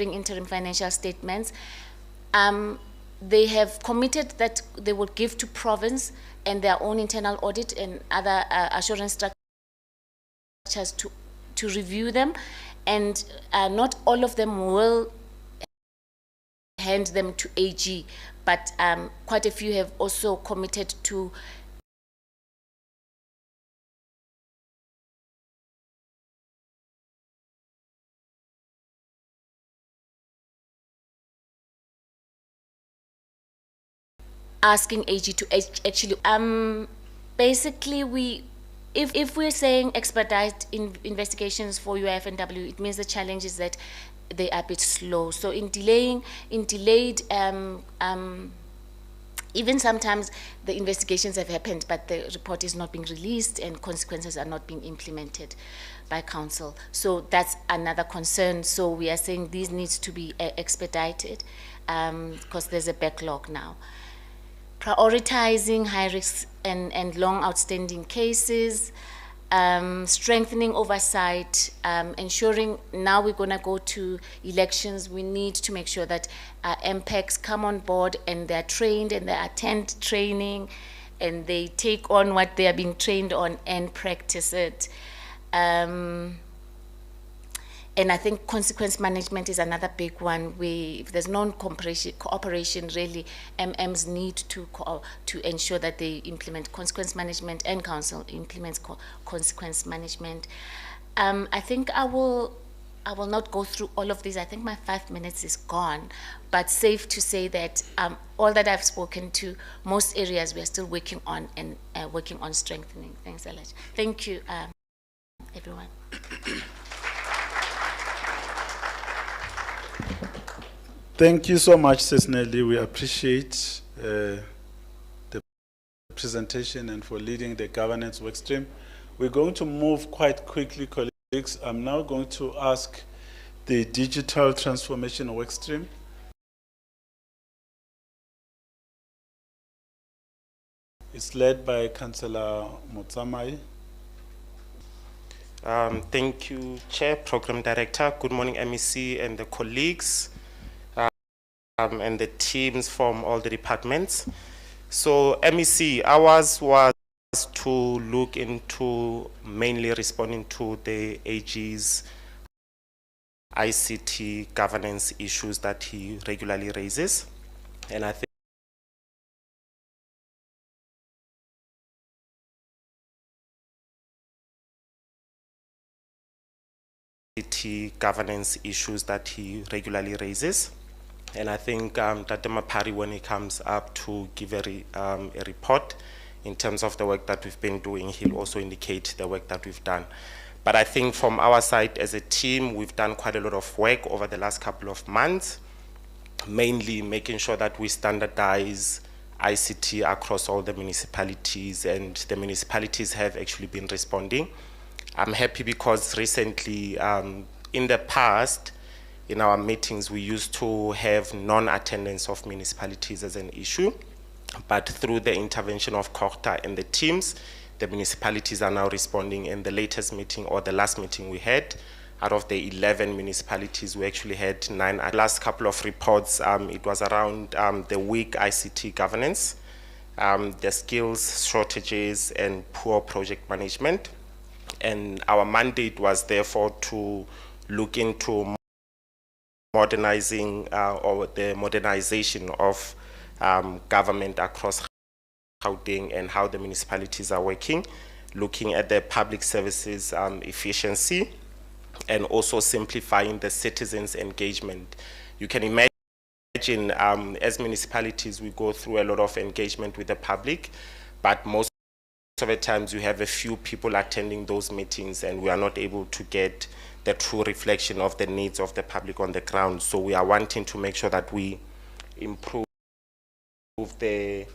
interim financial statements. They have committed that they will give to province and their own internal audit and other assurance structures to review them, and not all of them will hand them to AG, but quite a few have also committed to asking AG to actually basically if we're saying expedite investigations for UIF and W, it means the challenge is that they are a bit slow. So in delayed even sometimes the investigations have happened, but the report is not being released and consequences are not being implemented by council. So that's another concern. So we are saying these needs to be expedited because there's a backlog now. Prioritizing high risk and long outstanding cases, strengthening oversight, ensuring now we're going to go to elections, we need to make sure that MPECs come on board and they're trained and they attend training and they take on what they are being trained on and practice it. And I think consequence management is another big one. If there's cooperation, really, MMs need to ensure that they implement consequence management and council implements consequence management. I think I will not go through all of these. I think my 5 minutes is gone, but safe to say that all that I've spoken to, most areas we are still working on and working on strengthening. Thanks a lot. Thank you, everyone. Thank you so much, Sis Nelly. We appreciate the presentation and for leading the governance workstream. We're going to move quite quickly, colleagues. I'm now going to ask the digital transformation workstream. It's led by Councillor Motsamai. Thank you, Chair, Program Director. Good morning, MEC and the colleagues and the teams from all the departments. So MEC, ours was to look into mainly responding to the AG's ICT governance issues that he regularly raises. And I think governance issues that he regularly raises. And I think Tate Mapari, when he comes up to give a report in terms of the work that we've been doing, he'll also indicate the work that we've done. But I think from our side as a team, we've done quite a lot of work over the last couple of months, mainly making sure that we standardize ICT across all the municipalities, and the municipalities have actually been responding. I'm happy because recently, in the past, in our meetings, we used to have non-attendance of municipalities as an issue, but through the intervention of CORTA and the teams, the municipalities are now responding. In the latest meeting, or the last meeting we had, out of the 11 municipalities, we actually had 9. Last couple of reports, it was around the weak ICT governance, the skills shortages and poor project management. And our mandate was therefore to look into modernizing or the modernization of government across Gauteng and how the municipalities are working, looking at the public services efficiency, and also simplifying the citizens' engagement. You can imagine as municipalities, we go through a lot of engagement with the public, but most of the times you have a few people attending those meetings and we are not able to get the true reflection of the needs of the public on the ground. So we are wanting to make sure that we improve the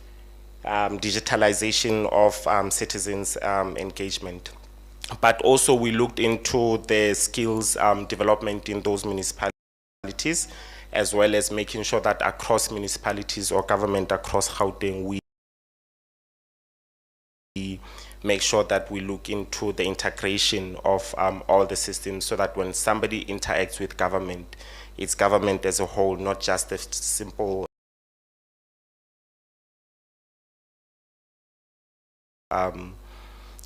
digitalization of citizens' engagement. But also we looked into the skills development in those municipalities, as well as making sure that across municipalities or government across Gauteng, we make sure that we look into the integration of all the systems, so that when somebody interacts with government, its government as a whole, not just a simple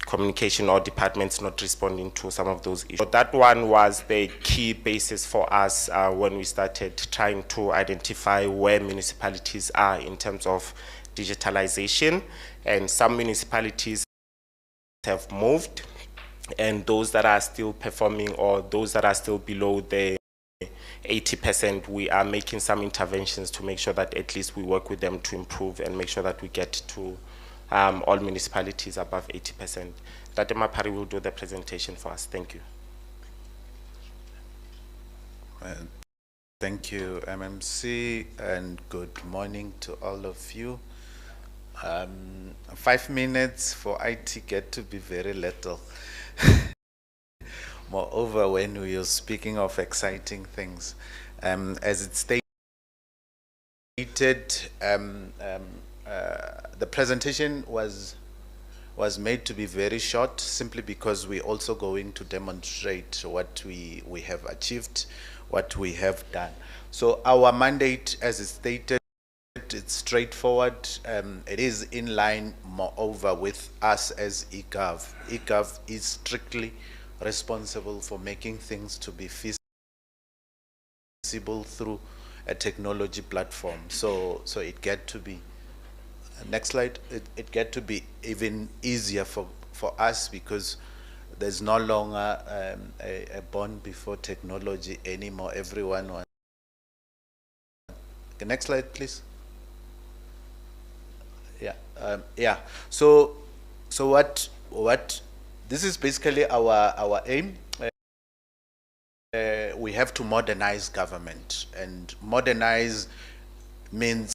communication or departments not responding to some of those issues. So that one was the key basis for us when we started trying to identify where municipalities are in terms of digitalization, and some municipalities have moved, and those that are still performing or those that are still below the 80%, we are making some interventions to make sure that at least we work with them to improve and make sure that we get to all municipalities above 80%. Tate Mapari will do the presentation for us. Thank you. Thank you, MMC, and good morning to all of you. 5 minutes for IT get to be very little. Moreover, when we are speaking of exciting things, as it stated, the presentation was made to be very short, simply because we're also going to demonstrate what we have achieved, what we have done. So our mandate, as it stated, it's straightforward. It is in line, moreover, with us as eGov. eGov is strictly responsible for making things to be feasible through a technology platform. So it get to be, next slide, it get to be even easier for us, because there's no longer a bond before technology anymore. Everyone wants. Okay, next slide, please. Yeah. So what this is basically our aim. We have to modernize government, and modernize means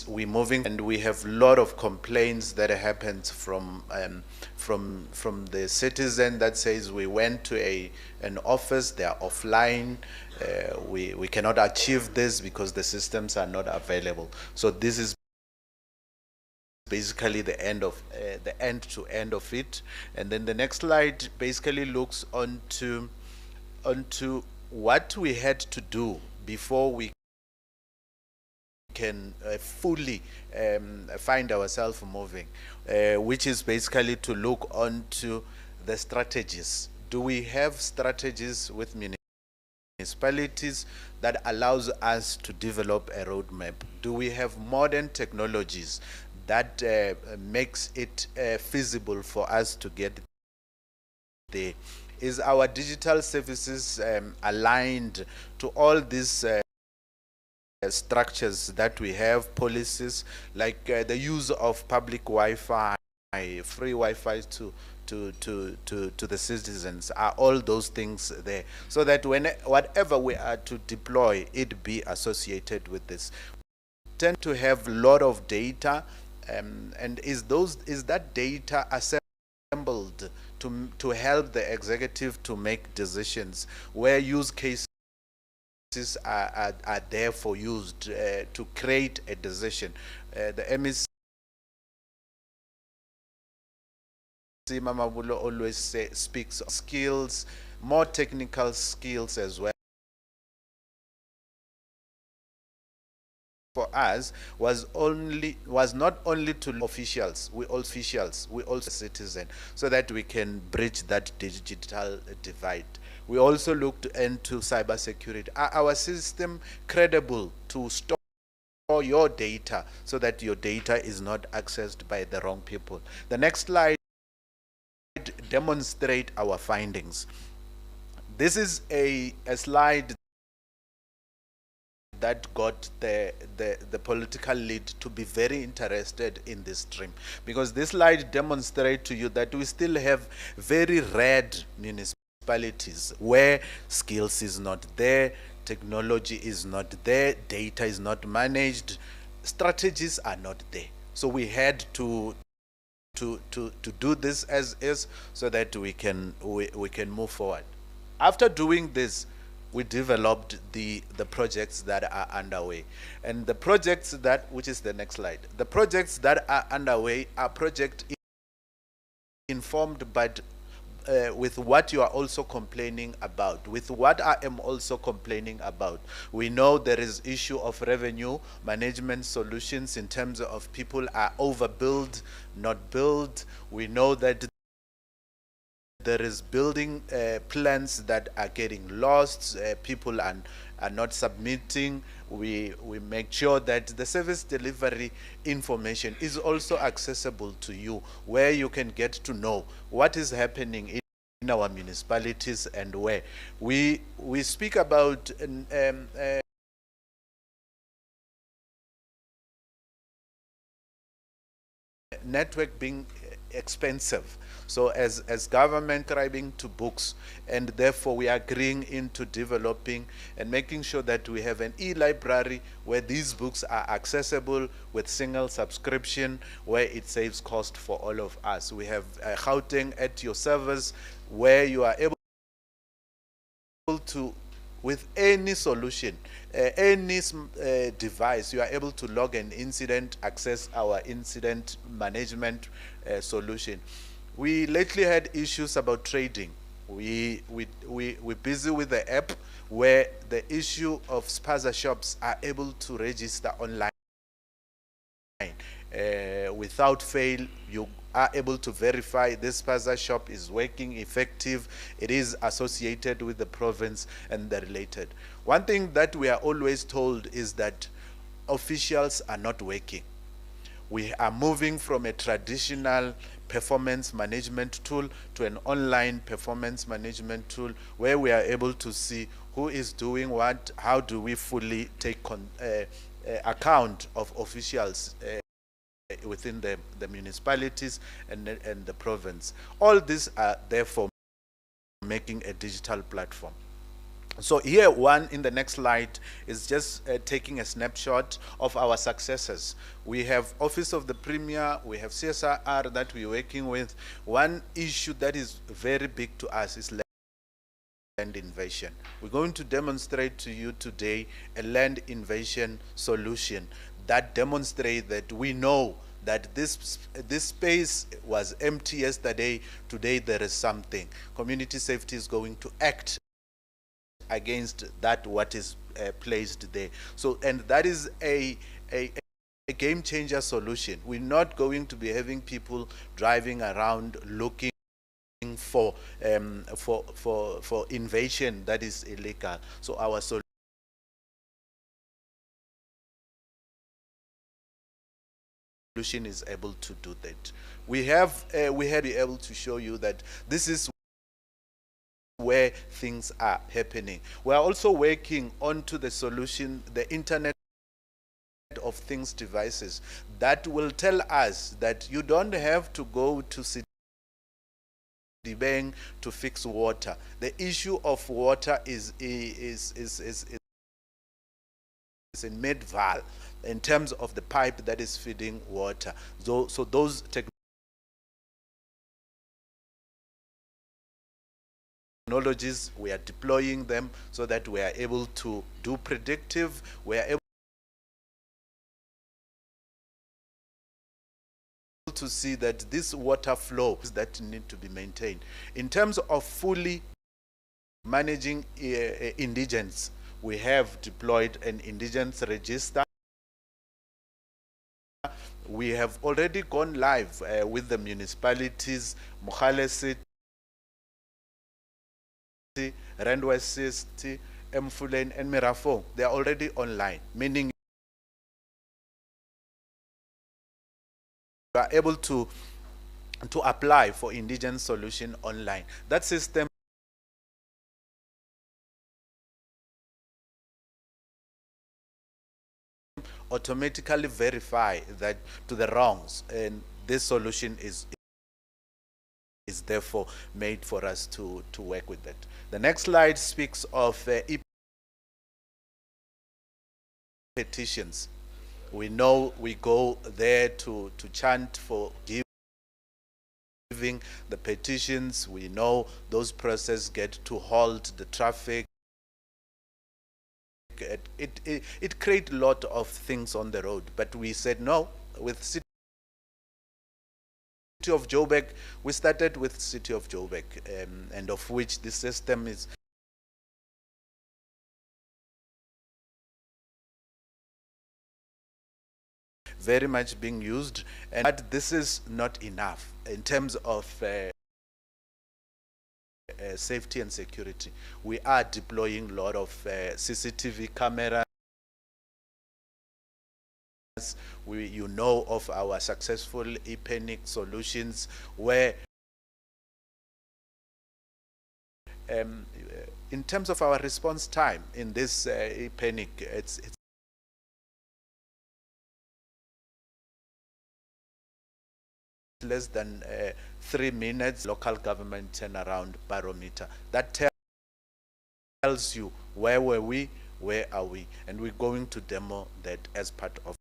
we're moving, and we have a lot of complaints that happens from the citizen that says we went to an office, they are offline, we cannot achieve this because the systems are not available. So this is basically the end to end of it. And then the next slide basically looks onto what we had to do before we can fully find ourselves moving, which is basically to look onto the strategies. Do we have strategies with municipalities that allows us to develop a roadmap? Do we have modern technologies that makes it feasible for us to get there? Is our digital services aligned to all these structures that we have, policies like the use of public Wi-Fi, free Wi-Fi to the citizens? Are all those things there, so that whatever we are to deploy, it be associated with this? We tend to have a lot of data, and is that data assembled to help the executive to make decisions, where use cases are there for used to create a decision? The MEC Mamabulo always speaks of skills, more technical skills as well. For us was not only to officials, we also citizen, so that we can bridge that digital divide. We also looked into cybersecurity. Are our system credible to store your data, so that your data is not accessed by the wrong people? The next slide demonstrate our findings. This is a slide that got the political lead to be very interested in this stream, because this slide demonstrates to you that we still have very red municipalities where skills is not there, technology is not there, data is not managed, strategies are not there. So we had to do this as is, so that we can move forward. After doing this, we developed the projects that are underway, and the projects that, which is the next slide, the projects that are underway are project informed, but with what you are also complaining about, with what I am also complaining about. We know there is issue of revenue management solutions in terms of people are overbilled, not billed. We know that there is building plans that are getting lost, people are not submitting. We make sure that the service delivery information is also accessible to you, where you can get to know what is happening in our municipalities and where. We speak about network being expensive. So as government scribing to books, and therefore we are agreeing into developing and making sure that we have an e-library where these books are accessible with single subscription, where it saves cost for all of us. We have Gauteng at your service, where you are able to, with any solution, any device, you are able to log an incident, access our incident management solution. We lately had issues about trading. We're busy with the app where the issue of spaza shops are able to register online. Without fail, you are able to verify this spaza shop is working, effective, it is associated with the province and the related. One thing that we are always told is that officials are not working. We are moving from a traditional performance management tool to an online performance management tool, where we are able to see who is doing what, how do we fully take account of officials within the municipalities and the province. All these are therefore making a digital platform. So here, one in the next slide is just taking a snapshot of our successes. We have Office of the Premier, we have CSR that we're working with. One issue that is very big to us is land invasion. We're going to demonstrate to you today a land invasion solution that demonstrates that we know that this space was empty yesterday, today there is something. Community safety is going to act against that what is placed there. So, and that is a game changer solution. We're not going to be having people driving around looking for invasion that is illegal. So our solution is able to do that. We have been able to show you that this is where things are happening. We are also working onto the solution, the Internet of Things devices, that will tell us that you don't have to go to Citibank to fix water. The issue of water is in mid-val in terms of the pipe that is feeding water. So those technologies, we are deploying them so that we are able to do predictive, we are able to see that this water flow that need to be maintained. In terms of fully managing indigents, we have deployed an indigents register. We have already gone live with the municipalities, Mogale City, Randwest City, Mfuleni, and Mirafo. They are already online, meaning you are able to apply for indigent solution online. That system automatically verify that to the wrongs, and this solution is therefore made for us to work with that. The next slide speaks of petitions. We know we go there to chant for giving the petitions. We know those processes get to halt the traffic. It creates a lot of things on the road, but we said no. With of Joburg, we started with City of Joburg, and of which the system is very much being used, but this is not enough in terms of safety and security. We are deploying a lot of CCTV cameras. You know of our successful e-panic solutions where in terms of our response time in this e-panic, it's less than 3 minutes. Local government turnaround barometer that tells you where were we, where are we, and we're going to demo that as part of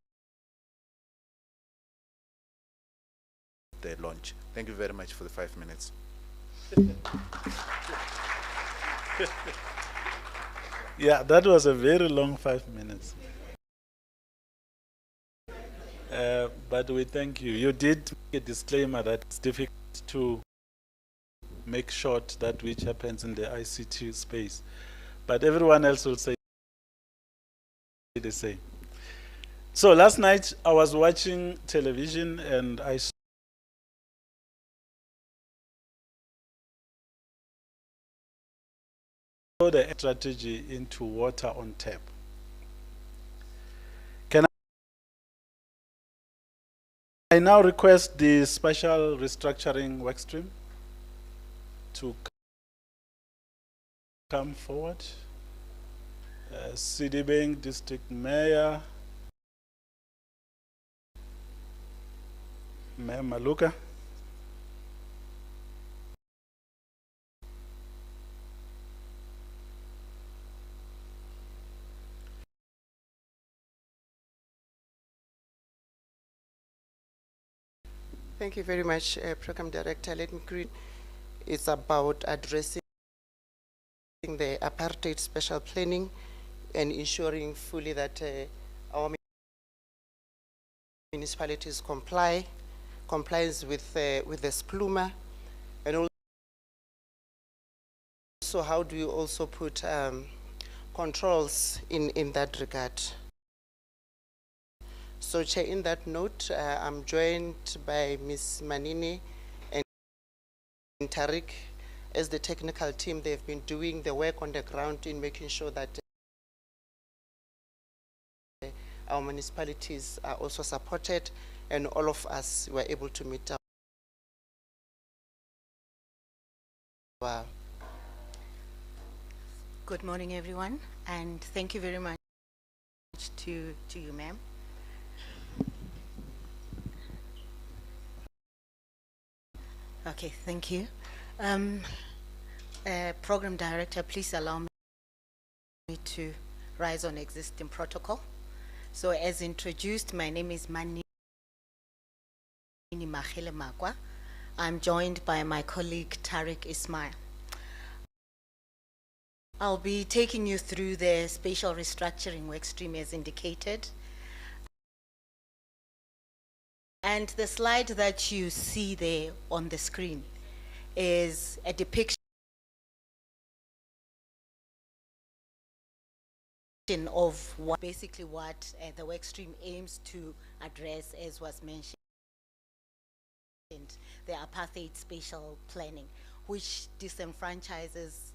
the launch. Thank you very much for the 5 minutes. Yeah, that was a very long 5 minutes. But we thank you. You did make a disclaimer that it's difficult to make short that which happens in the ICT space. But everyone else will say the same. So last night I was watching television and I saw the strategy into water on tap. Can I now request the special restructuring workstream to come forward? Sidibeng District Mayor, Mayor Maluka. Thank you very much, Program Director. Let me greet. It's about addressing the apartheid special planning and ensuring fully that our municipalities complies with the SPLUMA, and also how do you also put controls in that regard. So, Chair, in that note, I'm joined by Ms. Manini and Tariq as the technical team. They've been doing the work on the ground in making sure that our municipalities are also supported, and all of us were able to meet up. Wow. Good morning, everyone, and thank you very much to you, ma'am. Okay, thank you. Program Director, please allow me to rise on existing protocol. So as introduced, my name is Mani Mahile Makwa. I'm joined by my colleague Tariq Ismail. I'll be taking you through the spatial restructuring workstream as indicated. And the slide that you see there on the screen is a depiction of what basically what the workstream aims to address, as was mentioned, the apartheid spatial planning, which disenfranchises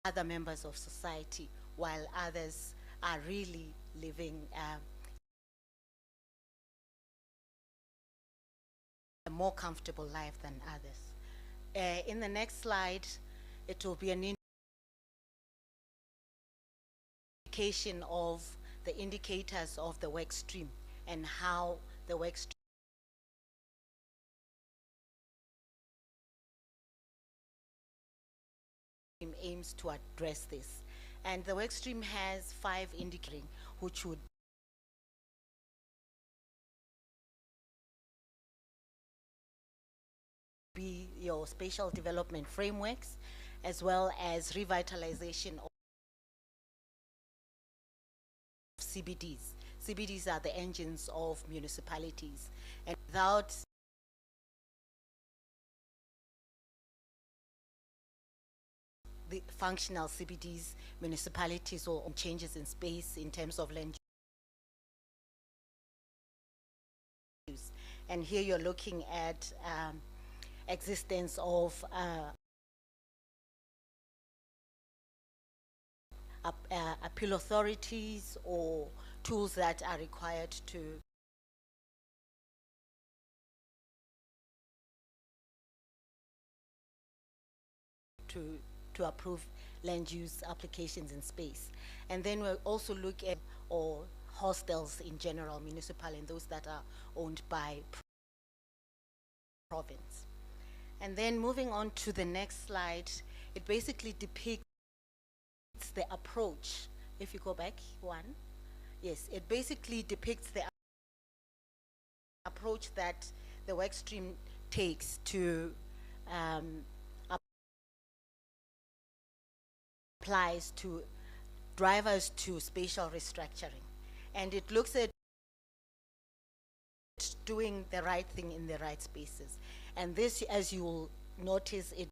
other members of society, while others are really living a more comfortable life than others. In the next slide, it will be an indication of the indicators of the work stream and how the work stream aims to address this. And the work stream has 5 indicators, which would be your spatial development frameworks, as well as revitalization of CBDs. CBDs are the engines of municipalities, and without the functional CBDs, municipalities or changes in space in terms of land use. And here you're looking at existence of appeal authorities or tools that are required to approve land use applications in space. And then we'll also look at or hostels in general, municipal, and those that are owned by province. And then moving on to the next slide, it basically depicts the approach. If you go back one, yes, it basically depicts the approach that the work stream takes to applies to drivers to spatial restructuring. And it looks at doing the right thing in the right spaces. And this, as you will notice, it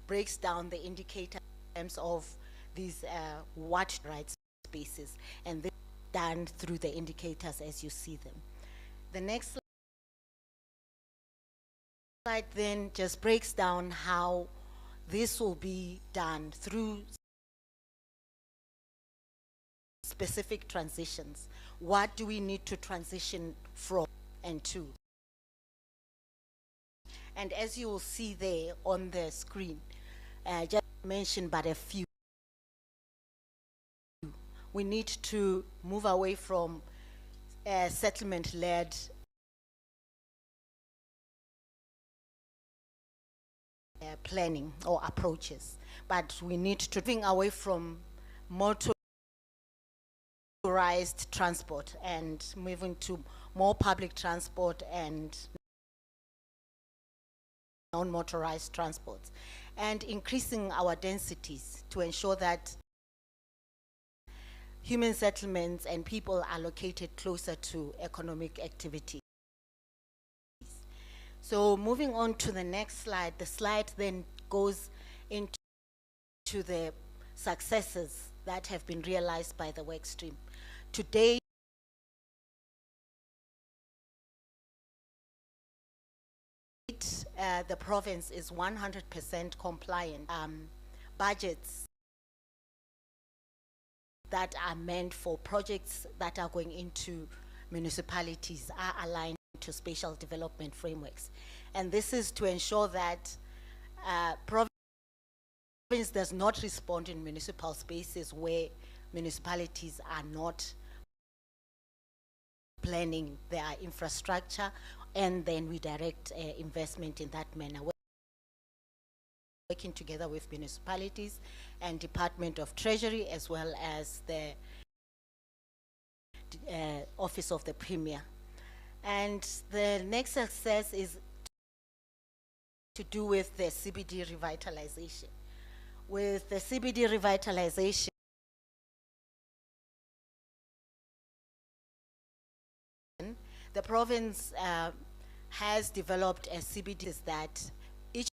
breaks down the indicator in terms of these what right spaces, and this is done through the indicators as you see them. The next slide then just breaks down how this will be done through specific transitions. What do we need to transition from and to? And as you will see there on the screen, just mention but a few. We need to move away from settlement-led planning or approaches, but we need to move away from motorized transport and moving to more public transport and non-motorized transports, and increasing our densities to ensure that human settlements and people are located closer to economic activity. So moving on to the next slide, the slide then goes into the successes that have been realized by the work stream. Today, the province is 100% compliant. Budgets that are meant for projects that are going into municipalities are aligned to spatial development frameworks. And this is to ensure that province does not respond in municipal spaces where municipalities are not planning their infrastructure, and then we direct investment in that manner. Working together with municipalities and Department of Treasury, as well as the Office of the Premier. And the next success is to do with the CBD revitalization. With the CBD revitalization, the province has developed a CBD that each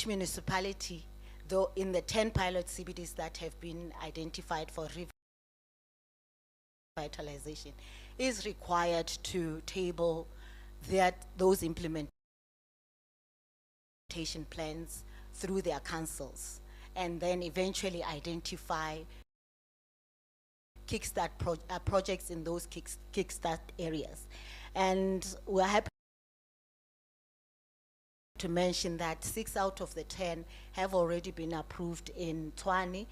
municipality, though in the 10 pilot CBDs that have been identified for revitalization, is required to table those implementation plans through their councils, and then eventually identify kickstart projects in those kickstart areas. And we're happy to mention that 6 out of the 10 have already been approved in Tshwane,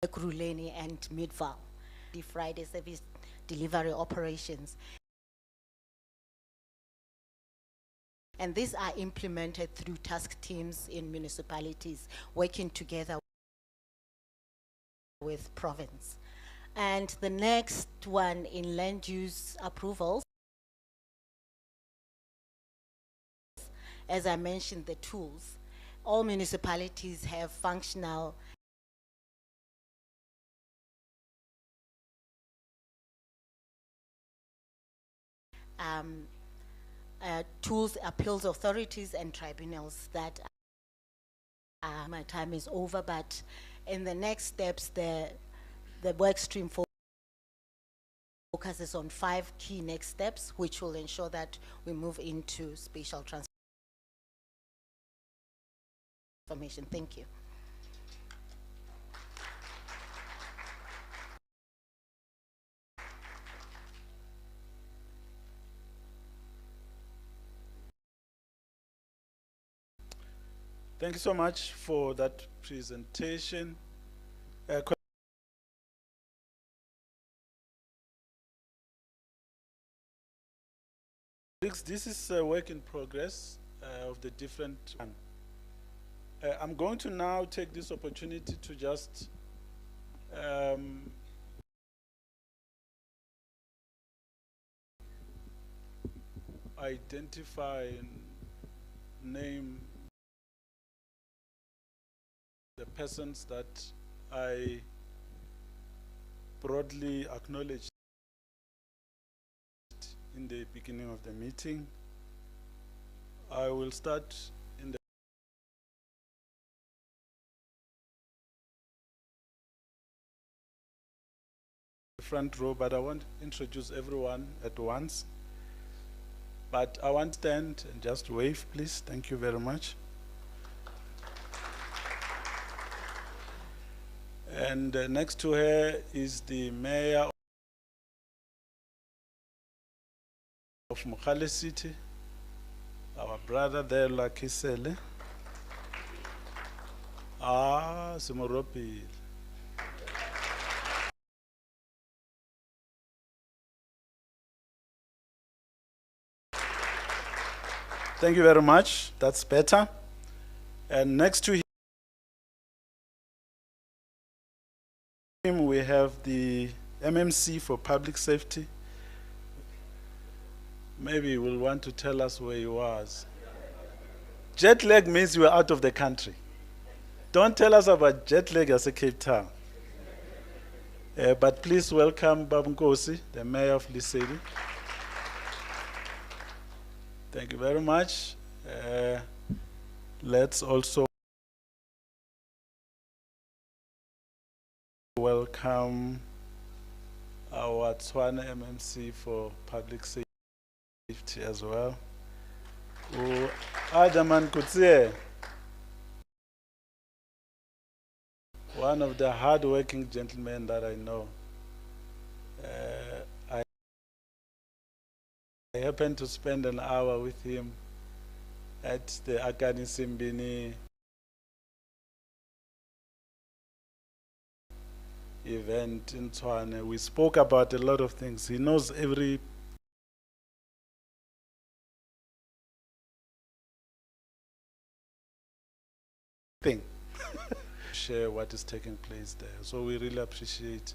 Ekurhuleni and Midvaal, the Friday service delivery operations. And these are implemented through task teams in municipalities working together with province. And the next one in land use approvals as I mentioned, the tools. All municipalities have functional tools, appeals authorities and tribunals that my time is over, but in the next steps, the work stream focuses on 5 key next steps, which will ensure that we move into spatial transformation. Thank you. Thank you so much for that presentation. This is a work in progress of the different. I'm going to now take this opportunity to just identify and name the persons that I broadly acknowledged in the beginning of the meeting. I will start in the front row, but I won't introduce everyone at once. But I want to stand and just wave, please. Thank you very much. And next to her is the mayor of Mokale City, our brother there, Lakisele. Simoropil. Thank you very much. That's better. And next to him, we have the MMC for Public Safety. Maybe you will want to tell us where he was. Jet lag means you are out of the country. Don't tell us about jet lag as a Cape Town. But please welcome Babunkosi, the mayor of Lesedi. Thank you very much. Let's also welcome our Tswana MMC for Public Safety as well. Adaman Kutsie, one of the hard-working gentlemen that I know. I happened to spend an hour with him at the Akani Simbini event in Tswane. We spoke about a lot of things. He knows every thing. Share what is taking place there. So we really appreciate.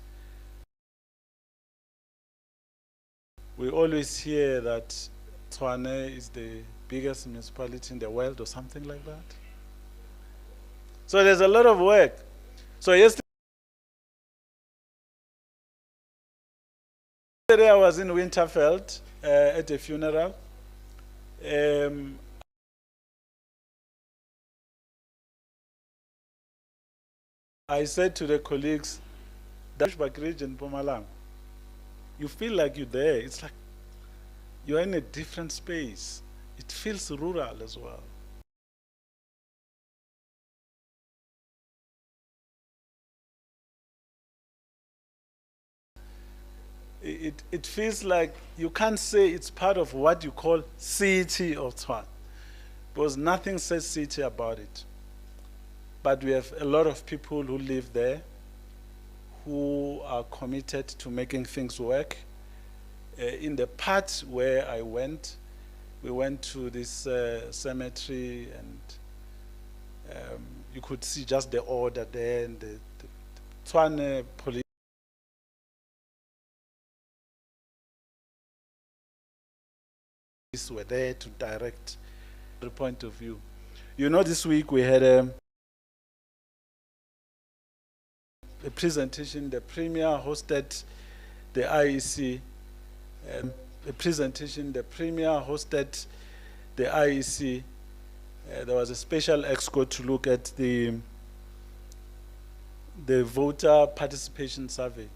We always hear that Tswane is the biggest municipality in the world or something like that. So there's a lot of work. So yesterday I was in Winterfeld at a funeral. I said to the colleagues, Bushbuck region, Pumalang, you feel like you're there. It's like you're in a different space. It feels rural as well. It feels like you can't say it's part of what you call city of Tshwane, because nothing says city about it. But we have a lot of people who live there who are committed to making things work. In the part where I went, we went to this cemetery, and you could see just the order there, and the Tshwane police were there to direct point of view. You know, this week we had a presentation. The Premier hosted the IEC. A presentation. The Premier hosted the IEC. There was a special exco to look at the voter participation survey.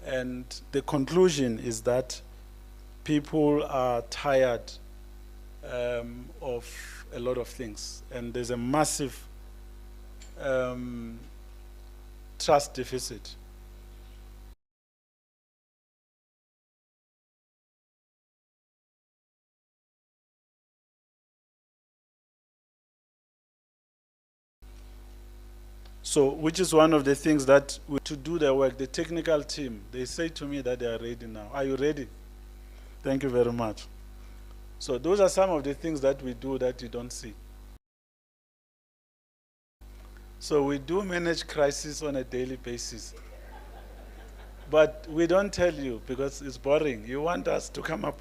And the conclusion is that people are tired of a lot of things. And there's a massive trust deficit. So, which is one of the things that to do the work, the technical team, they say to me that they are ready now. Are you ready? Thank you very much. So those are some of the things that we do that you don't see. So we do manage crisis on a daily basis. But we don't tell you because it's boring. You want us to come up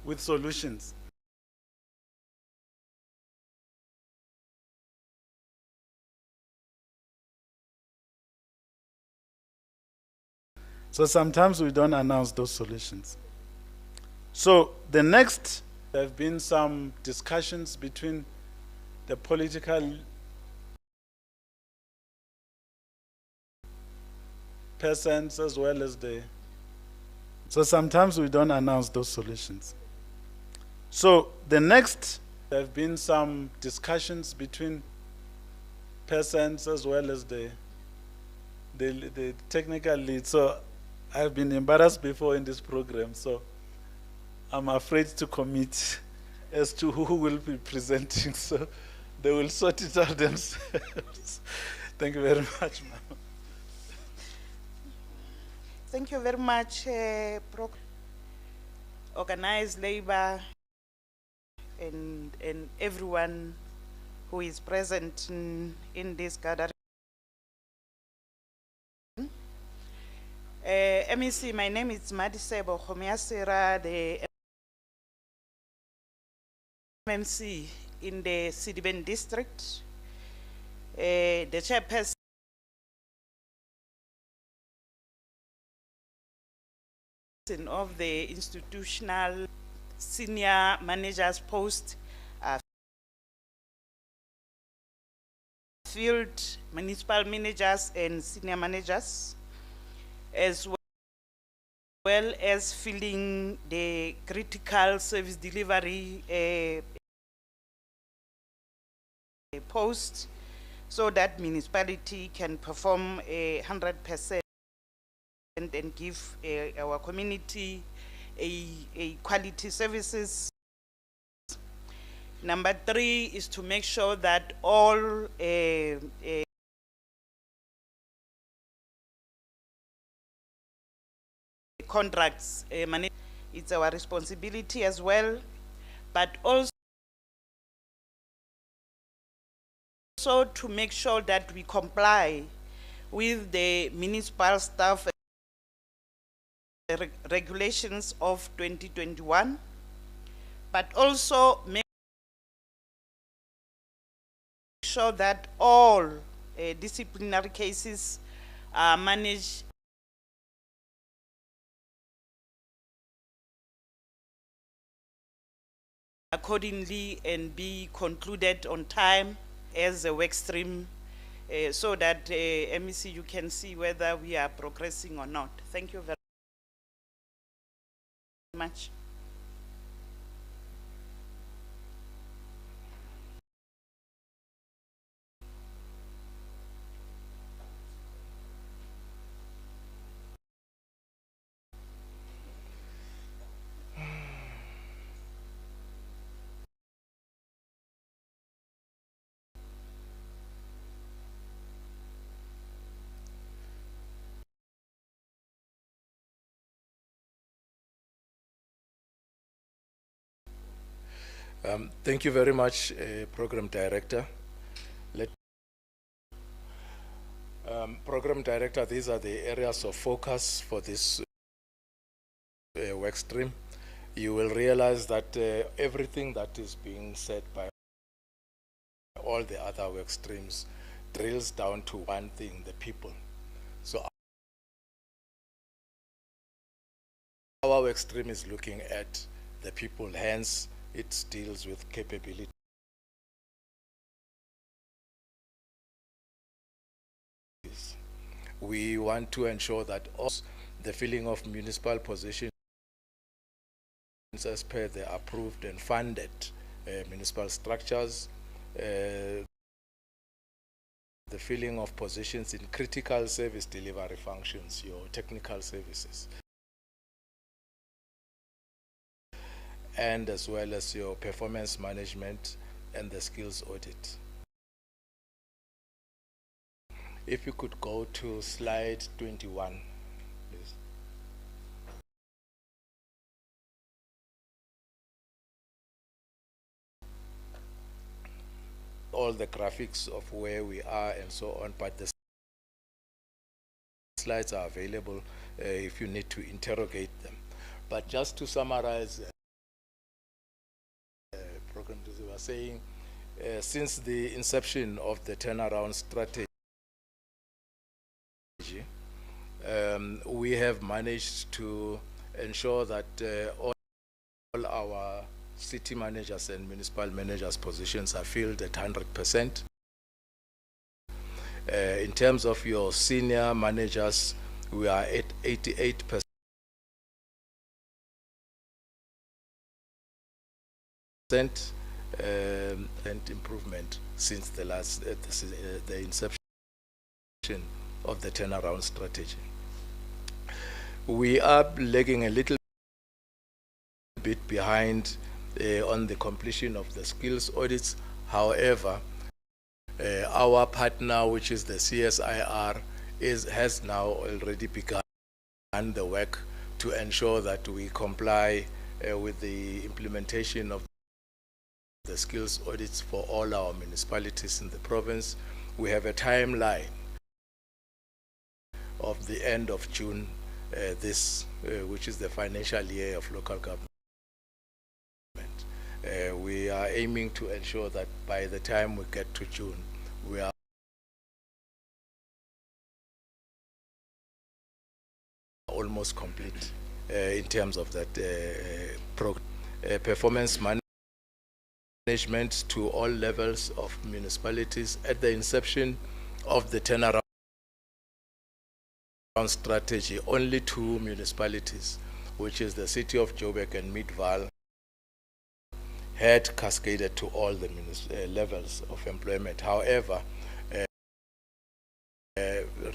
with solutions. So sometimes we don't announce those solutions. So the next, there have been some discussions between the political persons as well as the, so sometimes we don't announce those solutions. So the next, there have been some discussions between persons as well as the technical lead. So I've been embarrassed before in this program, so I'm afraid to commit as to who will be presenting, so they will sort it out themselves. Thank you very much, ma'am. Thank you very much, organized labor and everyone who is present in this gathering. MEC, my name is Madisebo Khomeasira, the MMC in the Sidiben district, the chairperson of the institutional senior managers post, field municipal managers and senior managers, as well as filling the critical service delivery post, so that municipality can perform 100% and give our community a quality services. Number 3 is to make sure that all contracts, it's our responsibility as well, but also to make sure that we comply with the municipal staff regulations of 2021, but also make sure that all disciplinary cases are managed accordingly and be concluded on time as a work stream, so that MEC, you can see whether we are progressing or not. Thank you very much. Thank you very much, Program Director. Program Director, these are the areas of focus for this work stream. you will realize that everything that is being said by all the other work streams drills down to one thing, the people. So our work stream is looking at the people, hence it deals with capability. We want to ensure that also the filling of municipal positions as per the approved and funded municipal structures, the filling of positions in critical service delivery functions, your technical services, and as well as your performance management and the skills audit. If you could go to slide 21, please. All the graphics of where we are and so on, but the slides are available if you need to interrogate them. But just to summarize, program, as we were saying, since the inception of the turnaround strategy, we have managed to ensure that all our city managers and municipal managers positions are filled at 100%. In terms of your senior managers, we are at 88%. And improvement since the last the inception of the turnaround strategy. We are lagging a little bit behind on the completion of the skills audits. However, our partner, which is the CSIR, has now already begun the work to ensure that we comply with the implementation of the skills audits for all our municipalities in the province. We have a timeline of the end of June, which is the financial year of local government. We are aiming to ensure that by the time we get to June, we are almost complete in terms of that program. Performance management to all levels of municipalities. At the inception of the turnaround strategy, only 2 municipalities, which is the city of Joburg and Midvaal, had cascaded to all the levels of employment. However,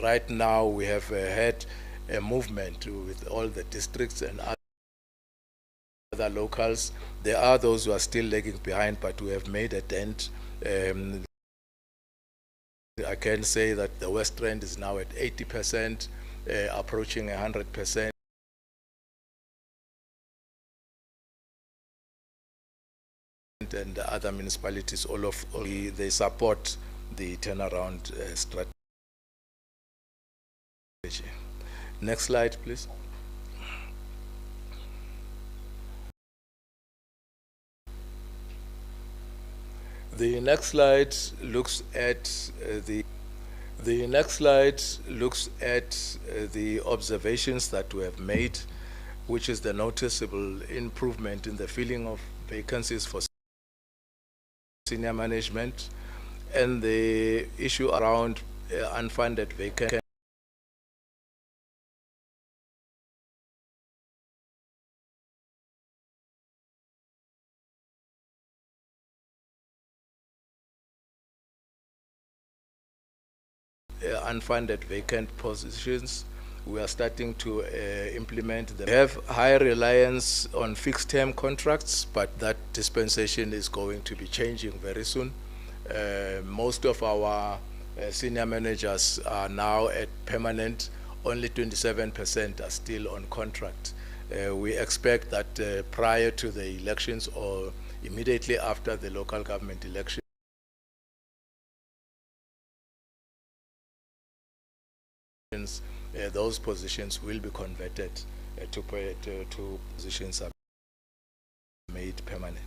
right now we have had a movement with all the districts and other locals. There are those who are still lagging behind, but we have made a dent. I can say that the West Rand is now at 80%, approaching 100%. And the other municipalities, they support the turnaround strategy. Next slide, please. The next slide looks at the observations that we have made, which is the noticeable improvement in the filling of vacancies for senior management, and the issue around unfunded vacancies. Unfunded vacant positions, we are starting to implement them. We have high reliance on fixed-term contracts, but that dispensation is going to be changing very soon. Most of our senior managers are now at permanent. Only 27% are still on contract. We expect that prior to the elections or immediately after the local government election, those positions will be converted to positions made permanent.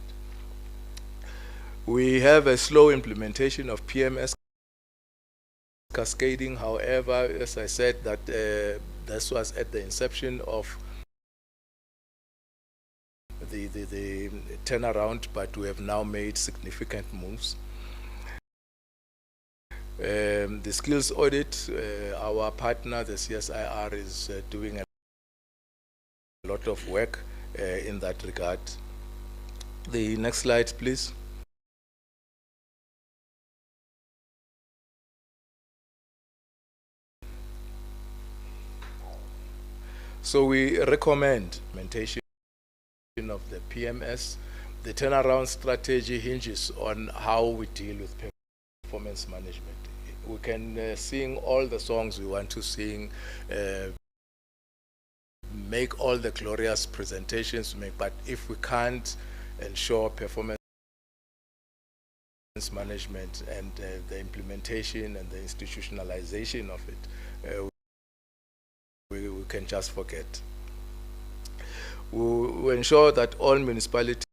We have a slow implementation of PMS cascading. However, as I said, that this was at the inception of the turnaround, but we have now made significant moves. The skills audit, our partner, the CSIR, is doing a lot of work in that regard. The next slide, please. So we recommend implementation of the PMS. The turnaround strategy hinges on how we deal with performance management. We can sing all the songs we want to sing, make all the glorious presentations, but if we can't ensure performance management and the implementation and the institutionalization of it, we can just forget. We ensure that all municipalities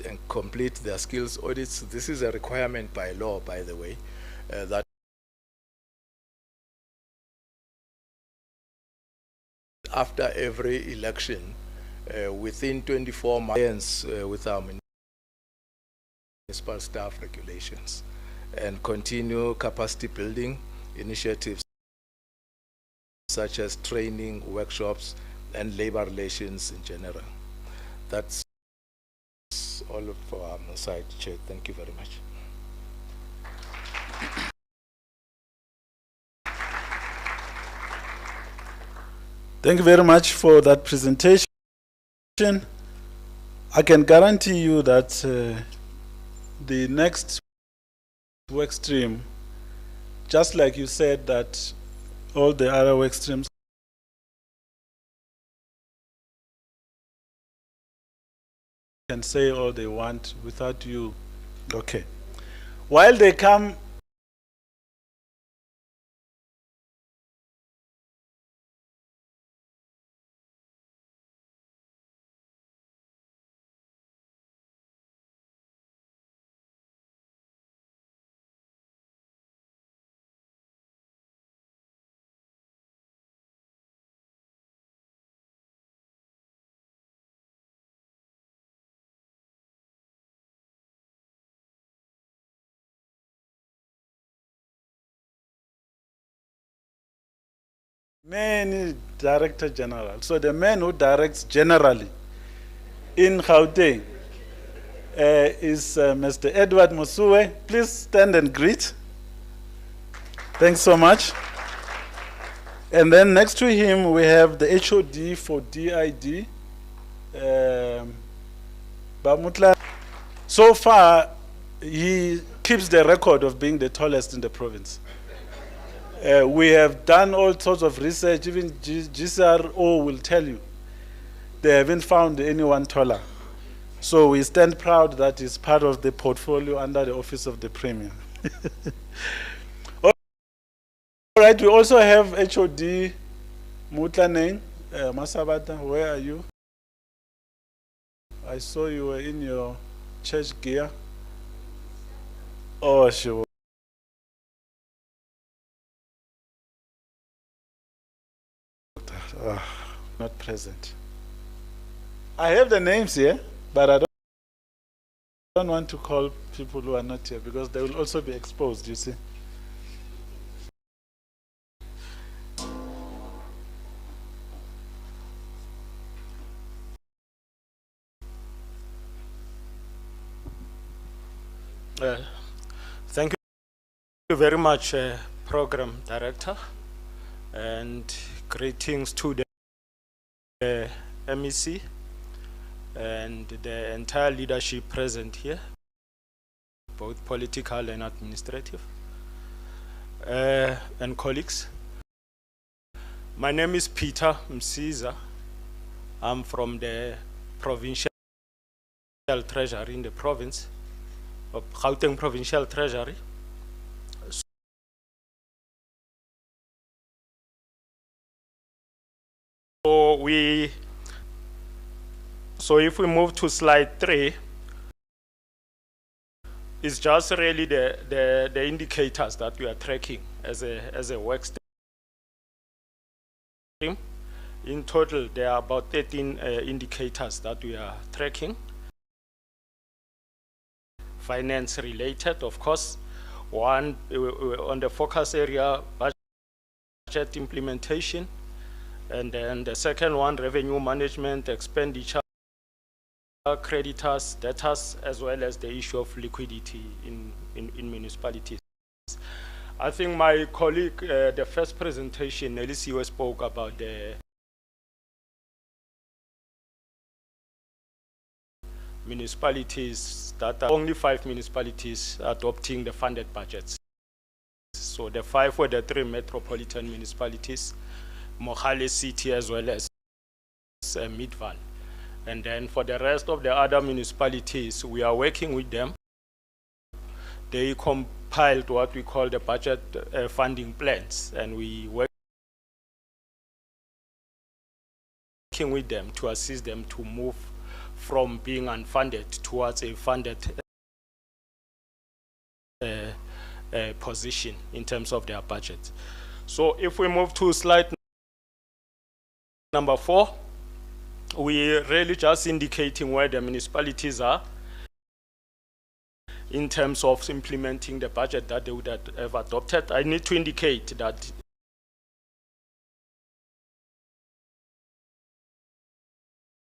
and complete their skills audits. This is a requirement by law, by the way, that after every election, within 24 months with our municipal staff regulations, and continue capacity building initiatives such as training, workshops, and labor relations in general. That's all for our side, Chair. Thank you very much. Thank you very much for that presentation. I can guarantee you that the next work stream, just like you said that all the other work streams can say all they want without you. Okay. While they come, many director general. So the man who directs generally in Gauteng is Mr. Edward Musue. Please stand and greet. Thanks so much. And then next to him we have the HOD for DID, Bamutla. So far he keeps the record of being the tallest in the province. We have done all sorts of research, even GCRO will tell you they haven't found anyone taller. So we stand proud that is part of the portfolio under the Office of the Premier. All right, we also have HOD Mutlaneng, Masabata, where are you? I saw you were in your church gear. Oh, sure. Not present. I have the names here, but I don't want to call people who are not here because they will also be exposed, you see. Thank you very much, Program Director, and greetings to the MEC and the entire leadership present here, both political and administrative, and colleagues. My name is Peter Msiza. I'm from the Provincial Treasury in the province of Gauteng Provincial Treasury. So we So if we move to slide 3, it's just really the indicators that we are tracking as a work stream. In total, there are about 13 indicators that we are tracking. Finance related, of course. One on the focus area, budget implementation. And then the second one, revenue management, expenditure, creditors, debtors, as well as the issue of liquidity in municipalities. I think my colleague, the first presentation, Elisiwe spoke about the municipalities, that are only 5 municipalities adopting the funded budgets. So the 5 were the 3 metropolitan municipalities, Mogale City as well as Midval. And then for the rest of the other municipalities, we are working with them. They compiled what we call the budget funding plans, and we working with them to assist them to move from being unfunded towards a funded position in terms of their budget. So if we move to slide number 4, we really just indicating where the municipalities are in terms of implementing the budget that they would have adopted. I need to indicate that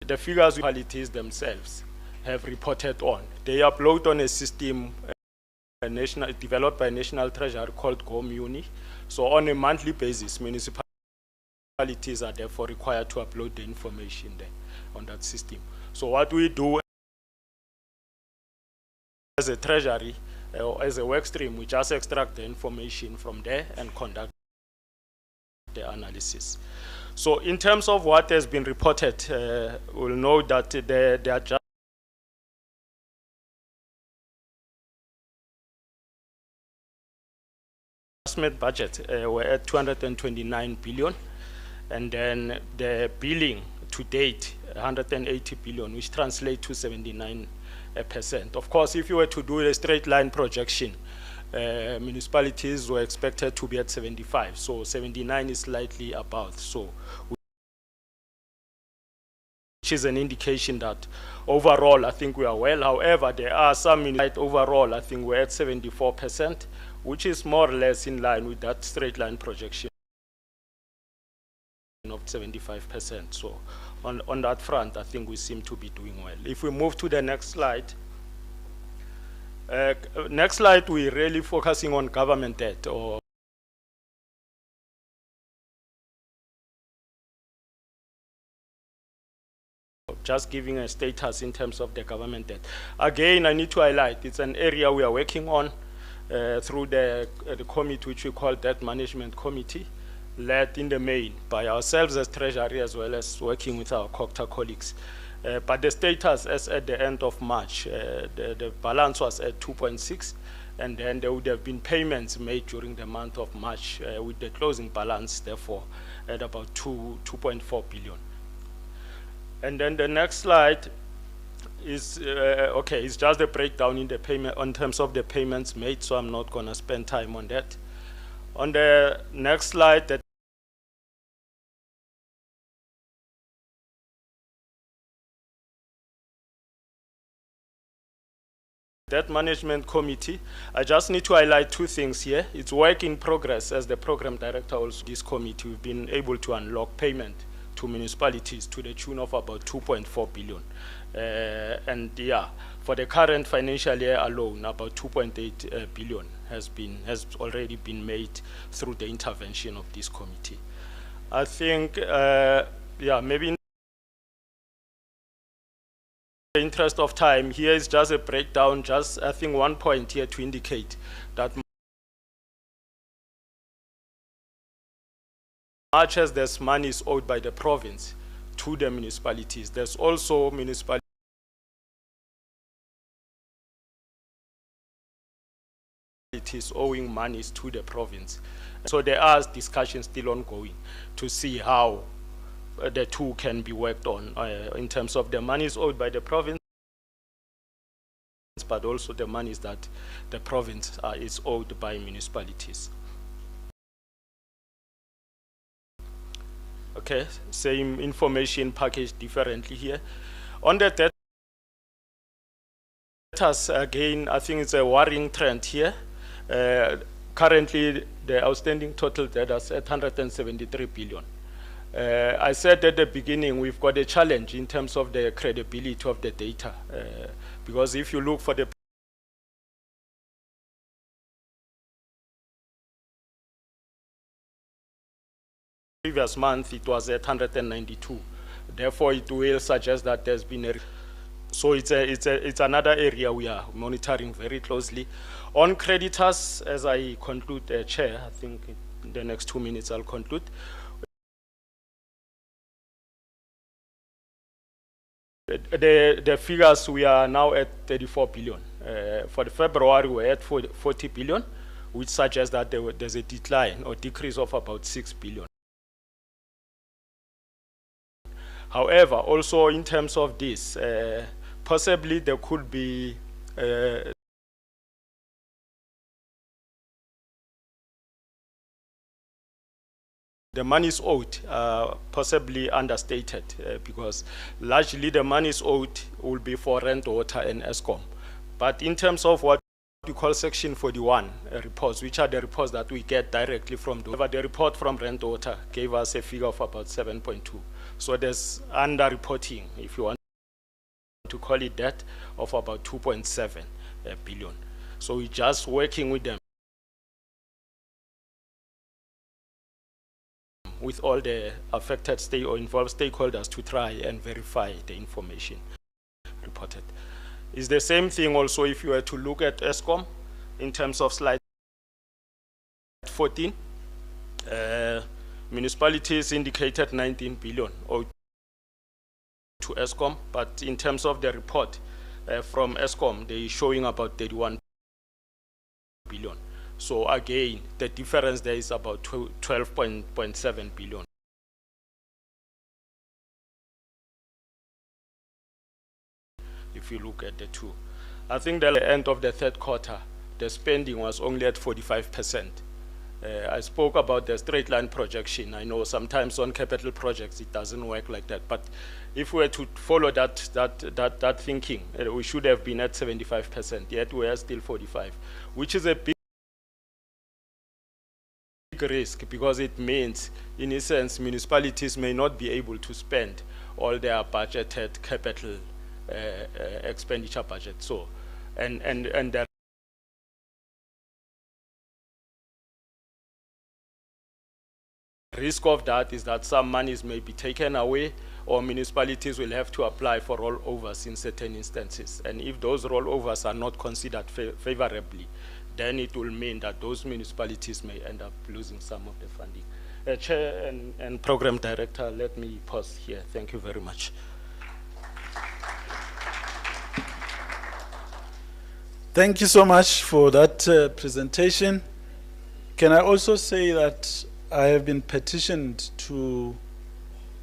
the figures municipalities themselves have reported on. They upload on a system developed by National Treasury called GoMuni. So on a monthly basis, municipalities are therefore required to upload the information there on that system. So what we do as a treasury or as a work stream, we just extract the information from there and conduct the analysis. So in terms of what has been reported, we'll know that the adjustment budget were at 229 billion, and then the billing to date 180 billion, which translates to 79%. Of course, if you were to do a straight line projection, municipalities were expected to be at 75, so 79 is slightly above, so which is an indication that overall I think we are well. However, there are some overall I think we're at 74%, which is more or less in line with that straight line projection of 75%. So on that front, I think we seem to be doing well. If we move to the next slide, we're really focusing on government debt, or just giving a status in terms of the government debt. Again, I need to highlight, it's an area we are working on through the committee which we call Debt Management Committee, led in the main by ourselves as Treasury as well as working with our COCTA colleagues. But the status as at the end of March, the balance was at 2.6, and then there would have been payments made during the month of March with the closing balance, therefore, at about 2.4 billion. And then the next slide is, okay, it's just a breakdown in the payment, in terms of the payments made, so I'm not gonna spend time on that. On the next slide, that Debt Management Committee, I just need to highlight 2 things here. It's work in progress. As the program director also this committee, we've been able to unlock payment to municipalities to the tune of about 2.4 billion. And yeah, for the current financial year alone, about 2.8 billion has already been made through the intervention of this committee. I think, yeah, maybe in the interest of time, here is just a breakdown, just I think 1 point here to indicate that much as this money is owed by the province to the municipalities, there's also municipalities owing monies to the province. So there are discussions still ongoing to see how the two can be worked on in terms of the monies owed by the province, but also the monies that the province is owed by municipalities. Okay, same information packaged differently here. On the debtors, again, I think it's a worrying trend here. Currently, the outstanding total debt is at 173 billion. I said at the beginning, we've got a challenge in terms of the credibility of the data. Because if you look for the previous month, it was at 192. Therefore, it will suggest that there's been a... So it's another area we are monitoring very closely. On creditors, as I conclude, Chair, I think in the next 2 minutes I'll conclude. The figures, we are now at 34 billion. For the February, we're at 40 billion, which suggests that there's a decline or decrease of about 6 billion. However, also in terms of this, possibly there could be the monies owed possibly understated because largely the monies owed will be for rent, water, and ESCOM. But in terms of what we call Section 41 reports, which are the reports that we get directly from the report from rent, water gave us a figure of about 7.2. So there's under-reporting, if you want to call it that, of about 2.7 billion. So we're just working with them, with all the affected or involved stakeholders to try and verify the information reported. It's the same thing also if you were to look at ESCOM in terms of slide 14. Municipalities indicated 19 billion owed to ESCOM, but in terms of the report from ESCOM, they're showing about 31 billion. So again, the difference there is about 12.7 billion. If you look at the two. I think at the end of the third quarter, the spending was only at 45%. I spoke about the straight line projection. I know sometimes on capital projects it doesn't work like that, but if we were to follow that thinking, we should have been at 75%, yet we are still 45%, which is a big risk because it means, in a sense, municipalities may not be able to spend all their budgeted capital expenditure budget. So, and the risk of that is that some monies may be taken away, or municipalities will have to apply for rollovers in certain instances. And if those rollovers are not considered favorably, then it will mean that those municipalities may end up losing some of the funding. Chair and Program Director, let me pause here. Thank you very much. Thank you so much for that presentation. Can I also say that I have been petitioned to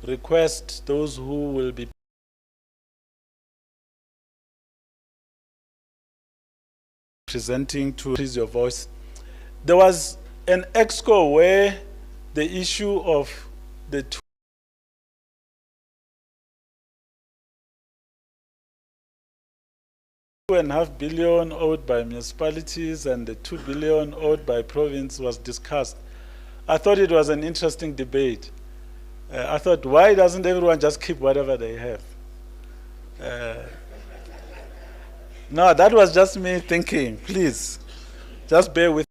request those who will be presenting to raise your voice. There was an exco where the issue of the 2.5 billion owed by municipalities and the 2 billion owed by province was discussed. I thought it was an interesting debate. I thought, why doesn't everyone just keep whatever they have? No, that was just me thinking. Please, just bear with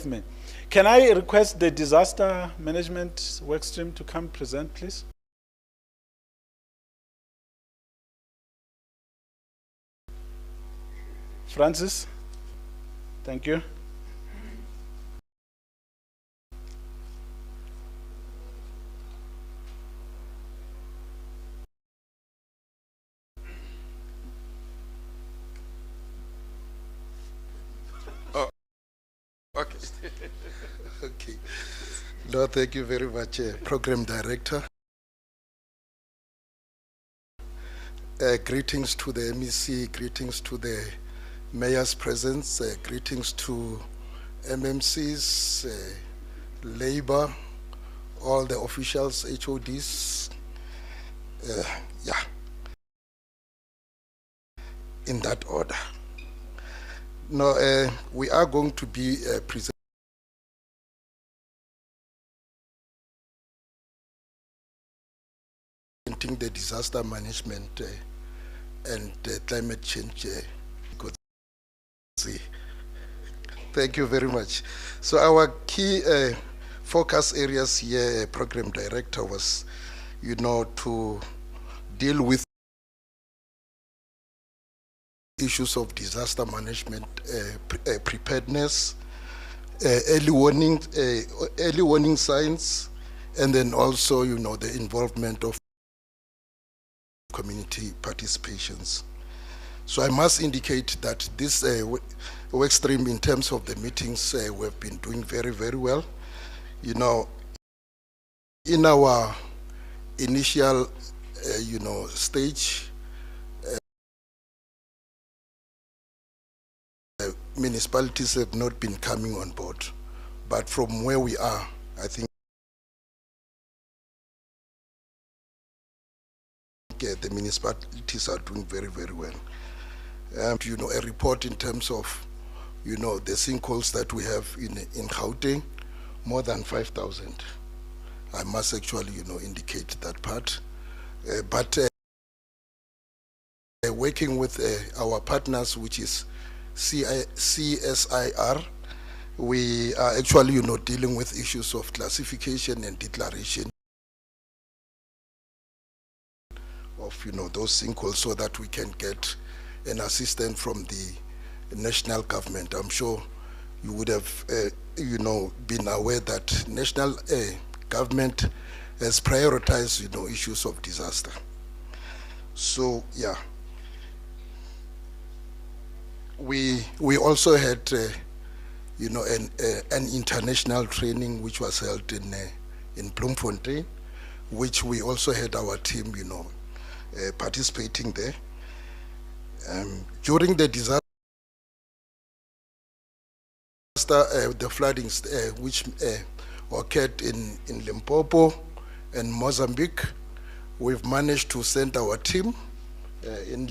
me. Can I request the disaster management workstream to come present, please? Francis, thank you. Okay. Okay. No, thank you very much, Program Director. Greetings to the MEC, greetings to the mayor's presence, greetings to MMCs, labor, all the officials, HODs, yeah, in that order. Now, we are going to be presenting the disaster management and climate change. Thank you very much. So our key focus areas here, Program Director, was, to deal with issues of disaster management, preparedness, early warning signs, and then also, the involvement of community participations. So I must indicate that this work stream, in terms of the meetings, we've been doing very, very well. In our initial, stage, municipalities have not been coming on board. But from where we are, I think the municipalities are doing very, very well. A report in terms of, the sinkholes that we have in Gauteng, more than 5,000. I must actually, indicate that part. But working with our partners, which is CSIR, we are actually, dealing with issues of classification and declaration of, those sinkholes, so that we can get an assistance from the national government. I'm sure you would have, been aware that national government has prioritized, issues of disaster. So, yeah. We also had, an international training which was held in Bloemfontein, which we also had our team, participating there. During the disaster, the floodings which occurred in Limpopo and Mozambique, we've managed to send our team in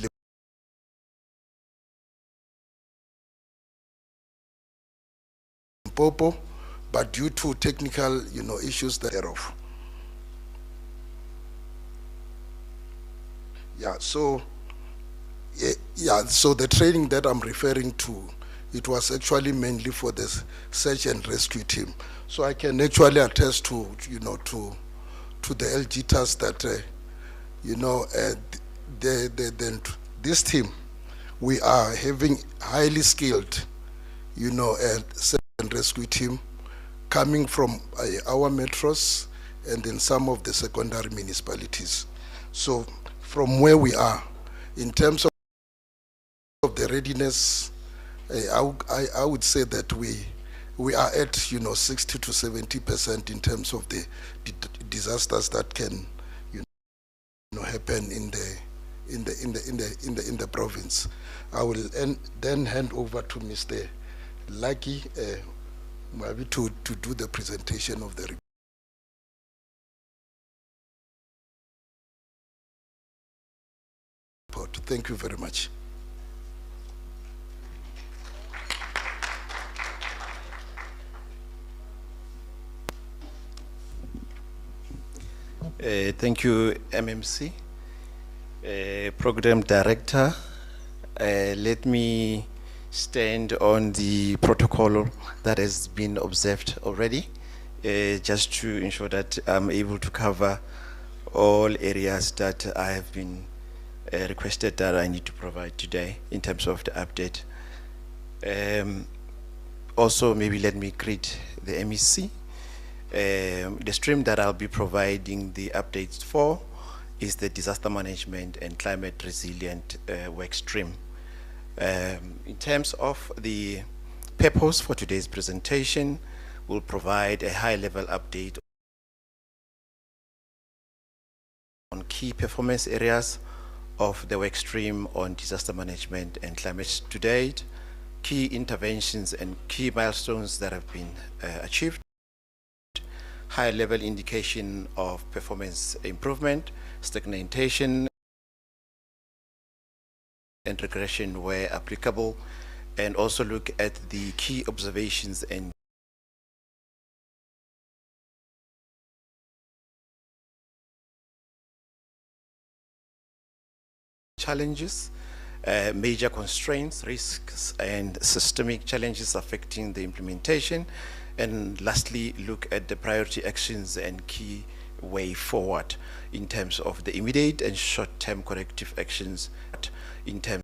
Limpopo, but due to technical, issues thereof. Yeah, so so the training that I'm referring to, it was actually mainly for the search and rescue team. So I can actually attest to, to the LGTAS that, this team, we are having highly skilled, search and rescue team coming from our metros and then some of the secondary municipalities. So from where we are, in terms of the readiness, I would say that we are at 60 to 70% in terms of the disasters that can happen in the province. I will then hand over to Mr. Lucky maybe to do the presentation of the report. Thank you very much. Thank you, MMC. Program Director, let me stand on the protocol that has been observed already, just to ensure that I'm able to cover all areas that I have been requested that I need to provide today in terms of the update. Also, maybe let me greet the MEC. The stream that I'll be providing the updates for is the disaster management and climate resilient work stream. In terms of the purpose for today's presentation, we'll provide a high-level update on key performance areas of the work stream on disaster management and climate to date, key interventions and key milestones that have been achieved, high-level indication of performance improvement, stagnation and regression where applicable, and also look at the key observations and challenges, major constraints, risks, and systemic challenges affecting the implementation, and lastly, look at the priority actions and key way forward in terms of the immediate and short-term corrective actions in terms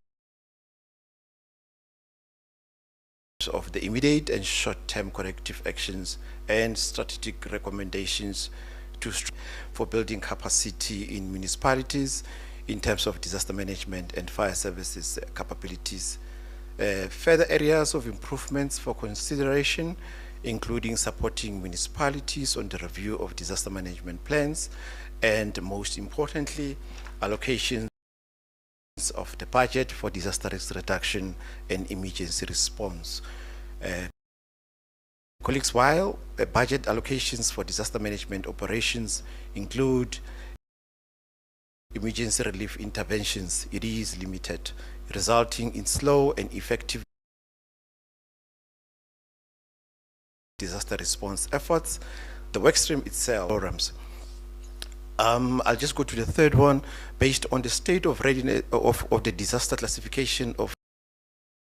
of the immediate and short-term corrective actions and strategic recommendations for building capacity in municipalities in terms of disaster management and fire services capabilities. Further areas of improvements for consideration, including supporting municipalities on the review of disaster management plans, and most importantly, allocations of the budget for disaster risk reduction and emergency response. Colleagues, while budget allocations for disaster management operations include emergency relief interventions, it is limited, resulting in slow and effective disaster response efforts. The workstream itself, programs. I'll just go to the third one. Based on the state of readiness of the disaster classification of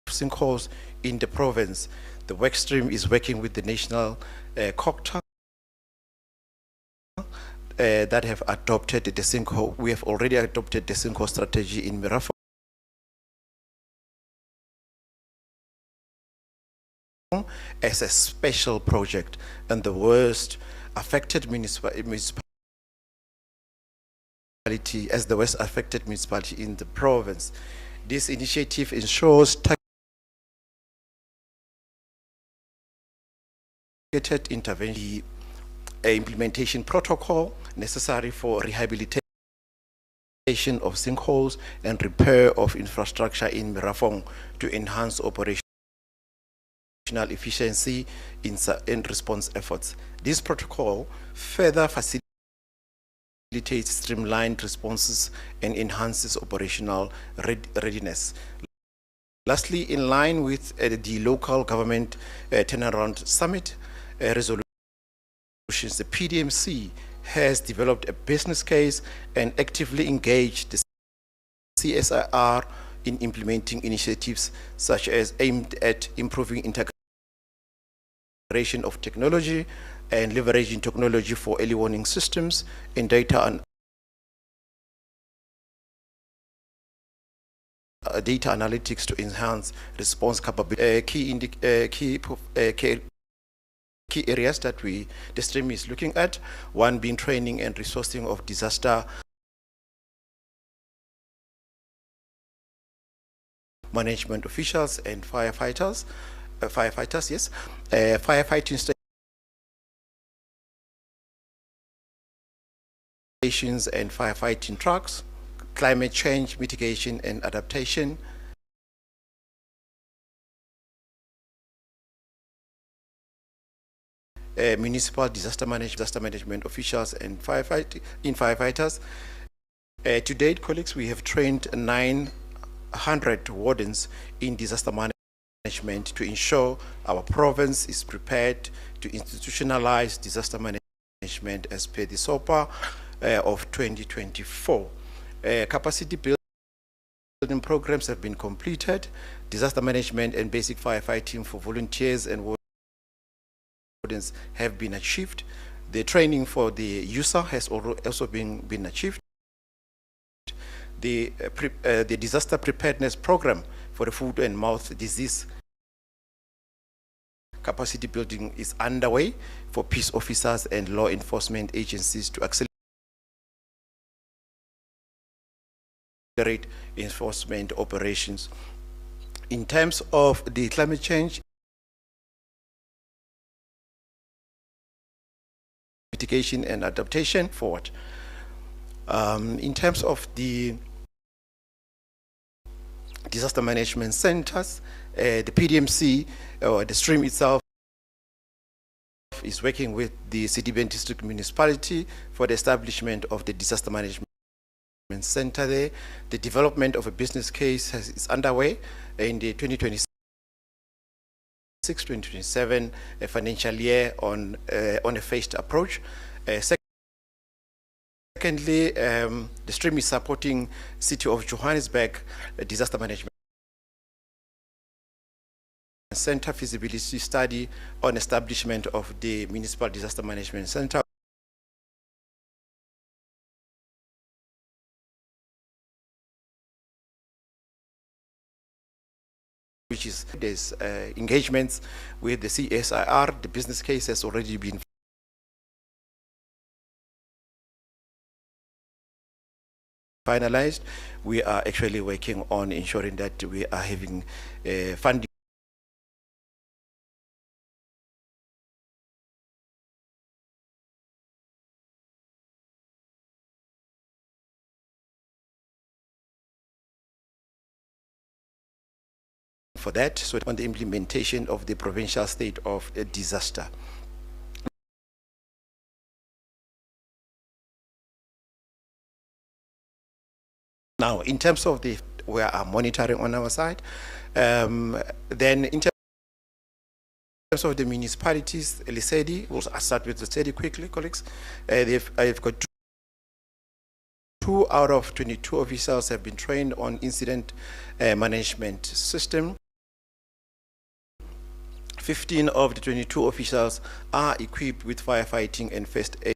sinkholes in the province, the workstream is working with the national Cooperative that have adopted the sinkhole. We have already adopted the sinkhole strategy in Mirafong as a special project, and the worst affected municipality as the worst affected municipality in the province. This initiative ensures targeted intervention, implementation protocol necessary for rehabilitation of sinkholes and repair of infrastructure in Mirafong to enhance operational efficiency in response efforts. This protocol further facilitates streamlined responses and enhances operational readiness. Lastly, in line with the local government turnaround summit resolutions, the PDMC has developed a business case and actively engaged the CSIR in implementing initiatives such as aimed at improving integration of technology and leveraging technology for early warning systems and data and data analytics to enhance response capability. Key areas that the stream is looking at, one being training and resourcing of disaster management officials and firefighters, yes, firefighting stations and firefighting trucks, climate change mitigation and adaptation, municipal disaster management officials and firefighters. To date, colleagues, we have trained 900 wardens in disaster management to ensure our province is prepared to institutionalize disaster management as per the SOPA of 2024. Capacity building programs have been completed. Disaster management and basic firefighting for volunteers and wardens have been achieved. The training for the user has also been achieved. The disaster preparedness program for the foot and mouth disease capacity building is underway for peace officers and law enforcement agencies to accelerate enforcement operations. In terms of the climate change mitigation and adaptation forward, in terms of the disaster management centers. The PDMC, or the stream itself, is working with the City-Bend District Municipality for the establishment of the disaster management center there. The development of a business case is underway in the 2026-2027 financial year on a phased approach. Secondly, the stream is supporting City of Johannesburg disaster management center feasibility study on establishment of the municipal disaster management center. Which is, there's engagements with the CSIR. The business case has already been finalized. We are actually working on ensuring that we are having funding for that, so on the implementation of the provincial state of disaster. Now, in terms of the, we are monitoring on our side, then in terms of the municipalities, Lesedi, we'll start with Lesedi quickly, colleagues. I've got 2 out of 22 officials have been trained on incident management system. 15 of the 22 officials are equipped with firefighting and first aid.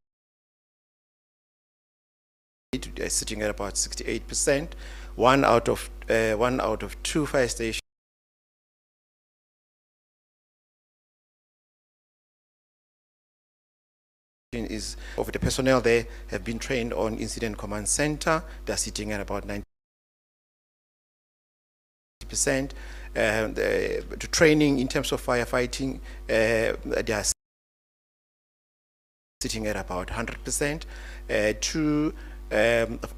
They're sitting at about 68%. One out of 2 fire stations is of the personnel there have been trained on incident command center. They're sitting at about 90%. The training in terms of firefighting, they are sitting at about 100%.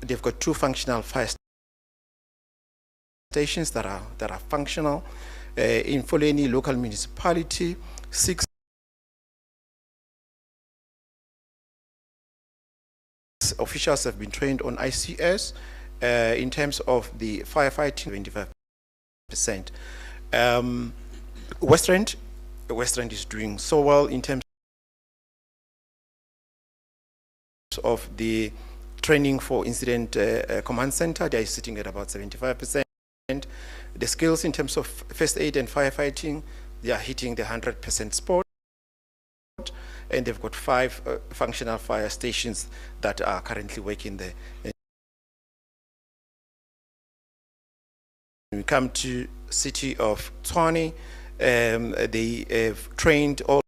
They've got 2 functional fire stations that are functional. In Foleni local municipality, 6 officials have been trained on ICS. In terms of the firefighting, 25%. West Rand is doing so well in terms of the training for incident command center. They are sitting at about 75%. The skills in terms of first aid and firefighting, they are hitting the 100% spot. And they've got 5 functional fire stations that are currently working there. When we come to City of Tshwane, they have trained all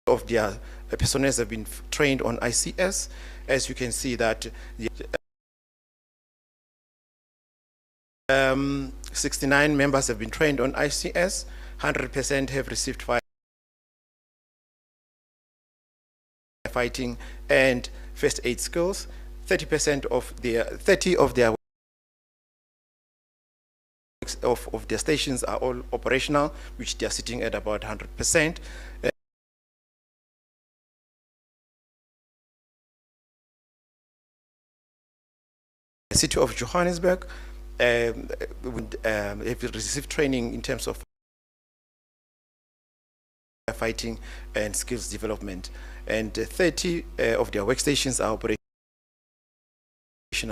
of their personnel have been trained on ICS. As you can see that 69 members have been trained on ICS, 100% have received firefighting and first aid skills. 30% of their 30 of their of their stations are all operational, which they are sitting at about 100%. City of Johannesburg have received training in terms of fighting and skills development, and 30 of their workstations are operational.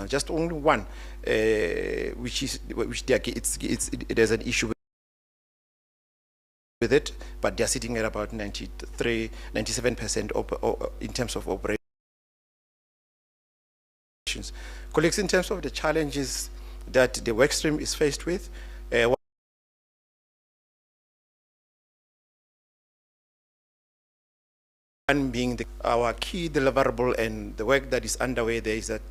Just only one, which there's an issue with it, but they're sitting at about 97% in terms of operations. Colleagues, in terms of the challenges that the work stream is faced with, one being our key deliverable and the work that is underway there is that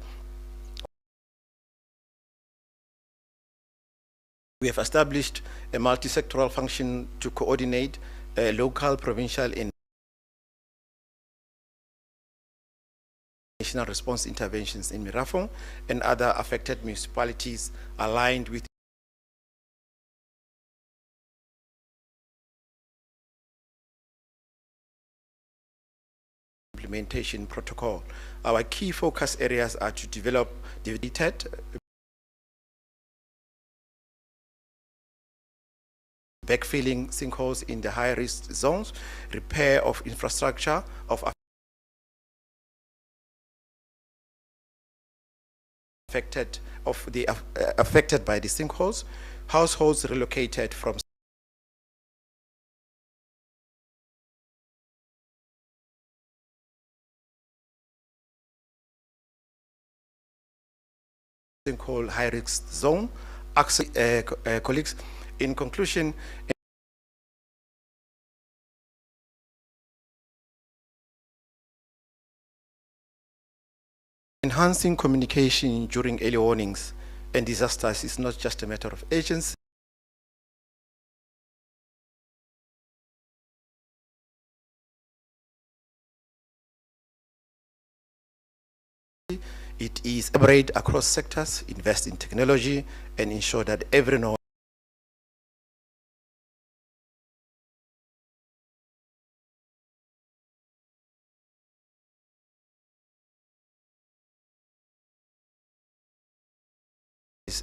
we have established a multi-sectoral function to coordinate local, provincial, and national response interventions in Mirafong and other affected municipalities aligned with implementation protocol. Our key focus areas are to develop backfilling sinkholes in the high-risk zones, repair of infrastructure of affected by the sinkholes, households relocated from sinkhole high-risk zone. Colleagues, in conclusion, enhancing communication during early warnings and disasters is not just a matter of urgency. It is spread across sectors, invest in technology, and ensure that everyone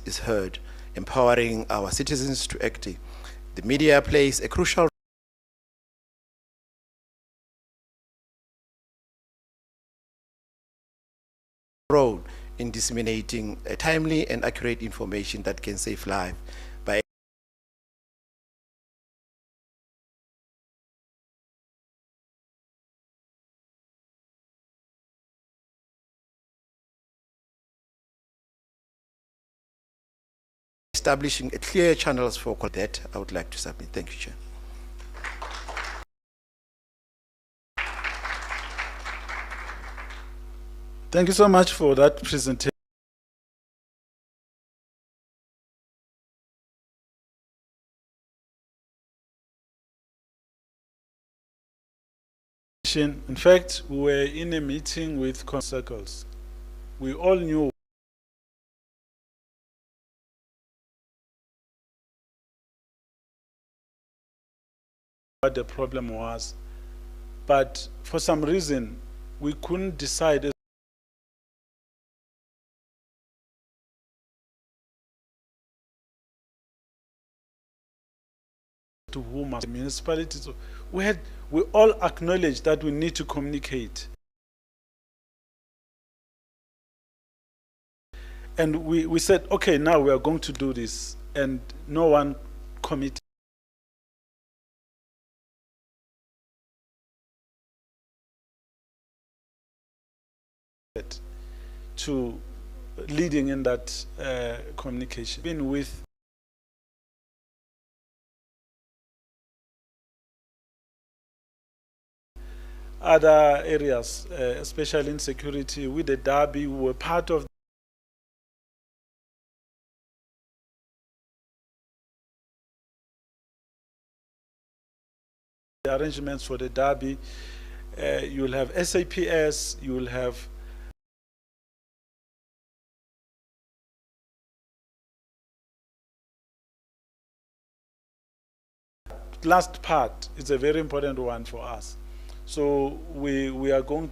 is heard, empowering our citizens to act. The media plays a crucial role in disseminating timely and accurate information that can save lives. By establishing clear channels for that, I would like to submit. Thank you, Chair. Thank you so much for that presentation. In fact, we were in a meeting with circles. We all knew what the problem was, but for some reason we couldn't decide to whom. The municipalities, we all acknowledged that we need to communicate, and we said, okay, now we are going to do this, and no one committed to leading in that communication. Been with other areas, especially in security, with the Derby, we were part of the arrangements for the Derby. You will have SAPS, you will have last part is a very important one for us. So we are going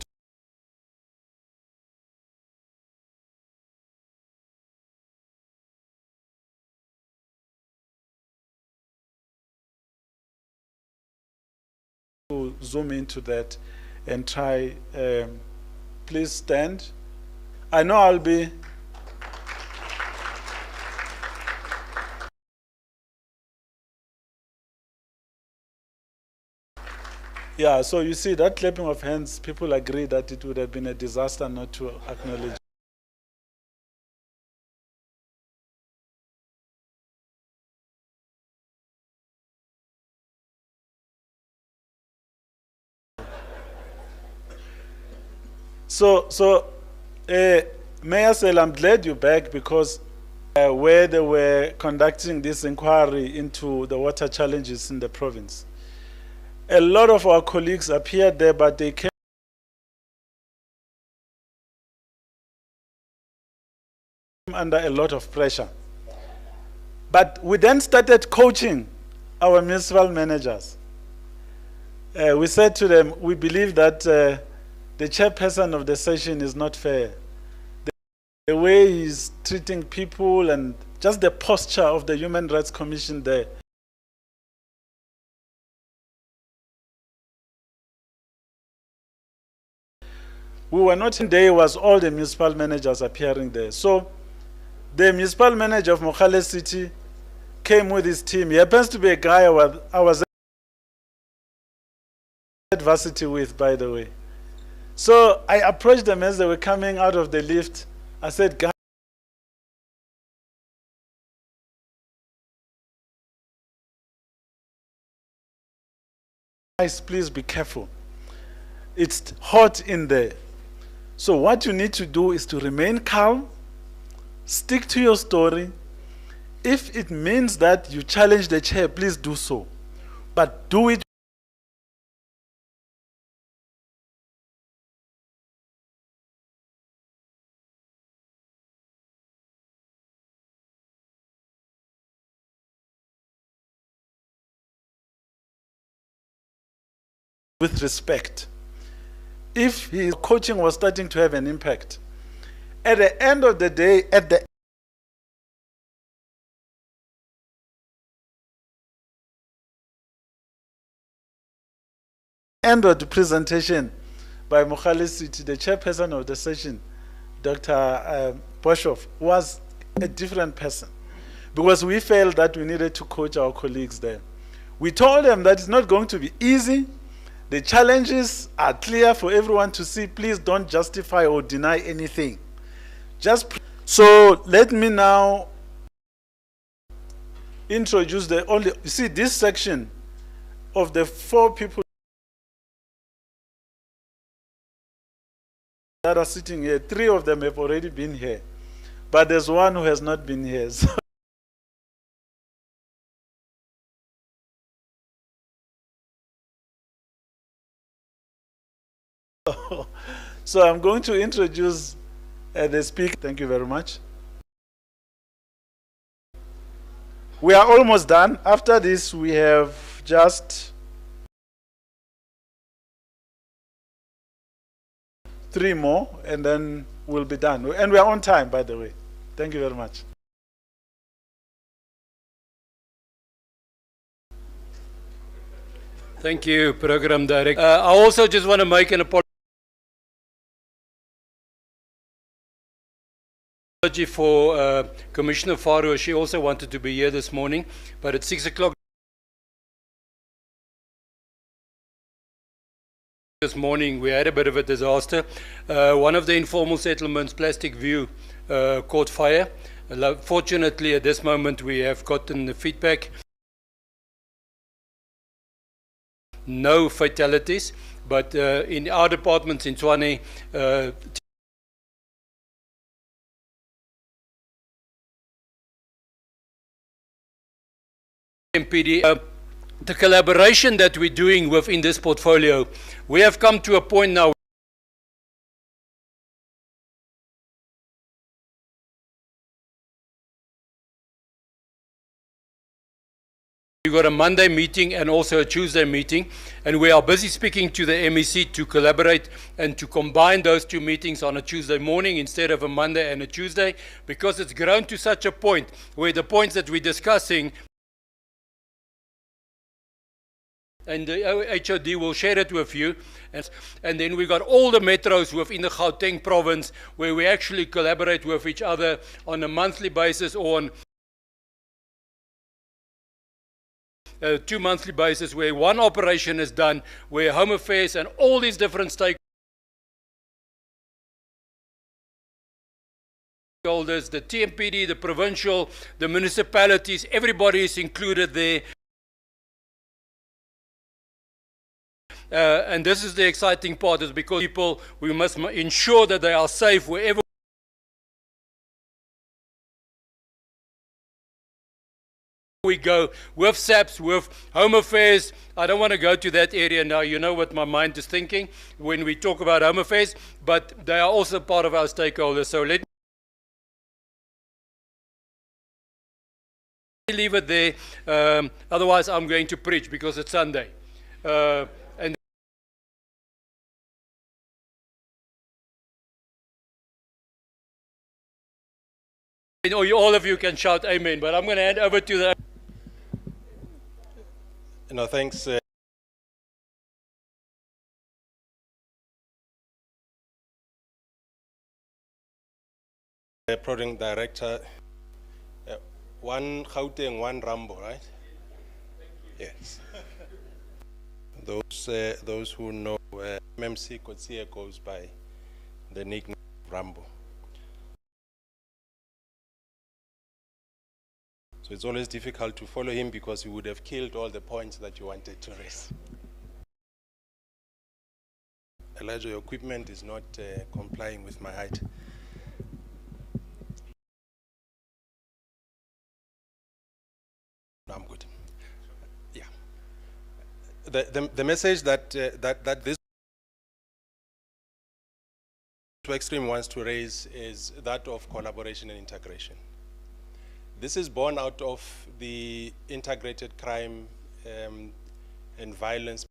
to zoom into that and try. Please stand. I know I'll be yeah, so you see that clapping of hands, people agree that it would have been a disaster not to acknowledge. So, Mayor Sel, I'm glad you're back, because where they were conducting this inquiry into the water challenges in the province, a lot of our colleagues appeared there, but they came under a lot of pressure. But we then started coaching our municipal managers. We said to them, we believe that the chairperson of the session is not fair. The way he's treating people and just the posture of the Human Rights Commission there. We were not in there, was all the municipal managers appearing there. So the municipal manager of Mogale City came with his team. He happens to be a guy I was at varsity with, by the way. So I approached them as they were coming out of the lift. I said, guys, please be careful. It's hot in there. So what you need to do is to remain calm, stick to your story. If it means that you challenge the chair, please do so. But do it with respect. If his coaching was starting to have an impact, at the end of the day, at the end of the presentation by Mogale City, the chairperson of the session, Dr. Boshoff, was a different person, because we felt that we needed to coach our colleagues there. We told them that it's not going to be easy. The challenges are clear for everyone to see. Please don't justify or deny anything. So let me now introduce you see this section of the 4 people that are sitting here. 3 of them have already been here, but there's one who has not been here. So I'm going to introduce the speaker. Thank you very much. We are almost done. After this, we have just 3 more, and then we'll be done. And we are on time, by the way. Thank you very much. Thank you, Program Director. I also just want to make an apology for Commissioner Farouk. She also wanted to be here this morning, but at 6 o'clock this morning we had a bit of a disaster. One of the informal settlements, Plastic View, caught fire. Fortunately, at this moment we have gotten the feedback. No fatalities, but in our departments in Tshwane, MPD, the collaboration that we're doing within this portfolio, we have come to a point now we've got a Monday meeting and also a Tuesday meeting, and we are busy speaking to the MEC to collaborate and to combine those 2 meetings on a Tuesday morning instead of a Monday and a Tuesday, because it's grown to such a point where the points that we're discussing, and the HOD will share it with you. And then we got all the metros within the Gauteng province where we actually collaborate with each other on a monthly basis or on a 2 monthly basis, where one operation is done, where Home Affairs and all these different stakeholders, the TMPD, the provincial, the municipalities, everybody is included there. And this is the exciting part, is because people, we must ensure that they are safe wherever we go, with SAPS, with Home Affairs. I don't want to go to that area now. You know what my mind is thinking when we talk about Home Affairs, but they are also part of our stakeholders. So let leave it there. Otherwise, I'm going to preach because it's Sunday. And all of you can shout amen, but I'm going to hand over to the... No, thanks. Program Director, one Gauteng, one Rambo, right? Yes. Those who know, MMC Kotsia goes by the nickname Rambo. So it's always difficult to follow him because he would have killed all the points that you wanted to raise. Elijah, your equipment is not complying with my height. No, I'm good. Yeah. The message that that this work stream wants to raise is that of collaboration and integration. This is born out of the integrated crime and violence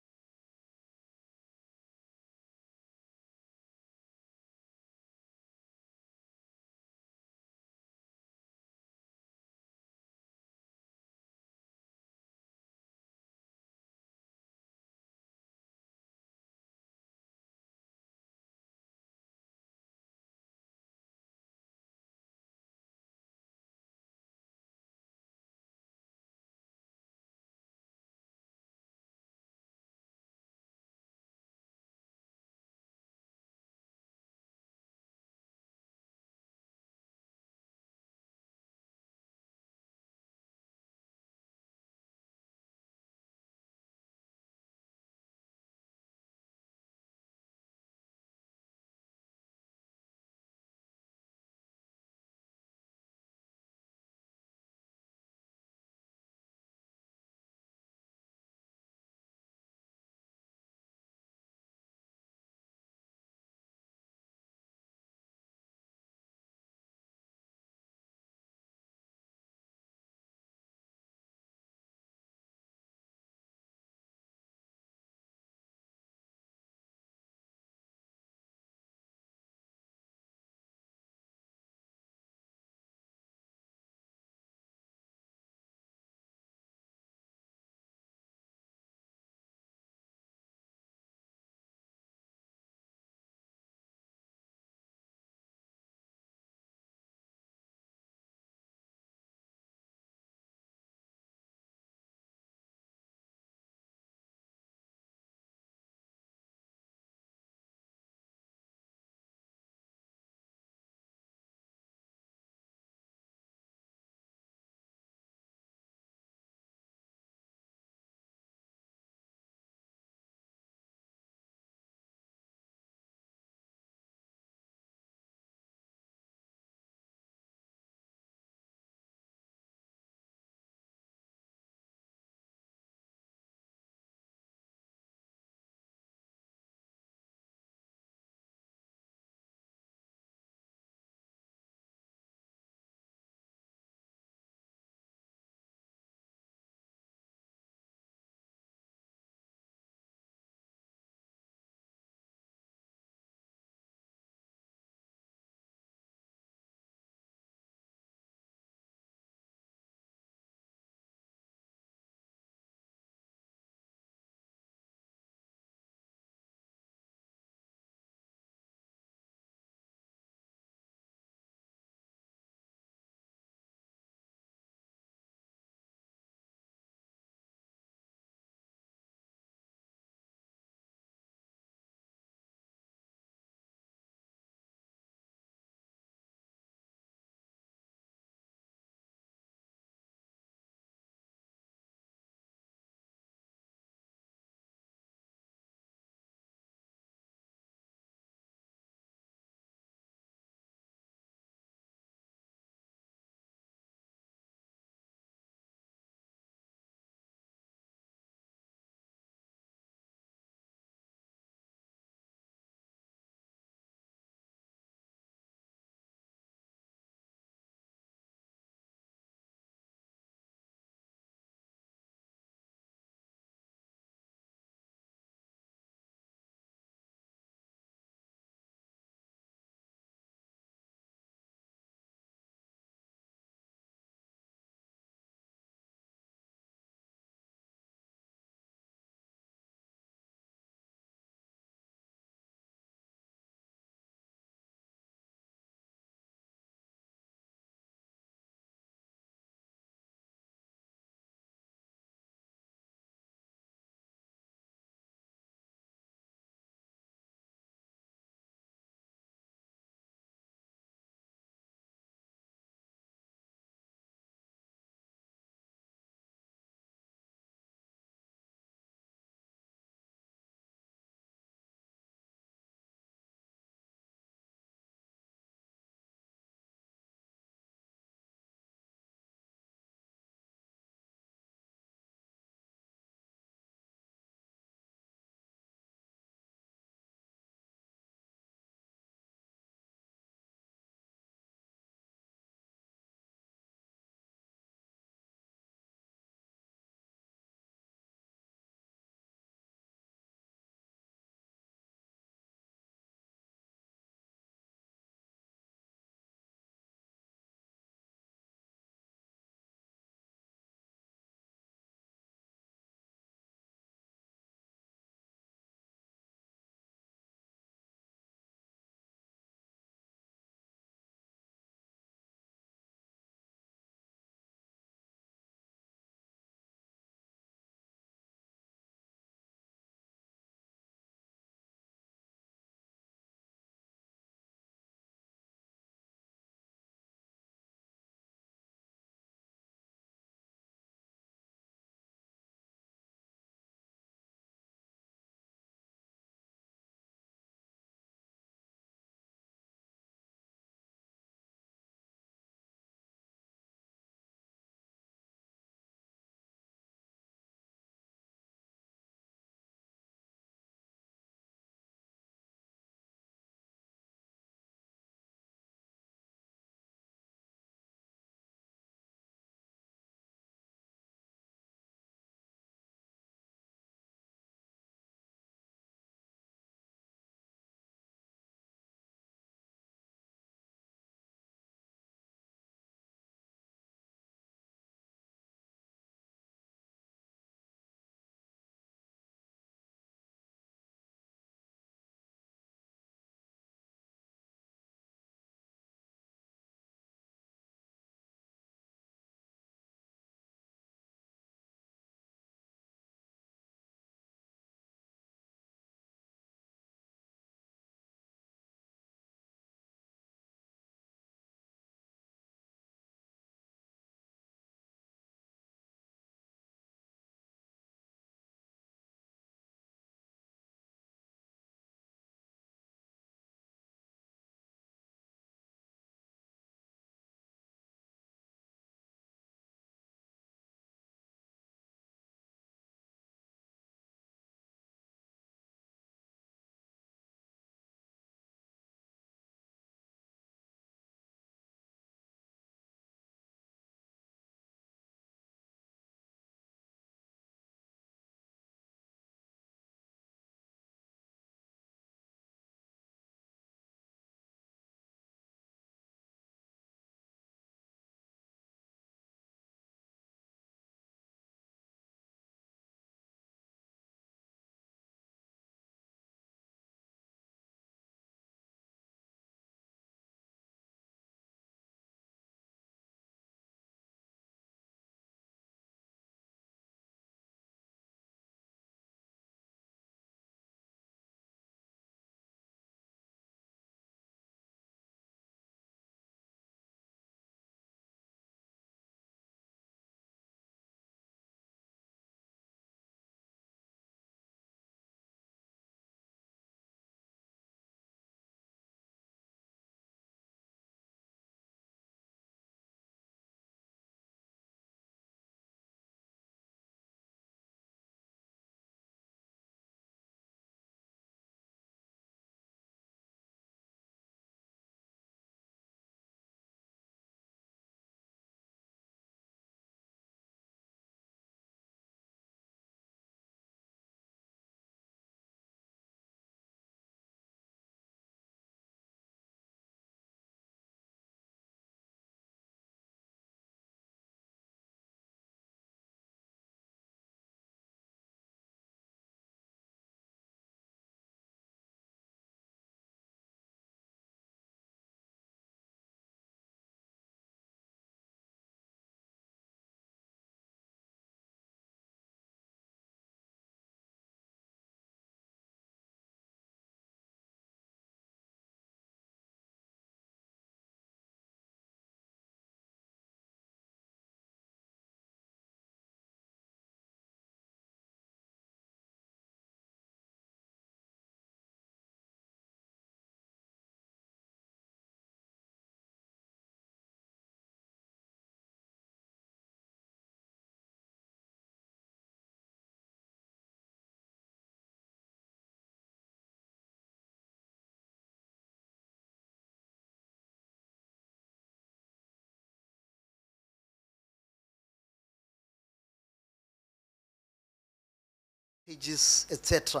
pages, etc.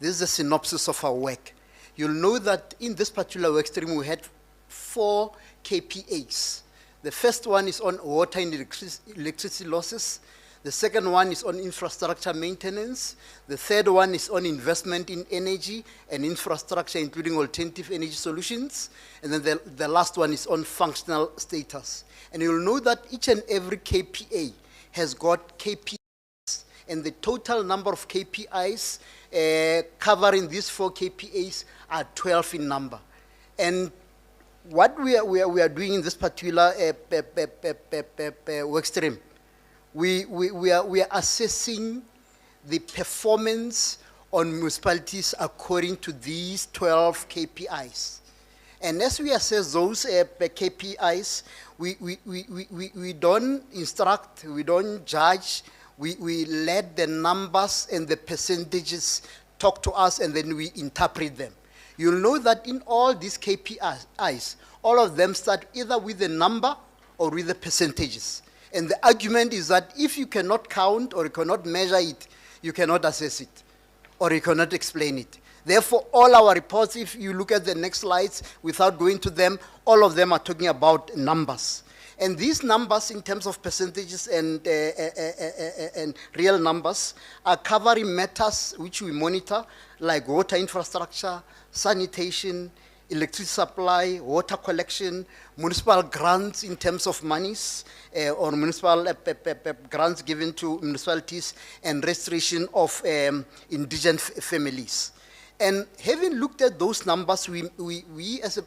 This is a synopsis of our work. You'll know that in this particular work stream we had 4 KPAs. The first one is on water and electricity losses. The second one is on infrastructure maintenance. The third one is on investment in energy and infrastructure, including alternative energy solutions. And then the last one is on functional status. And you'll know that each and every KPA has got KPIs, and the total number of KPIs covering these 4 KPAs are 12 in number. And what we are doing in this particular work stream, we are assessing the performance on municipalities according to these 12 KPIs. And as we assess those KPIs, we don't instruct, we don't judge, we let the numbers and the percentages talk to us, and then we interpret them. You'll know that in all these KPIs, all of them start either with a number or with the percentages. And the argument is that if you cannot count or you cannot measure it, you cannot assess it or you cannot explain it. Therefore, all our reports, if you look at the next slides without going to them, all of them are talking about numbers. And these numbers in terms of percentages and real numbers are covering matters which we monitor, like water infrastructure, sanitation, electricity supply, water collection, municipal grants in terms of monies, or municipal grants given to municipalities, and restoration of indigent families. And having looked at those numbers, we as a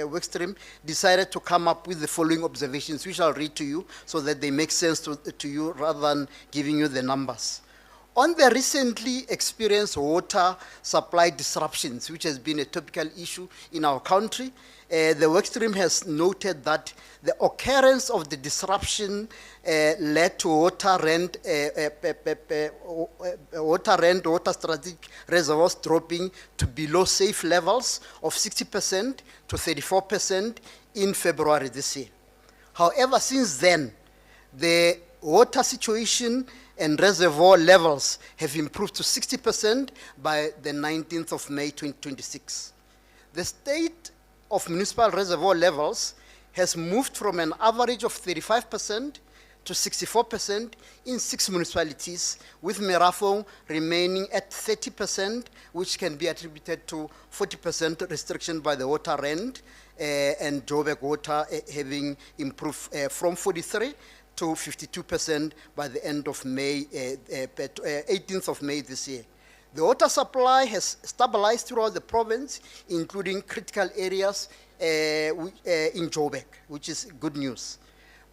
work stream decided to come up with the following observations, which I'll read to you so that they make sense to you rather than giving you the numbers. On the recently experienced water supply disruptions, which has been a topical issue in our country, the work stream has noted that the occurrence of the disruption led to water strategic reservoirs dropping to below safe levels of 60% to 34% in February this year. However, since then, the water situation and reservoir levels have improved to 60% by the 19th of May 2026. The state of municipal reservoir levels has moved from an average of 35% to 64% in 6 municipalities, with Merafong remaining at 30%, which can be attributed to 40% restriction by the water rent, and Joburg water having improved from 43 to 52% by the end of May, 18th of May this year. The water supply has stabilized throughout the province, including critical areas in Joburg, which is good news.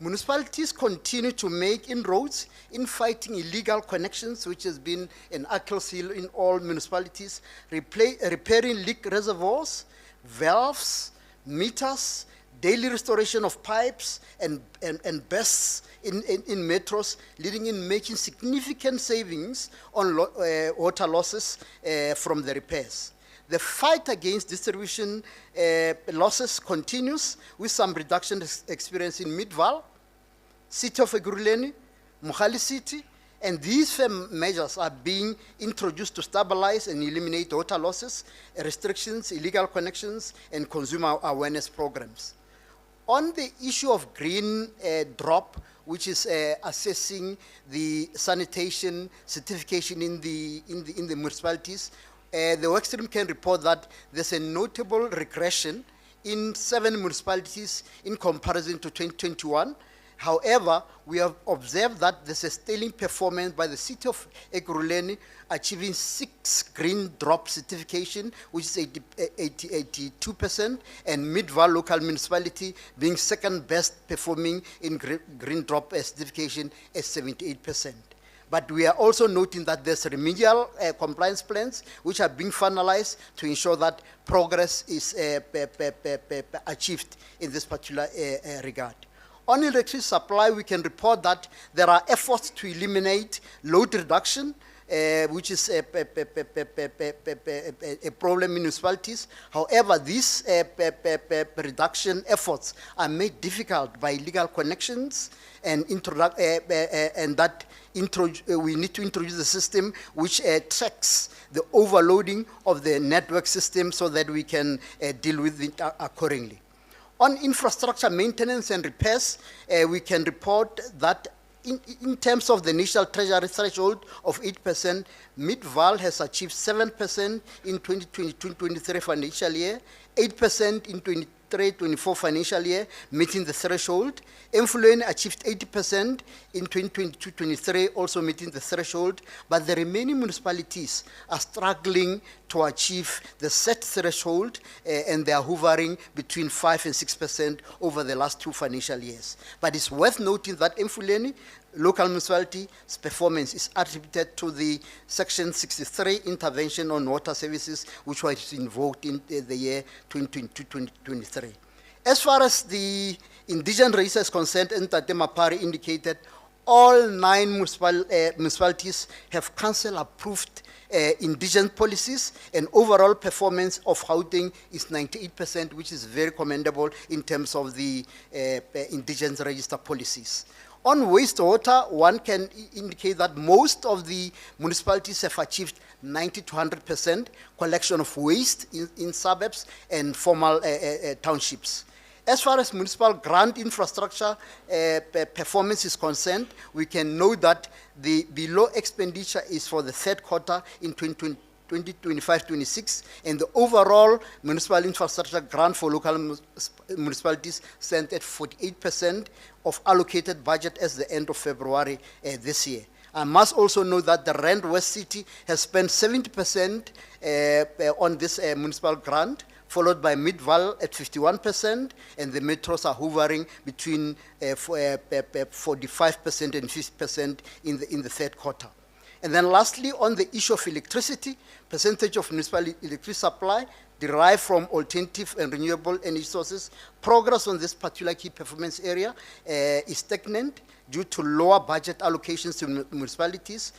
Municipalities continue to make inroads in fighting illegal connections, which has been an Achilles heel in all municipalities, repairing leak reservoirs, valves, meters, daily restoration of pipes and bursts in metros, leading in making significant savings on water losses from the repairs. The fight against distribution losses continues, with some reduction experienced in Midval, City of Ekurhuleni, Mohali City, and these firm measures are being introduced to stabilize and eliminate water losses, restrictions, illegal connections, and consumer awareness programs. On the issue of green drop, which is assessing the sanitation certification in the municipalities, the work stream can report that there's a notable regression in 7 municipalities in comparison to 2021. However, we have observed that there's a sterling performance by the City of Ekurhuleni, achieving 6 green drop certification, which is 82%, and Midval local municipality being second best performing in green drop certification at 78%. But we are also noting that there's remedial compliance plans which are being finalized to ensure that progress is achieved in this particular regard. On electricity supply, we can report that there are efforts to eliminate load reduction which is a problem in municipalities. However, these reduction efforts are made difficult by legal connections and that we need to introduce a system which tracks the overloading of the network system so that we can deal with it accordingly. On infrastructure maintenance and repairs, we can report that in terms of the initial treasury threshold of 8%, Mid-Val has achieved 7% in 2022-23 financial year, 8% in 23-24 financial year, meeting the threshold. Mfuleni achieved 80% in 2022-23, also meeting the threshold, but the remaining municipalities are struggling to achieve the set threshold, and they are hovering between 5 and 6% over the last 2 financial years. But it's worth noting that Mfuleni local municipality's performance is attributed to the Section 63 intervention on water services, which was invoked in the year 2022-2023. As far as the indigenous race is concerned, Ntate Mapari indicated all 9 municipalities have council-approved indigenous policies, and overall performance of Gauteng is 98%, which is very commendable in terms of the indigenous register policies. On wastewater, one can indicate that most of the municipalities have achieved 90 to 100% collection of waste in suburbs and formal townships. As far as municipal grant infrastructure performance is concerned, we can note that the below expenditure is for the 3rd quarter in 2025-26, and the overall municipal infrastructure grant for local municipalities stands at 48% of allocated budget as the end of February this year. I must also note that the Rand West City has spent 70% on this municipal grant, followed by Mid-Val at 51%, and the metros are hovering between 45% and 50% in the 3rd quarter. And then lastly, on the issue of electricity, percentage of municipal electricity supply derived from alternative and renewable energy sources, progress on this particular key performance area is stagnant due to lower budget allocations to municipalities,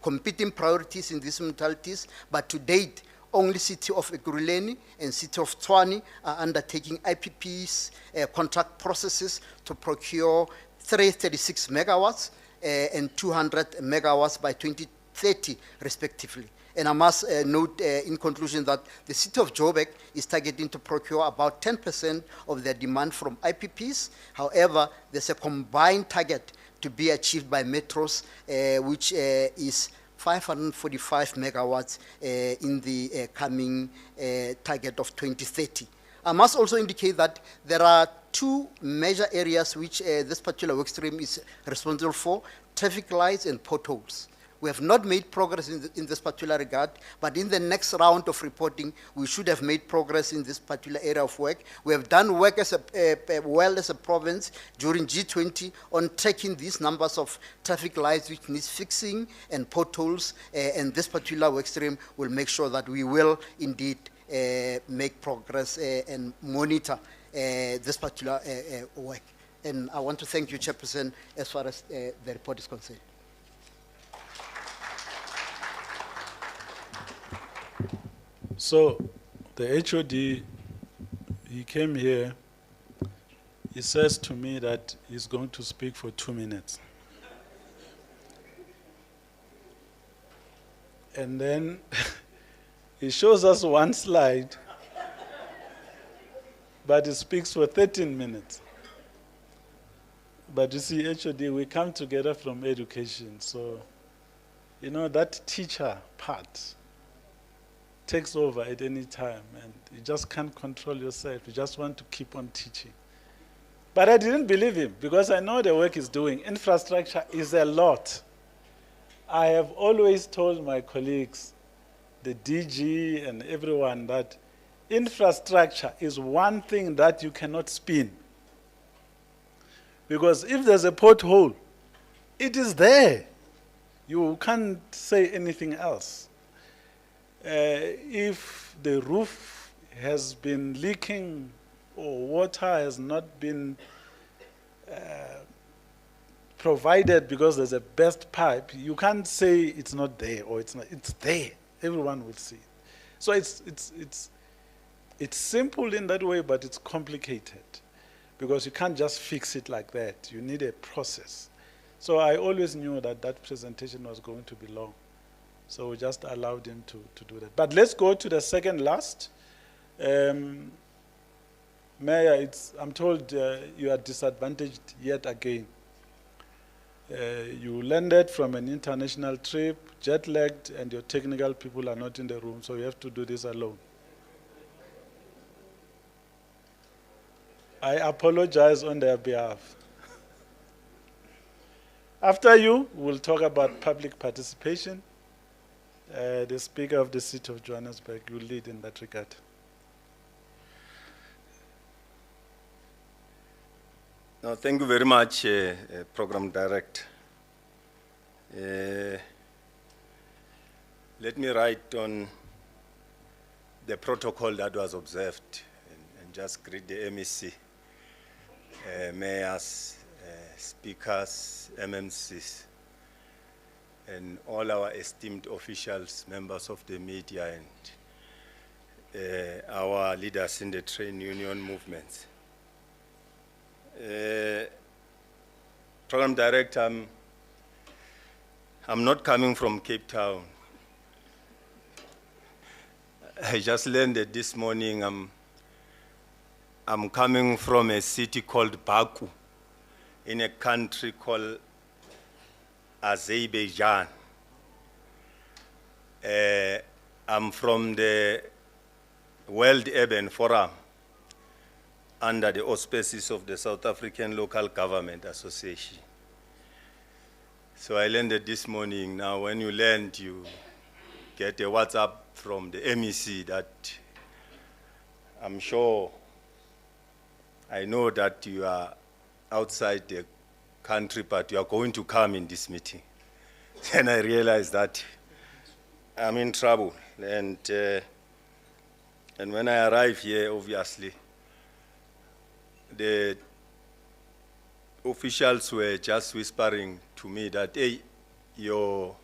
competing priorities in these municipalities, but to date, only City of Ekurhuleni and City of Tshwane are undertaking IPPs contract processes to procure 336 megawatts and 200 megawatts by 2030, respectively. And I must note in conclusion that the City of Joburg is targeting to procure about 10% of their demand from IPPs. However, there's a combined target to be achieved by metros, which is 545 megawatts in the coming target of 2030. I must also indicate that there are 2 major areas which this particular work stream is responsible for: traffic lights and potholes. We have not made progress in this particular regard, but in the next round of reporting, we should have made progress in this particular area of work. We have done work as well as a province during G20 on tracking these numbers of traffic lights which needs fixing and potholes, and this particular work stream will make sure that we will indeed make progress and monitor this particular work. And I want to thank you, Chairperson, as far as the report is concerned. So the HOD, he came here, he says to me that he's going to speak for 2 minutes. And then he shows us one slide, but he speaks for 13 minutes. But you see, HOD, we come together from education, so, you know, that teacher part takes over at any time, and you just can't control yourself. You just want to keep on teaching. But I didn't believe him, because I know the work he's doing. Infrastructure is a lot. I have always told my colleagues, the DG and everyone, that infrastructure is one thing that you cannot spin. Because if there's a pothole, it is there. You can't say anything else. If the roof has been leaking or water has not been provided because there's a best pipe, you can't say it's not there or it's not. It's there. Everyone will see it. So it's simple in that way, but it's complicated because you can't just fix it like that. You need a process. So I always knew that that presentation was going to be long. So we just allowed him to do that. But let's go to the second last. Mayor, I'm told you are disadvantaged yet again. You landed from an international trip, jet-lagged, and your technical people are not in the room, so you have to do this alone. I apologize on their behalf. After you, we'll talk about public participation. The Speaker of the City of Johannesburg will lead in that regard. No, thank you very much, Program Director. Let me write on the protocol that was observed and just greet the MEC, mayors, speakers, MMCs, and all our esteemed officials, members of the media, and our leaders in the trade union movements. Program Director, I'm not coming from Cape Town. I just landed this morning. I'm coming from a city called Baku in a country called Azerbaijan. I'm from the World Urban Forum under the auspices of the South African Local Government Association. So I landed this morning. Now when you land, you get a WhatsApp from the MEC that I'm sure, I know that you are outside the country, but you are going to come in this meeting. Then I realized that I'm in trouble. And when I arrived here, obviously, the officials were just whispering to me that, hey, your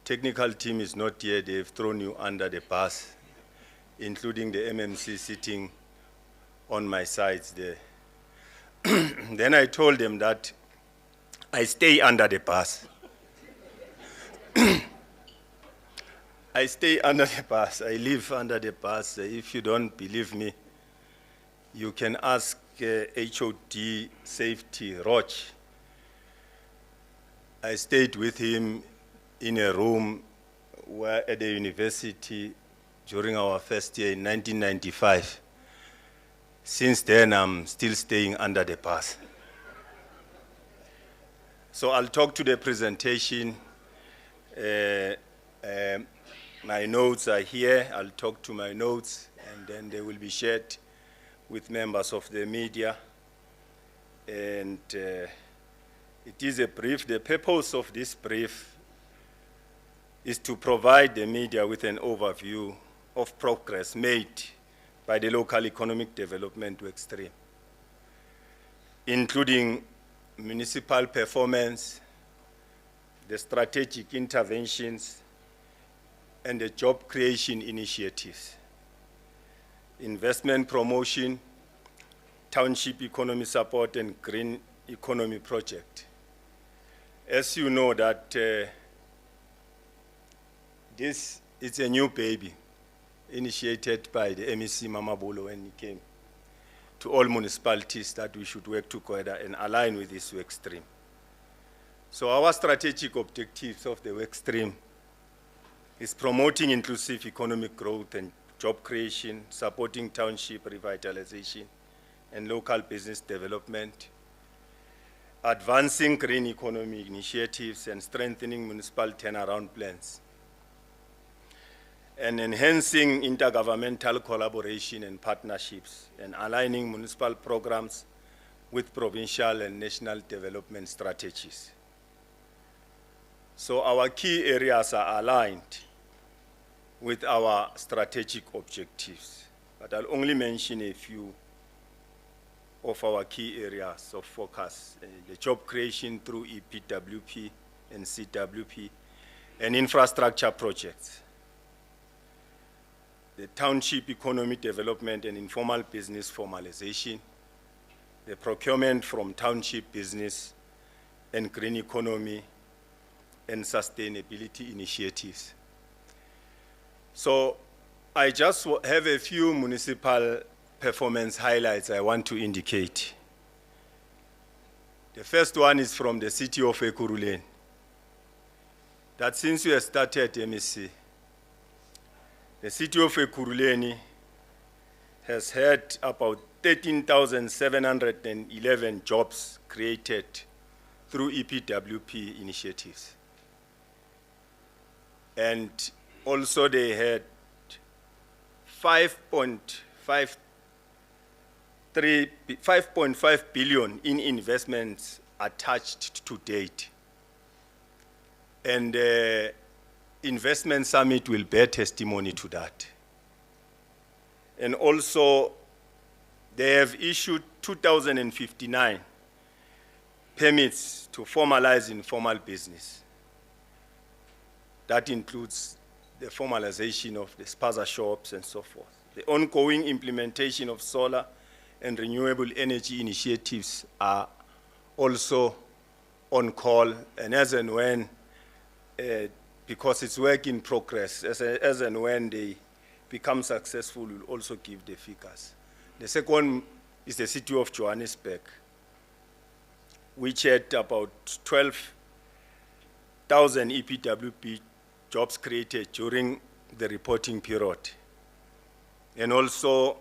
technical team is not here, they've thrown you under the bus, including the MMC sitting on my sides there. Then I told them that I stay under the bus. I stay under the bus, I live under the bus. If you don't believe me, you can ask HOD Safety Roach. I stayed with him in a room where at the university during our first year in 1995. Since then, I'm still staying under the bus. So I'll talk to the presentation. My notes are here. I'll talk to my notes, and then they will be shared with members of the media. And it is a brief. The purpose of this brief is to provide the media with an overview of progress made by the local economic development work stream, including municipal performance, the strategic interventions, and the job creation initiatives, investment promotion, township economy support, and green economy project. As you know that this is a new baby initiated by the MEC Mamabolo when he came to all municipalities that we should work together and align with this work stream. So our strategic objectives of the work stream is promoting inclusive economic growth and job creation, supporting township revitalization and local business development, advancing green economy initiatives and strengthening municipal turnaround plans, and enhancing intergovernmental collaboration and partnerships, and aligning municipal programs with provincial and national development strategies. So our key areas are aligned with our strategic objectives, but I'll only mention a few of our key areas of focus, the job creation through EPWP and CWP, and infrastructure projects, the township economic development and informal business formalization, the procurement from township business and green economy and sustainability initiatives. So I just have a few municipal performance highlights I want to indicate. The first one is from the city of Ekurhuleni, that since we have started MEC, the city of Ekurhuleni has had about 13,711 jobs created through EPWP initiatives. And also they had 5.5 billion in investments attached to date. And the investment summit will bear testimony to that. And also, they have issued 2,059 permits to formalize informal business. That includes the formalization of the spaza shops and so forth. The ongoing implementation of solar and renewable energy initiatives are also on call, and as and when, because it's work in progress, as and when they become successful, we'll also give the figures. The second is the city of Johannesburg, which had about 12,000 EPWP jobs created during the reporting period, and also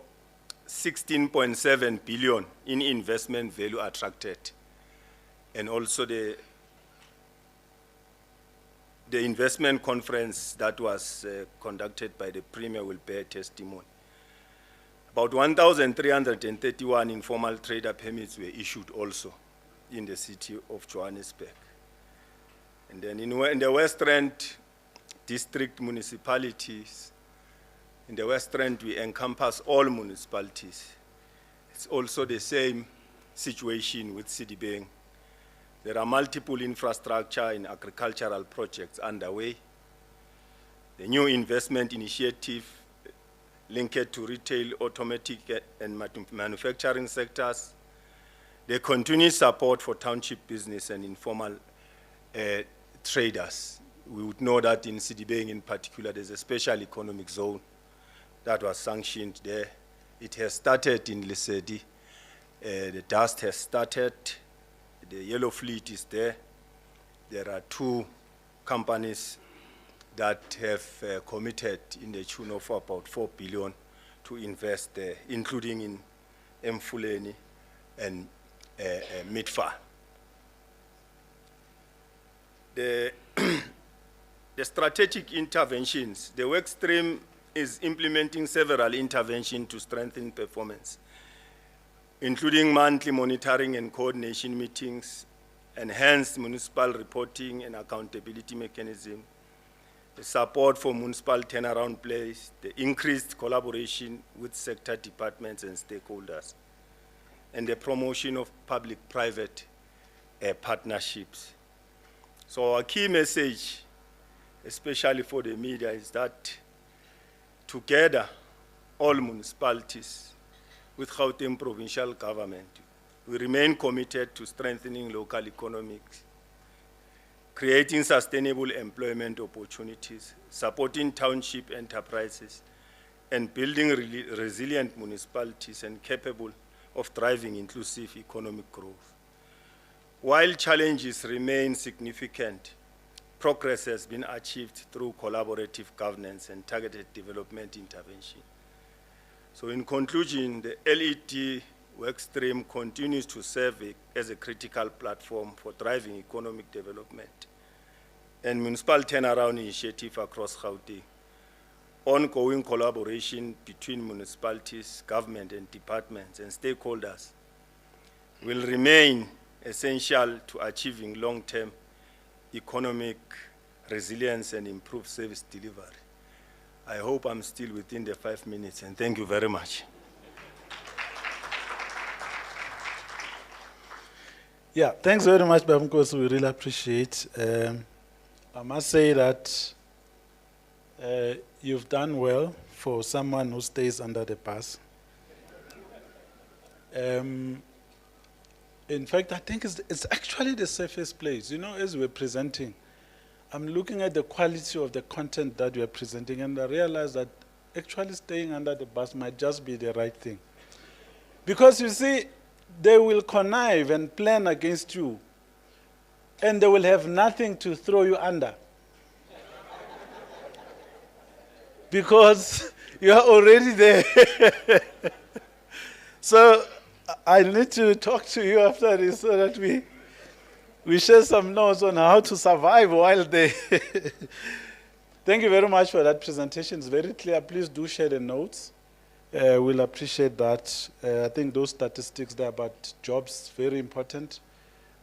16.7 billion in investment value attracted, and also the investment conference that was conducted by the Premier will bear testimony. About 1,331 informal trader permits were issued also in the city of Johannesburg. And then in the West Rand district municipalities, in the West Rand we encompass all municipalities. It's also the same situation with Sidibeng. There are multiple infrastructure and agricultural projects underway. The new investment initiative linked to retail, automotive, and manufacturing sectors. The continued support for township business and informal traders. We would know that in Sidibeng in particular, there's a special economic zone that was sanctioned there. It has started in Lesedi. The dust has started. The yellow fleet is there. There are 2 companies that have committed in the tune of about 4 billion to invest there, including in Mfuleni and Mitfa. The strategic interventions, the work stream is implementing several interventions to strengthen performance, including monthly monitoring and coordination meetings, enhanced municipal reporting and accountability mechanism, the support for municipal turnaround place, the increased collaboration with sector departments and stakeholders, and the promotion of public-private partnerships. So our key message, especially for the media, is that together, all municipalities, with Gauteng provincial government, we remain committed to strengthening local economics, creating sustainable employment opportunities, supporting township enterprises, and building resilient municipalities and capable of driving inclusive economic growth. While challenges remain significant, progress has been achieved through collaborative governance and targeted development intervention. So in conclusion, the LED workstream continues to serve as a critical platform for driving economic development and municipal turnaround initiative across Gauteng. Ongoing collaboration between municipalities, government and departments and stakeholders will remain essential to achieving long-term economic resilience and improved service delivery. I hope I'm still within the 5 minutes, and thank you very much. Yeah, thanks very much, Babamkosi. We really appreciate. I must say that you've done well for someone who stays under the bus. In fact, I think it's actually the safest place. You know, as we're presenting, I'm looking at the quality of the content that we're presenting, and I realize that actually staying under the bus might just be the right thing. Because you see, they will connive and plan against you, and they will have nothing to throw you under. Because you are already there. So I need to talk to you after this so that we share some notes on how to survive while there. Thank you very much for that presentation. It's very clear. Please do share the notes. We'll appreciate that. I think those statistics there about jobs, very important.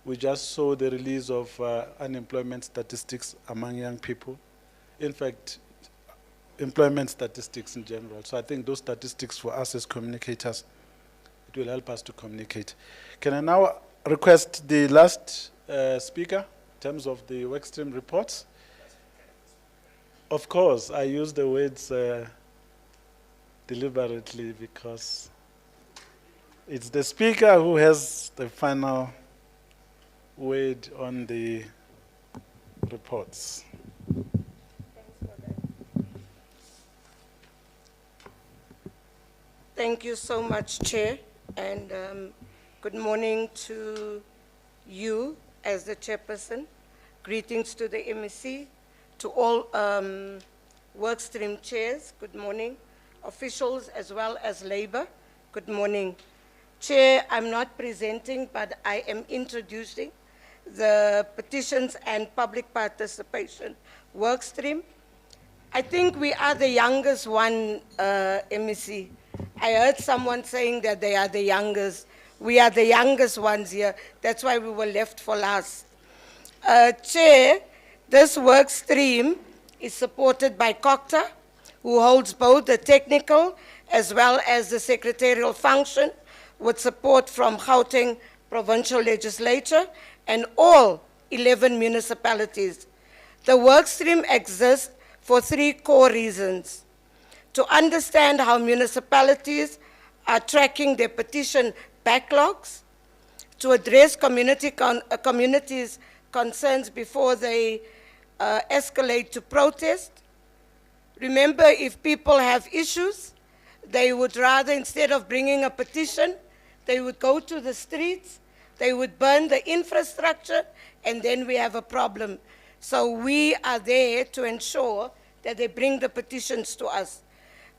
We just saw the release of unemployment statistics among young people. In fact, employment statistics in general. So I think those statistics for us as communicators, it will help us to communicate. Can I now request the last speaker in terms of the workstream reports? Of course, I use the words deliberately because it's the speaker who has the final word on the reports. Thank you so much, Chair, and good morning to you as the chairperson. Greetings to the MEC, to all workstream chairs, good morning. Officials as well as labor, good morning. Chair, I'm not presenting, but I am introducing the petitions and public participation workstream. I think we are the youngest one, MEC. I heard someone saying that they are the youngest. We are the youngest ones here. That's why we were left for last. Chair, this work stream is supported by COCTA, who holds both the technical as well as the secretarial function, with support from Gauteng Provincial Legislature and all 11 municipalities. The work stream exists for 3 core reasons: to understand how municipalities are tracking their petition backlogs, to address communities' concerns before they escalate to protest. Remember, if people have issues, they would rather, instead of bringing a petition, they would go to the streets, they would burn the infrastructure, and then we have a problem. So we are there to ensure that they bring the petitions to us.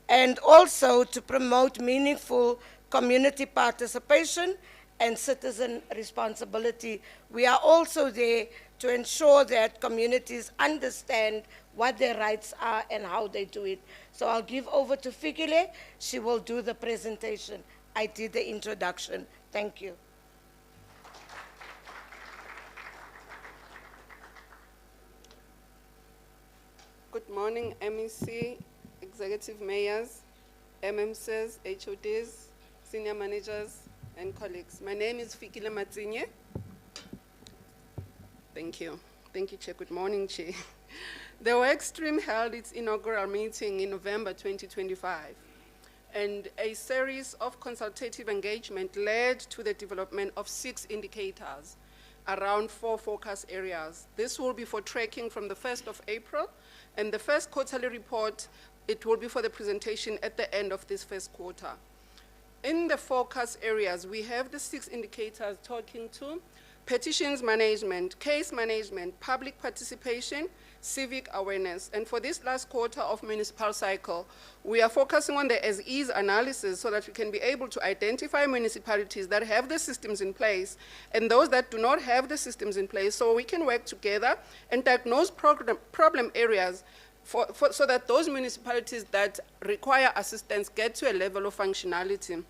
And also to promote meaningful community participation and citizen responsibility. We are also there to ensure that communities understand what their rights are and how they do it. So I'll give over to Fikile. She will do the presentation. I did the introduction. Thank you. Good morning, MEC, executive mayors, MMCs, HODs, senior managers, and colleagues. My name is Fikile Matsinye. Thank you. Thank you, Chair. Good morning, Chair. The work stream held its inaugural meeting in November 2025, and a series of consultative engagement led to the development of 6 indicators around 4 focus areas. This will be for tracking from the 1st of April, and the first quarterly report, it will be for the presentation at the end of this first quarter. In the focus areas, we have the 6 indicators talking to petitions management, case management, public participation, civic awareness. And for this last quarter of municipal cycle, we are focusing on the as-is analysis so that we can be able to identify municipalities that have the systems in place and those that do not have the systems in place, so we can work together and diagnose problem areas so that those municipalities that require assistance get to a level of functionality.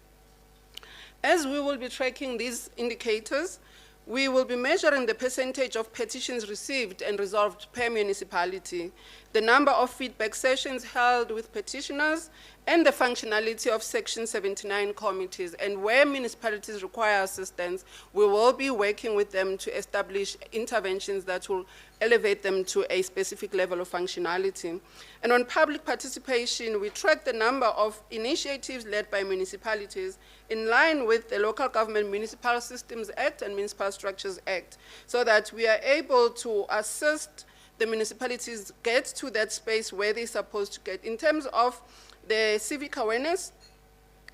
As we will be tracking these indicators, we will be measuring the percentage of petitions received and resolved per municipality, the number of feedback sessions held with petitioners, and the functionality of Section 79 committees. And where municipalities require assistance, we will be working with them to establish interventions that will elevate them to a specific level of functionality. And on public participation, we track the number of initiatives led by municipalities in line with the Local Government Municipal Systems Act and Municipal Structures Act, so that we are able to assist the municipalities get to that space where they're supposed to get. In terms of the civic awareness,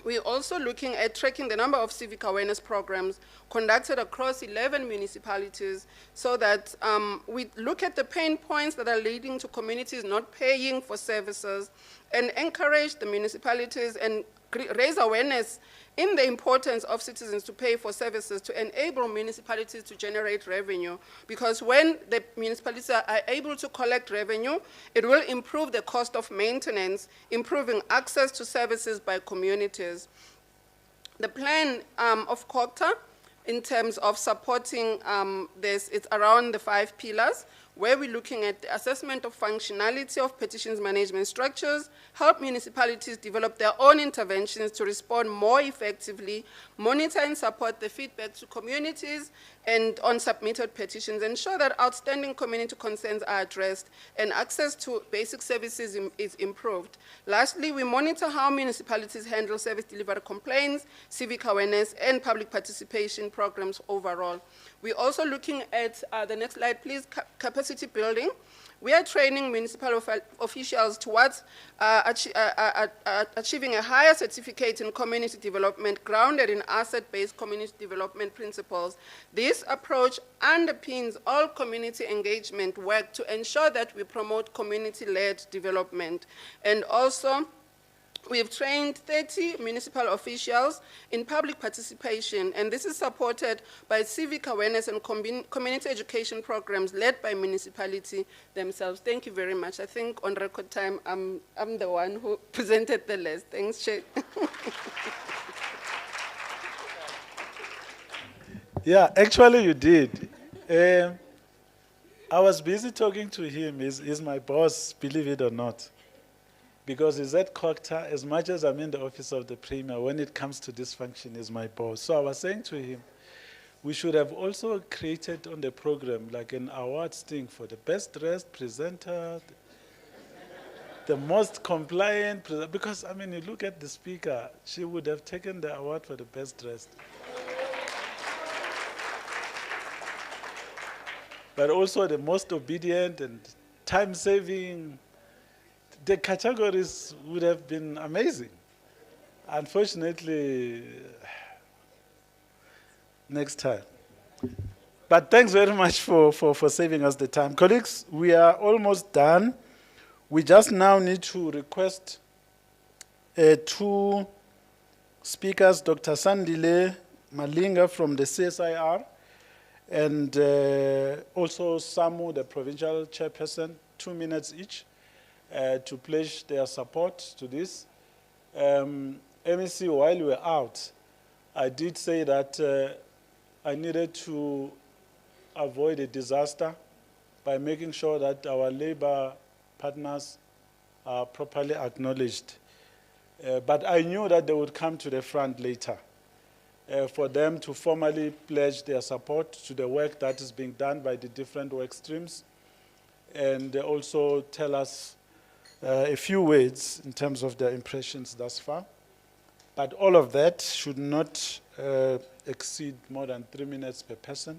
we're also looking at tracking the number of civic awareness programs conducted across 11 municipalities, so that we look at the pain points that are leading to communities not paying for services, and encourage the municipalities and raise awareness in the importance of citizens to pay for services to enable municipalities to generate revenue. Because when the municipalities are able to collect revenue, it will improve the cost of maintenance, improving access to services by communities. The plan of COCTA, in terms of supporting this, it's around the 5 pillars, where we're looking at the assessment of functionality of petitions management structures, help municipalities develop their own interventions to respond more effectively, monitor and support the feedback to communities and on submitted petitions, ensure that outstanding community concerns are addressed and access to basic services is improved. Lastly, we monitor how municipalities handle service delivery complaints, civic awareness, and public participation programs overall. We're also looking at, the next slide please, capacity building. We are training municipal officials towards achieving a higher certificate in community development grounded in asset-based community development principles. This approach underpins all community engagement work to ensure that we promote community-led development. And also, we have trained 30 municipal officials in public participation, and this is supported by civic awareness and community education programs led by municipality themselves. Thank you very much. I think on record time, I'm the one who presented the list. Thanks, Chair. Yeah, actually you did. I was busy talking to him. He's my boss, believe it or not. Because he's at COCTA, as much as I'm in the office of the Premier, when it comes to this function, he's my boss. So I was saying to him, we should have also created on the program like an awards thing for the best dressed presenter, the most compliant, because I mean, you look at the speaker, she would have taken the award for the best dressed. But also the most obedient and time-saving. The categories would have been amazing. Unfortunately, next time. But thanks very much for saving us the time. Colleagues, we are almost done. We just now need to request 2 speakers, Dr. Sandile Malinga from the CSIR, and also Samu, the provincial chairperson, 2 minutes each. To pledge their support to this. MEC, while we were out, I did say that I needed to avoid a disaster by making sure that our labor partners are properly acknowledged. But I knew that they would come to the front later for them to formally pledge their support to the work that is being done by the different work streams, and also tell us a few words in terms of their impressions thus far. But all of that should not exceed more than 3 minutes per person.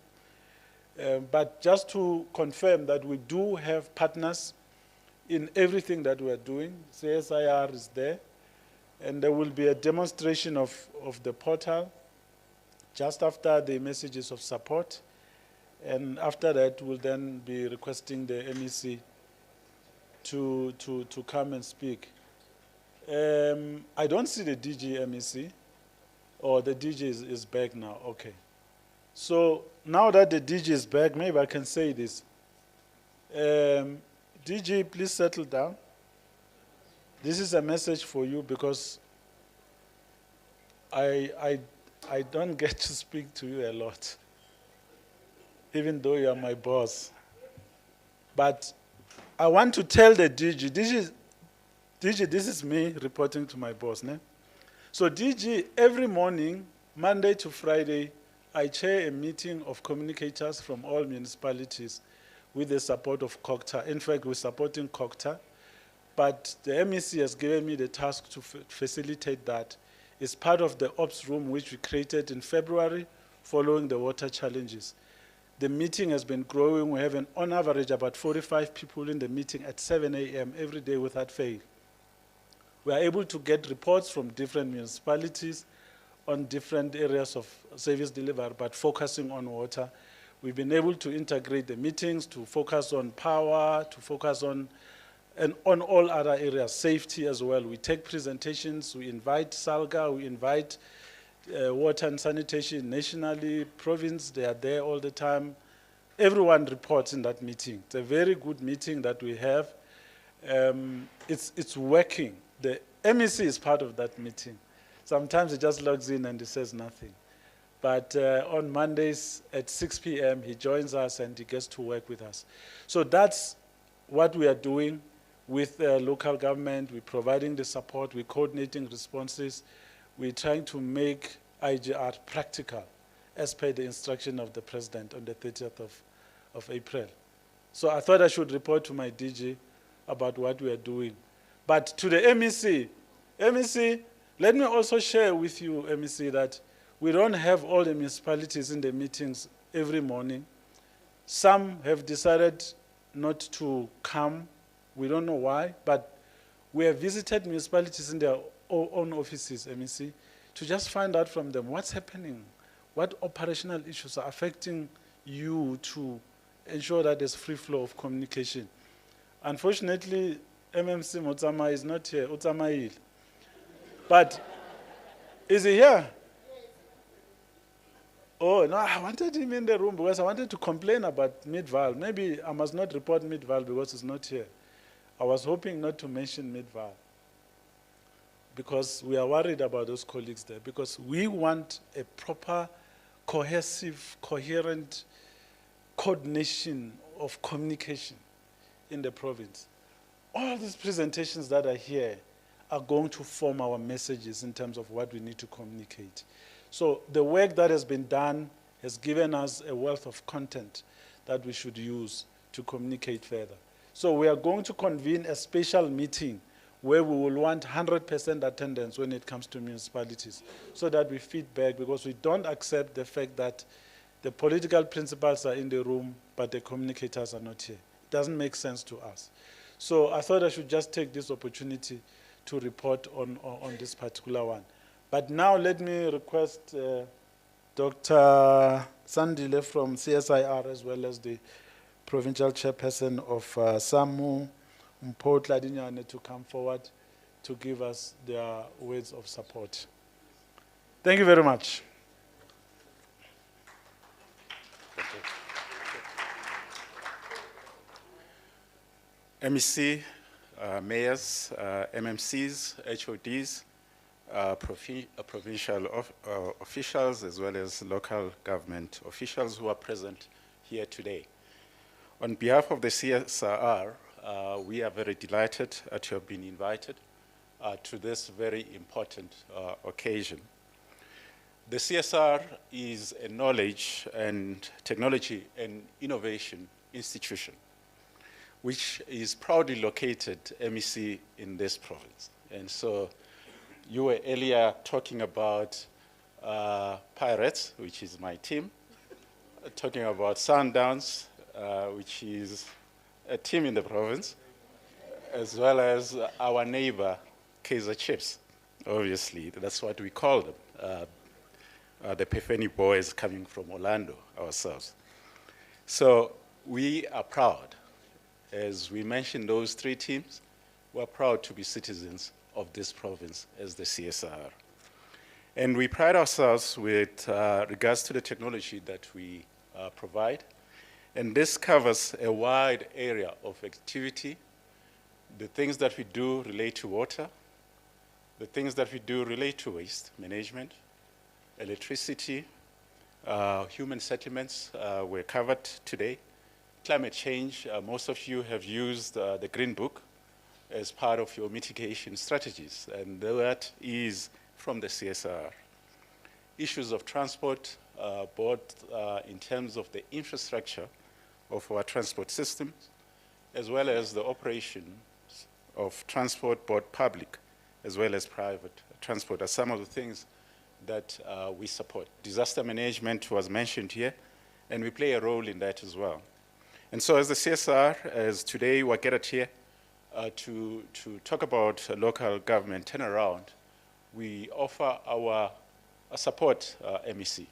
But just to confirm that we do have partners in everything that we are doing. CSIR is there, and there will be a demonstration of the portal just after the messages of support. And after that, we'll then be requesting the MEC to come and speak. I don't see the DG MEC. Oh, the DG is back now. Okay. So now that the DG is back, maybe I can say this. DG, please settle down. This is a message for you because I don't get to speak to you a lot, even though you are my boss. But I want to tell the DG, DG, this is me reporting to my boss. Ne? So DG, every morning, Monday to Friday, I chair a meeting of communicators from all municipalities with the support of COCTA. In fact, we're supporting COCTA, but the MEC has given me the task to facilitate that. It's part of the ops room which we created in February following the water challenges. The meeting has been growing. We have on average about 45 people in the meeting at 7 a.m. every day without fail. We are able to get reports from different municipalities on different areas of service delivery, but focusing on water. We've been able to integrate the meetings to focus on power, to focus on all other areas, safety as well. We take presentations, we invite SALGA, we invite water and sanitation nationally, province, they are there all the time. Everyone reports in that meeting. It's a very good meeting that we have. It's working. The MEC is part of that meeting. Sometimes he just logs in and he says nothing. But on Mondays at 6 p.m., he joins us and he gets to work with us. So that's what we are doing with local government. We're providing the support, we're coordinating responses. We're trying to make IGR practical as per the instruction of the President on the 30th of April. So I thought I should report to my DG about what we are doing. But to the MEC, let me also share with you, MEC, that we don't have all the municipalities in the meetings every morning. Some have decided not to come. We don't know why, but we have visited municipalities in their own offices, MEC, to just find out from them what's happening, what operational issues are affecting you to ensure that there's free flow of communication. Unfortunately, MMC Motsama is not here, Utsamail. But is he here? Oh, no, I wanted him in the room because I wanted to complain about Midval. Maybe I must not report Midval because he's not here. I was hoping not to mention Midval because we are worried about those colleagues there, because we want a proper, cohesive, coherent coordination of communication in the province. All these presentations that are here are going to form our messages in terms of what we need to communicate. So the work that has been done has given us a wealth of content that we should use to communicate further. So we are going to convene a special meeting where we will want 100% attendance when it comes to municipalities, so that we feed back, because we don't accept the fact that the political principals are in the room, but the communicators are not here. It doesn't make sense to us. So I thought I should just take this opportunity to report on this particular one. But now let me request Dr. Sandile from CSIR, as well as the provincial chairperson of SAMU, Mpho Dinyane, to come forward to give us their words of support. Thank you very much. MEC, mayors, MMCs, HODs, provincial officials, as well as local government officials who are present here today. On behalf of the CSIR, we are very delighted to have been invited to this very important occasion. The CSIR is a knowledge and technology and innovation institution, which is proudly located, MEC, in this province. And so you were earlier talking about Pirates, which is my team, talking about Sundowns, which is a team in the province, as well as our neighbor, Kaizer Chiefs. Obviously, that's what we call them, the Pefeni boys coming from Orlando ourselves. So we are proud. As we mentioned those three teams, we're proud to be citizens of this province as the CSIR. And we pride ourselves with regards to the technology that we provide. And this covers a wide area of activity. The things that we do relate to water. The things that we do relate to waste management, electricity, human settlements were covered today. Climate change, most of you have used the Green Book as part of your mitigation strategies, and that is from the CSR. Issues of transport, both in terms of the infrastructure of our transport systems, as well as the operations of transport, both public as well as private transport, are some of the things that we support. Disaster management was mentioned here, and we play a role in that as well. And so as the CSR, as today we're gathered here to talk about local government turnaround, we offer our support MEC.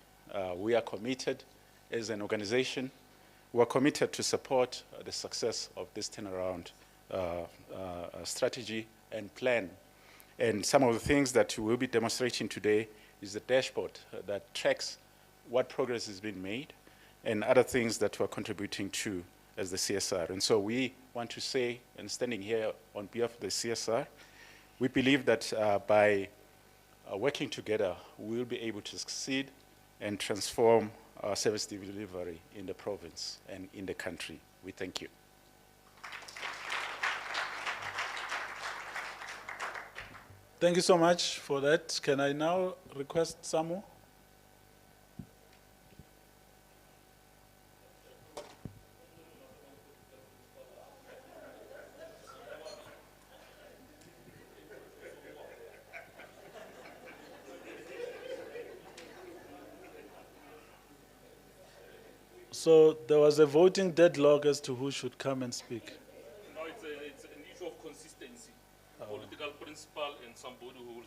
We are committed as an organization. We are committed to support the success of this turnaround strategy and plan. And some of the things that we will be demonstrating today is the dashboard that tracks what progress has been made and other things that we're contributing to as the CSR. And so we want to say, and standing here on behalf of the CSR, we believe that by working together, we will be able to succeed and transform our service delivery in the province and in the country. We thank you. Thank you so much for that. Can I now request Samu? So there was a voting deadlock as to who should come and speak. No, it's an issue of consistency. Political principle and somebody who will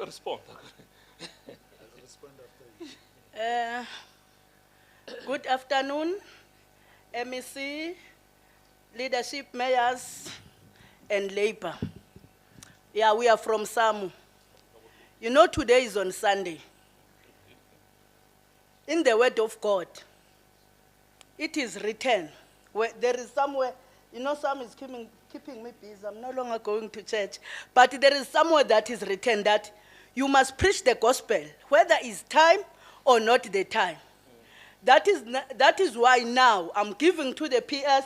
respond. Respond after you. Good afternoon, MEC, leadership, mayors, and labor. Yeah, we are from Samu. You know, today is on Sunday. In the word of God, it is written, where there is somewhere, you know, some is keeping me busy, I'm no longer going to church, but there is somewhere that is written that you must preach the gospel, whether it's time or not the time. That is why now I'm giving to the PS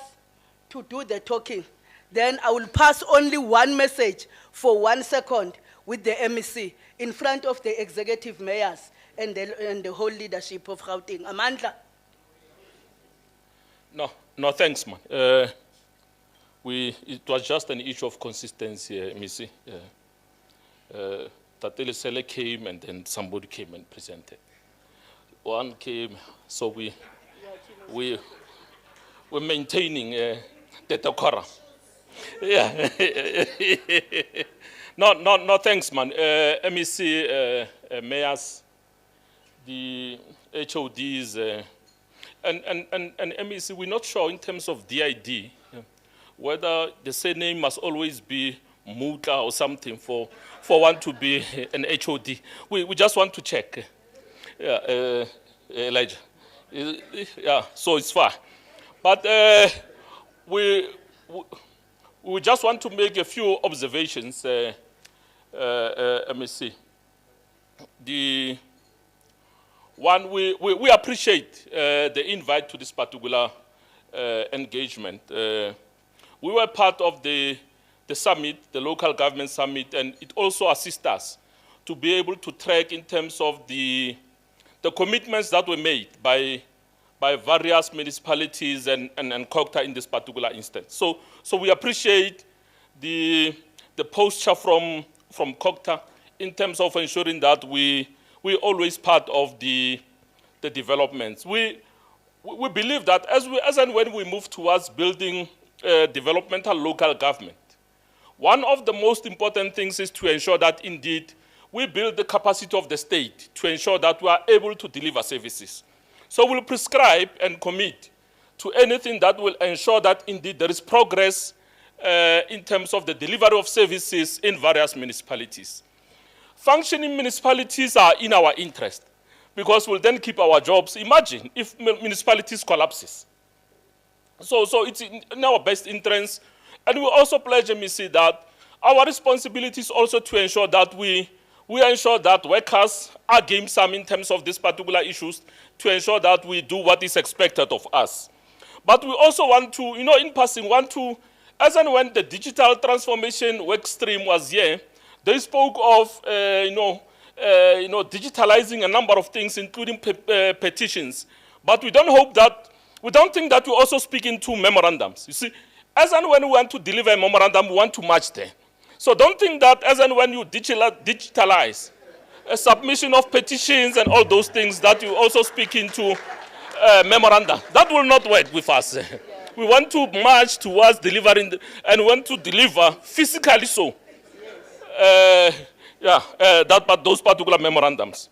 to do the talking. Then I will pass only one message for 1 second with the MEC in front of the executive mayors and the whole leadership of Gauteng. Amandla? No, thanks, man. It was just an issue of consistency, MEC. Tatele Sele came and then somebody came and presented. One came, so we're maintaining the decorum. Yeah. No, thanks, man. MEC, mayors, the HODs, and MEC, we're not sure in terms of DID, whether the surname must always be Muta or something for one to be an HOD. We just want to check. Yeah, Elijah. Yeah, so it's fine. But we just want to make a few observations, MEC. The one, we appreciate the invite to this particular engagement. We were part of the summit, the local government summit, and it also assists us to be able to track in terms of the commitments that were made by various municipalities and COCTA in this particular instance. So we appreciate the posture from COCTA in terms of ensuring that we're always part of the developments. We believe that as and when we move towards building developmental local government, one of the most important things is to ensure that indeed we build the capacity of the state to ensure that we are able to deliver services. So we'll prescribe and commit to anything that will ensure that indeed there is progress in terms of the delivery of services in various municipalities. Functioning municipalities are in our interest because we'll then keep our jobs. Imagine if municipalities collapses. So it's in our best interest. And we also pledge, MEC, that our responsibility is also to ensure that we ensure that workers are game some in terms of these particular issues, to ensure that we do what is expected of us. But we also want to, in passing, want to as and when the digital transformation work stream was here, they spoke of, digitalizing a number of things, including petitions. But we don't think that we also speak into memorandums. You see, as and when we want to deliver a memorandum, we want to match there. So don't think that as and when you digitalize a submission of petitions and all those things that you also speak into memorandum. That will not work with us. We want to march towards delivering and want to deliver physically so. Those particular memorandums.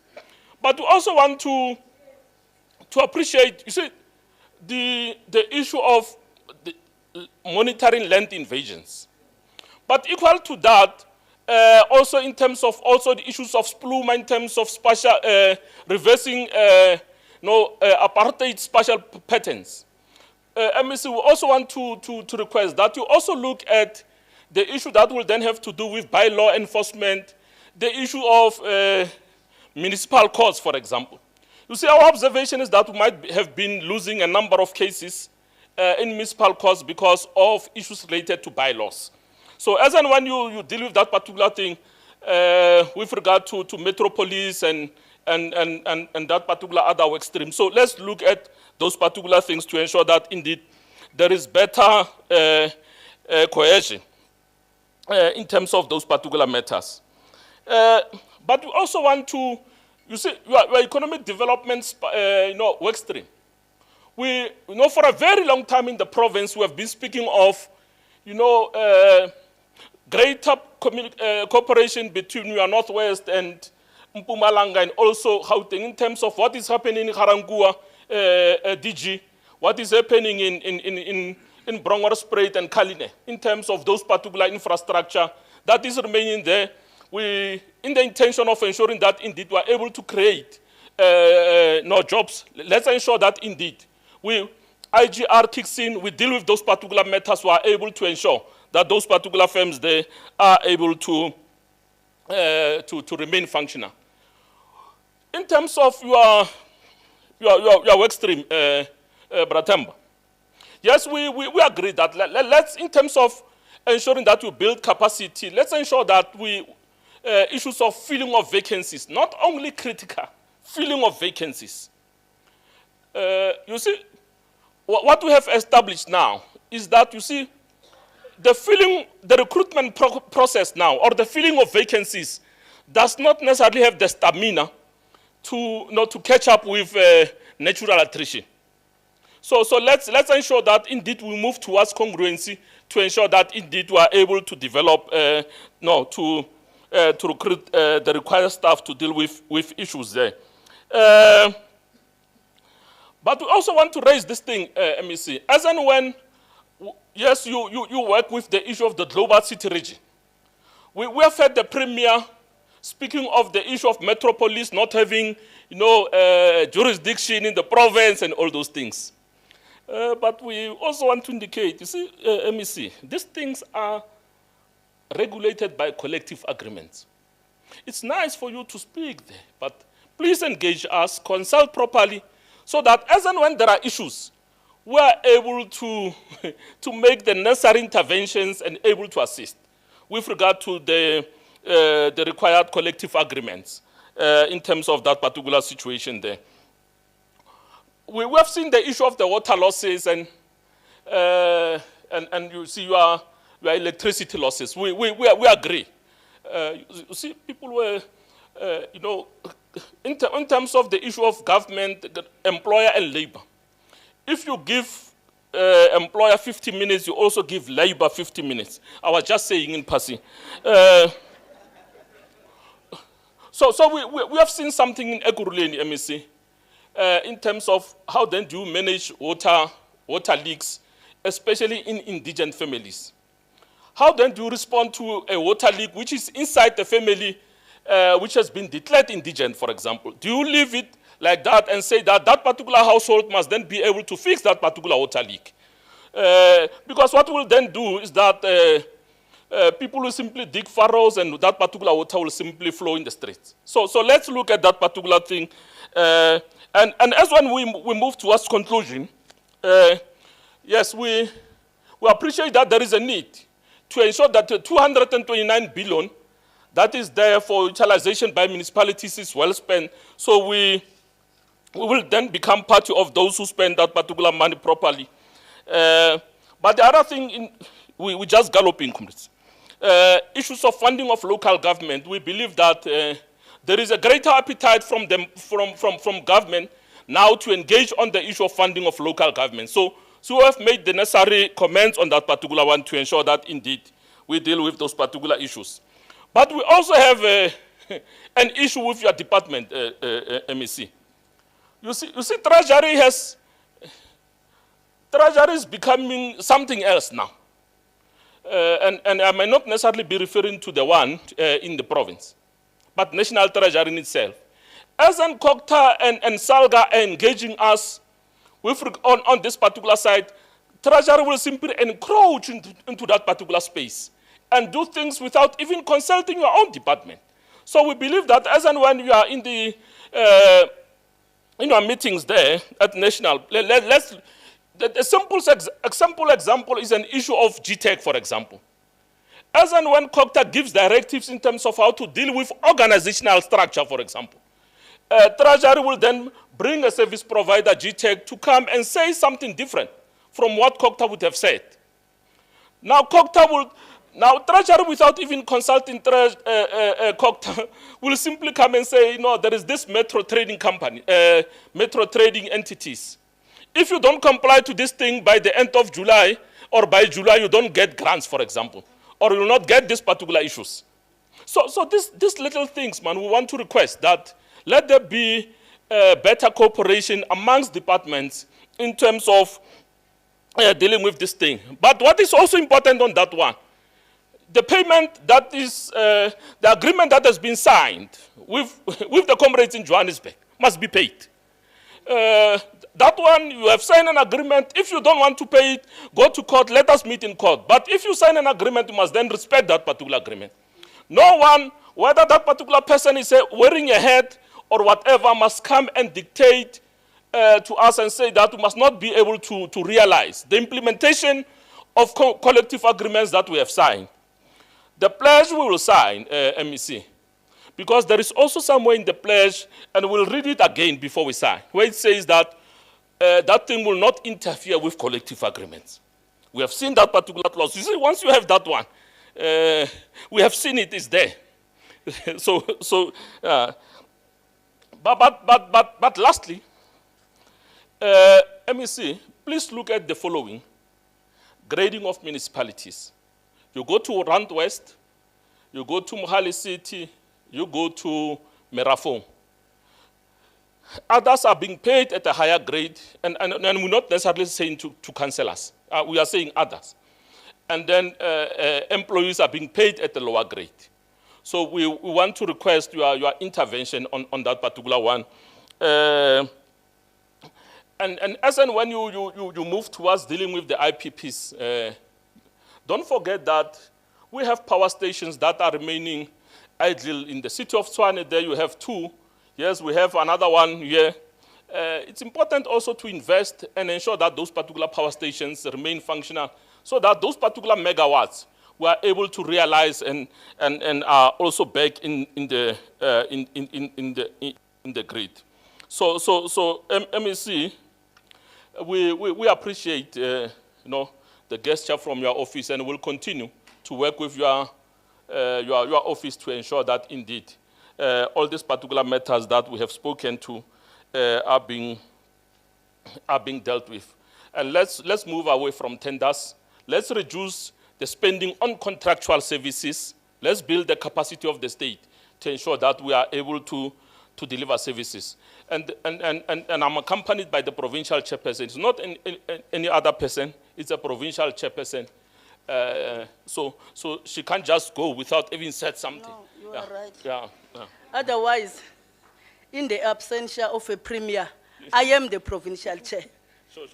But we also want to appreciate, you see, the issue of monitoring land invasions. But equal to that, also in terms of also the issues of spluma, in terms of spatial, reversing apartheid spatial patterns. MEC, we also want to request that you also look at the issue that will then have to do with bylaw enforcement, the issue of municipal courts, for example. You see, our observation is that we might have been losing a number of cases in municipal courts because of issues related to bylaws. So as and when you deal with that particular thing, with regard to metropolis and that particular other work stream. So let's look at those particular things to ensure that indeed there is better cohesion in terms of those particular matters. But we also want to, you see, your economic development work stream. We, for a very long time in the province, we have been speaking of, greater cooperation between your Northwest and Mpumalanga and also Gauteng in terms of what is happening in Garangua, DG, what is happening in Brongwaterspruit and Kaline in terms of those particular infrastructure that is remaining there. We, in the intention of ensuring that indeed we are able to create jobs, let's ensure that indeed IGR kicks in, we deal with those particular matters, we are able to ensure that those particular firms there are able to remain functional. In terms of your work stream, Bratemba, yes, we agree that let's, in terms of ensuring that we build capacity, let's ensure that we, issues of filling of vacancies, not only critical, filling of vacancies. You see, what we have established now is that, you see, the recruitment process now, or the filling of vacancies, does not necessarily have the stamina to catch up with natural attrition. So let's ensure that indeed we move towards congruency to ensure that indeed we are able to develop, to recruit the required staff to deal with issues there. But we also want to raise this thing, MEC, as and when, yes, you work with the issue of the global city region. We have had the Premier speaking of the issue of metropolis not having, jurisdiction in the province and all those things. But we also want to indicate, you see, MEC, these things are regulated by collective agreements. It's nice for you to speak there, but please engage us, consult properly, so that as and when there are issues, we are able to make the necessary interventions and able to assist with regard to the required collective agreements in terms of that particular situation there. We have seen the issue of the water losses and you see your electricity losses. We agree. You see, people were, in terms of the issue of government, employer and labor. If you give employer 50 minutes, you also give labor 50 minutes. I was just saying in passing. So we have seen something in Ekurhuleni, MEC, in terms of how then do you manage water leaks, especially in indigent families. How then do you respond to a water leak which is inside the family, which has been declared indigent, for example? Do you leave it like that and say that that particular household must then be able to fix that particular water leak? Because what we'll then do is that people will simply dig furrows and that particular water will simply flow in the streets. So let's look at that particular thing. And as when we move towards conclusion, yes, we we appreciate that there is a need to ensure that the 229 billion that is there for utilization by municipalities is well spent. So we will then become party of those who spend that particular money properly. But the other thing, we just galloping, comrades. Issues of funding of local government, we believe that there is a greater appetite from government now to engage on the issue of funding of local government. So we have made the necessary comments on that particular one to ensure that indeed we deal with those particular issues. But we also have an issue with your department, MEC. You see, Treasury is becoming something else now. And I may not necessarily be referring to the one in the province, but National Treasury in itself. As Kokta and Salga are engaging us on this particular side, Treasury will simply encroach into that particular space and do things without even consulting your own department. So we believe that as and when you are in the in our meetings there at National, the simple example is an issue of GTEC, for example. As and when COCTA gives directives in terms of how to deal with organizational structure, for example, Treasury will then bring a service provider, GTEC, to come and say something different from what COCTA would have said. Now, Treasury, without even consulting COCTA, will simply come and say, there is this metro trading company, metro trading entities. If you don't comply to this thing by the end of July, or by July you don't get grants, for example, or you will not get these particular issues. So these little things, man, we want to request that let there be better cooperation amongst departments in terms of dealing with this thing. But what is also important on that one, the payment that is, the agreement that has been signed with the comrades in Johannesburg must be paid. That one, you have signed an agreement. If you don't want to pay it, go to court, let us meet in court. But if you sign an agreement, you must then respect that particular agreement. No one, whether that particular person is wearing a hat or whatever, must come and dictate to us and say that we must not be able to realize the implementation of collective agreements that we have signed. The pledge we will sign, MEC, because there is also somewhere in the pledge, and we'll read it again before we sign, where it says that that thing will not interfere with collective agreements. We have seen that particular clause. You see, once you have that one, we have seen it is there. But lastly, MEC, please look at the following. Grading of municipalities. You go to Rand West, you go to Mohali City, you go to Merafong. Others are being paid at a higher grade, and we're not necessarily saying to cancel us. We are saying others. And then employees are being paid at a lower grade. So we want to request your intervention on that particular one. And as and when you move towards dealing with the IPPs, don't forget that we have power stations that are remaining idle in the city of Tshwane. There you have 2. Yes, we have another one here. It's important also to invest and ensure that those particular power stations remain functional so that those particular megawatts we are able to realize and are also back in the grid. So MEC, we appreciate the gesture from your office, and will continue to work with your office to ensure that indeed all these particular matters that we have spoken to are being dealt with. And let's move away from tenders. Let's reduce the spending on contractual services. Let's build the capacity of the state to ensure that we are able to deliver services. And I'm accompanied by the provincial chairperson. It's not any other person. It's a provincial chairperson. So she can't just go without even said something. No, you are right. Yeah. Otherwise, in the absence of a premier, I am the provincial chair. Sure.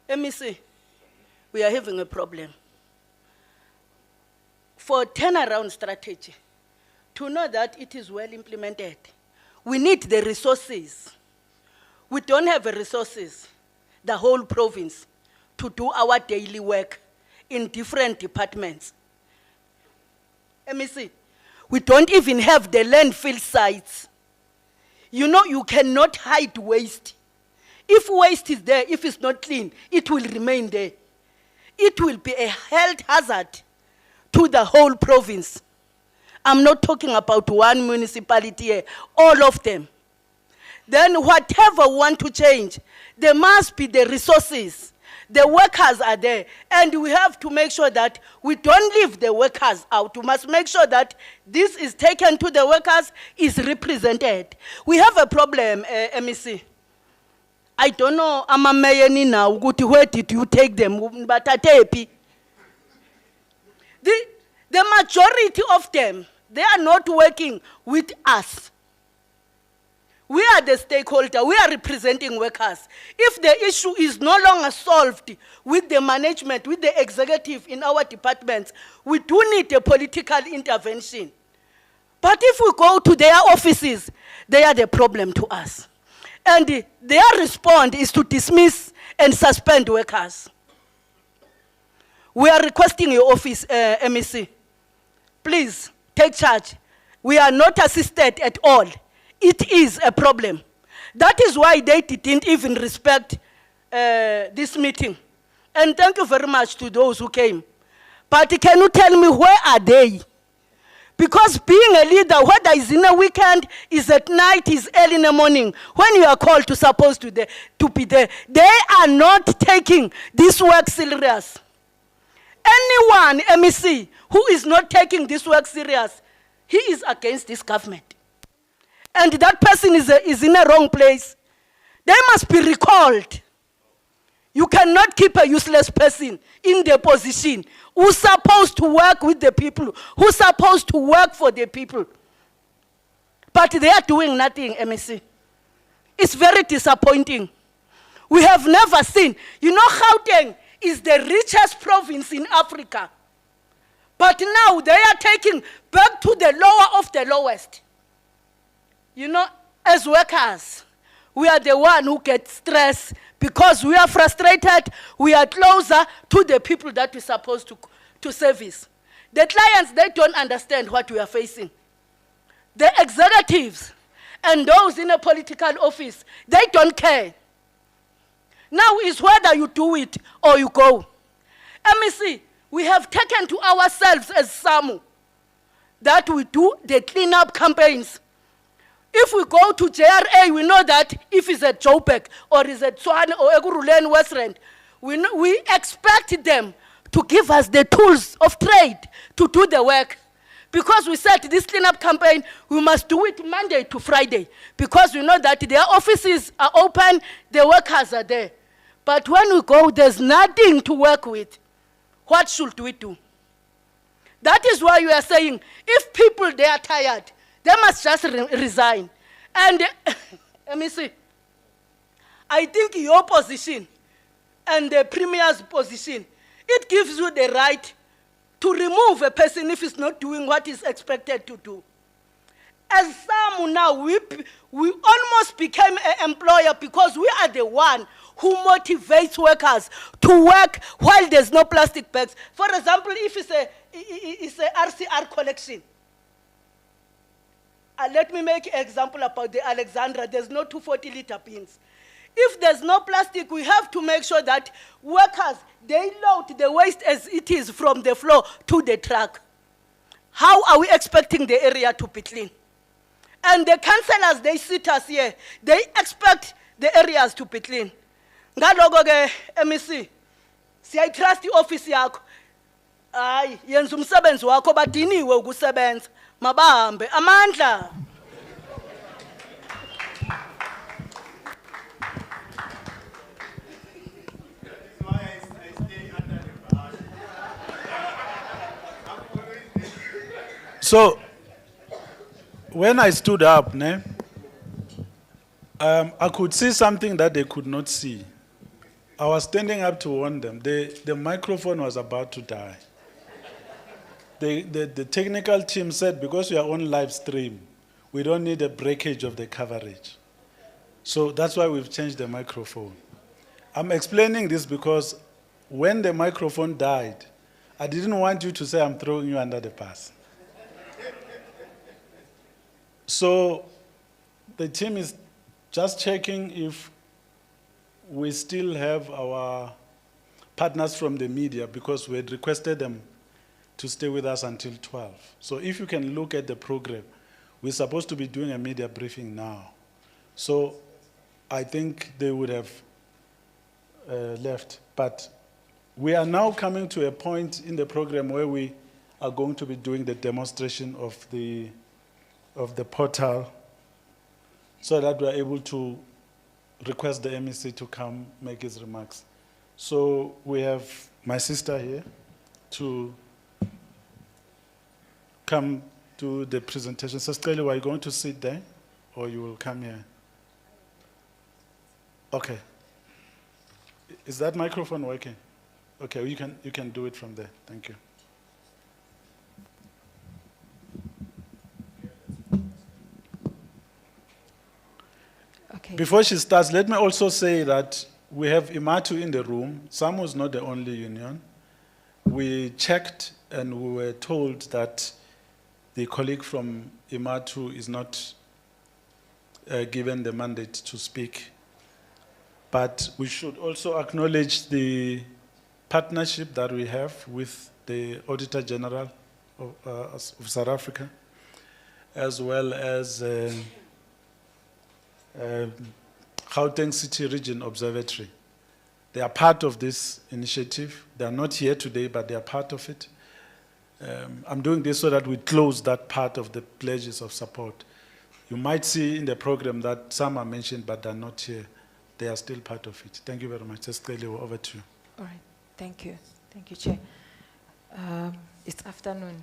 MEC, we are having a problem. For turnaround strategy, to know that it is well implemented, we need the resources. We don't have the resources. the whole province to do our daily work in different departments. MEC, we don't even have the landfill sites. You know, you cannot hide waste. If waste is there, if it's not clean, it will remain there. It will be a health hazard to the whole province. I'm not talking about one municipality here, all of them. Then whatever we want to change, there must be the resources. The workers are there, and we have to make sure that we don't leave the workers out. We must make sure that this is taken to the workers, is represented. We have a problem, MEC. I don't know, I'm a mayor now, where did you take them? But the majority of them, they are not working with us. We are the stakeholder, we are representing workers. If the issue is no longer solved with the management, with the executive in our departments, we do need a political intervention. But if we go to their offices, they are the problem to us. And their response is to dismiss and suspend workers. We are requesting your office, MEC, please take charge. We are not assisted at all. It is a problem. That is why they didn't even respect this meeting. And thank you very much to those who came. But can you tell me where are they? Because being a leader, whether it's in a weekend, is at night, is early in the morning, when you are called to supposed to be there, they are not taking this work serious. Anyone, MEC, who is not taking this work serious, he is against this government. And that person is in a wrong place. They must be recalled. You cannot keep a useless person in the position who's supposed to work with the people, who's supposed to work for the people. But they are doing nothing, MEC. It's very disappointing. We have never seen, you know, Gauteng is the richest province in Africa. But now they are taking back to the lower of the lowest. You know, as workers, we are the one who get stressed because we are frustrated, we are closer to the people that we're supposed to service. The clients, they don't understand what we are facing. The executives and those in a political office, they don't care. Now is whether you do it or you go. MEC, we have taken to ourselves as SAMU that we do the cleanup campaigns. If we go to JRA, we know that if it's at Joburg or it's at Tshwane or Ekurhuleni Westland, we expect them to give us the tools of trade to do the work. Because we said this cleanup campaign, we must do it Monday to Friday. Because we know that their offices are open, the workers are there. But when we go, there's nothing to work with. What should we do? That is why we are saying, if people, they are tired, they must just resign. And let me see. I think your position and the Premier's position, it gives you the right to remove a person if he's not doing what is expected to do. As some now, we almost became an employer because we are the one who motivates workers to work while there's no plastic bags. For example, if it's a RCR collection, let me make an example about the Alexandra. There's no 240-liter bins. If there's no plastic, we have to make sure that workers, they load the waste as it is from the floor to the truck. How are we expecting the area to be clean? And the councillors, they sit us here. They expect the areas to be clean. Ngalogo ke MEC, siyayitrust i-office yakho. Hayi, yenza umsebenzi wakho badiniwe ukusebenza. Mabahambe amandla. So, when I stood up, I could see something that they could not see. I was standing up to warn them. The microphone was about to die. The technical team said, because we are on live stream, we don't need a breakage of the coverage. So that's why we've changed the microphone. I'm explaining this because when the microphone died, I didn't want you to say I'm throwing you under the bus. So the team is just checking if we still have our partners from the media, because we had requested them to stay with us until 12. So if you can look at the program, we're supposed to be doing a media briefing now. So I think they would have left. But we are now coming to a point in the program where we are going to be doing the demonstration of the portal, so that we are able to request the MEC to come make his remarks. So we have my sister here to come to the presentation. So Steli, are you going to sit there or you will come here? Okay. Is that microphone working? Okay, you can do it from there. Thank you. Okay. Before she starts, let me also say that we have Imatu in the room. SAMU is not the only union. We checked and we were told that the colleague from Imatu is not given the mandate to speak. But we should also acknowledge the partnership that we have with the Auditor General of South Africa, as well as Gauteng City Region Observatory. They are part of this initiative. They are not here today, but they are part of it. I'm doing this so that we close that part of the pledges of support. You might see in the program that some are mentioned, but they're not here. They are still part of it. Thank you very much. Estelle, over to you. All right, thank you. Thank you, Chair. It's afternoon.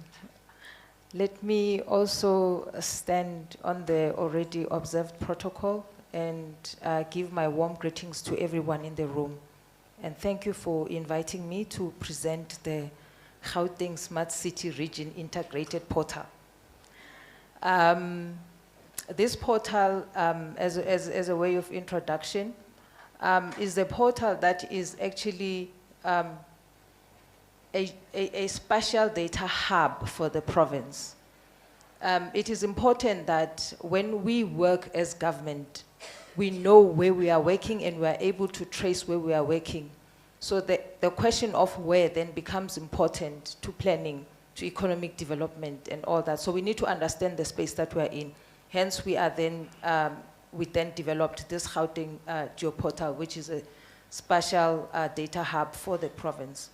Let me also stand on the already observed protocol and give my warm greetings to everyone in the room. And thank you for inviting me to present the Gauteng Smart City Region Integrated Portal. This portal, as a way of introduction, is a portal that is actually a spatial data hub for the province. It is important that when we work as government, we know where we are working and we are able to trace where we are working. So the question of where then becomes important to planning, to economic development and all that. So we need to understand the space that we are in. Hence we are then, we then developed this Gauteng geoportal, which is a spatial data hub for the province.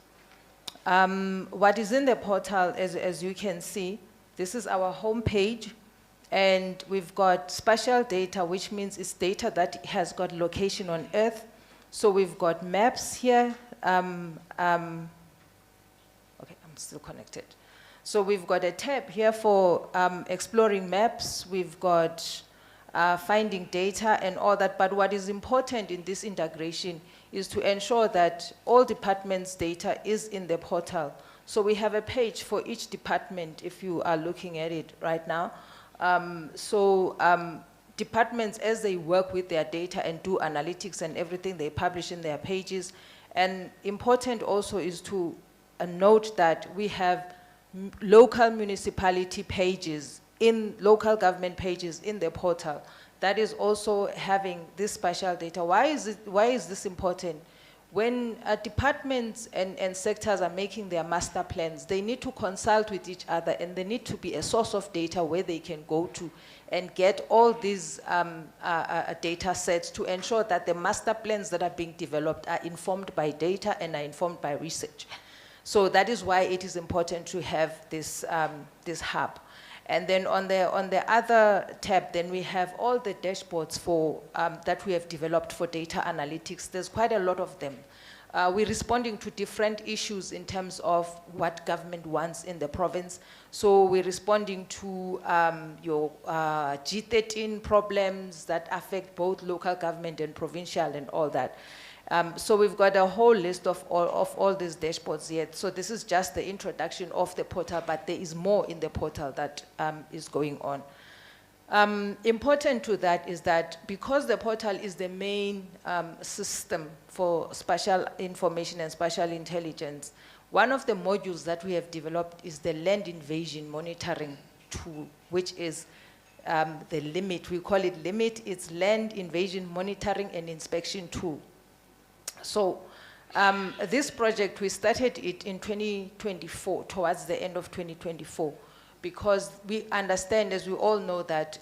What is in the portal, as you can see, this is our homepage, and we've got spatial data, which means it's data that has got location on Earth. So we've got maps here. Okay, I'm still connected. So we've got a tab here for exploring maps. We've got finding data and all that. But what is important in this integration is to ensure that all departments' data is in the portal. So we have a page for each department if you are looking at it right now. Departments, as they work with their data and do analytics and everything, they publish in their pages. And important also is to note that we have local municipality pages, local government pages in the portal. That is also having this spatial data. Why is this important? When departments and sectors are making their master plans, they need to consult with each other, and there need to be a source of data where they can go to and get all these data sets to ensure that the master plans that are being developed are informed by data and are informed by research. So that is why it is important to have this, this hub. And then on the other tab, then we have all the dashboards for, that we have developed for data analytics. There's quite a lot of them. We're responding to different issues in terms of what government wants in the province. So we're responding to your G13 problems that affect both local government and provincial and all that. So we've got a whole list of all these dashboards yet. So this is just the introduction of the portal, but there is more in the portal that is going on. Important to that is that because the portal is the main system for spatial information and spatial intelligence, one of the modules that we have developed is the land invasion monitoring tool, which is the LIMIT. We call it LIMIT. It's Land Invasion Monitoring and Inspection Tool. So this project, we started it in 2024, towards the end of 2024. Because we understand, as we all know, that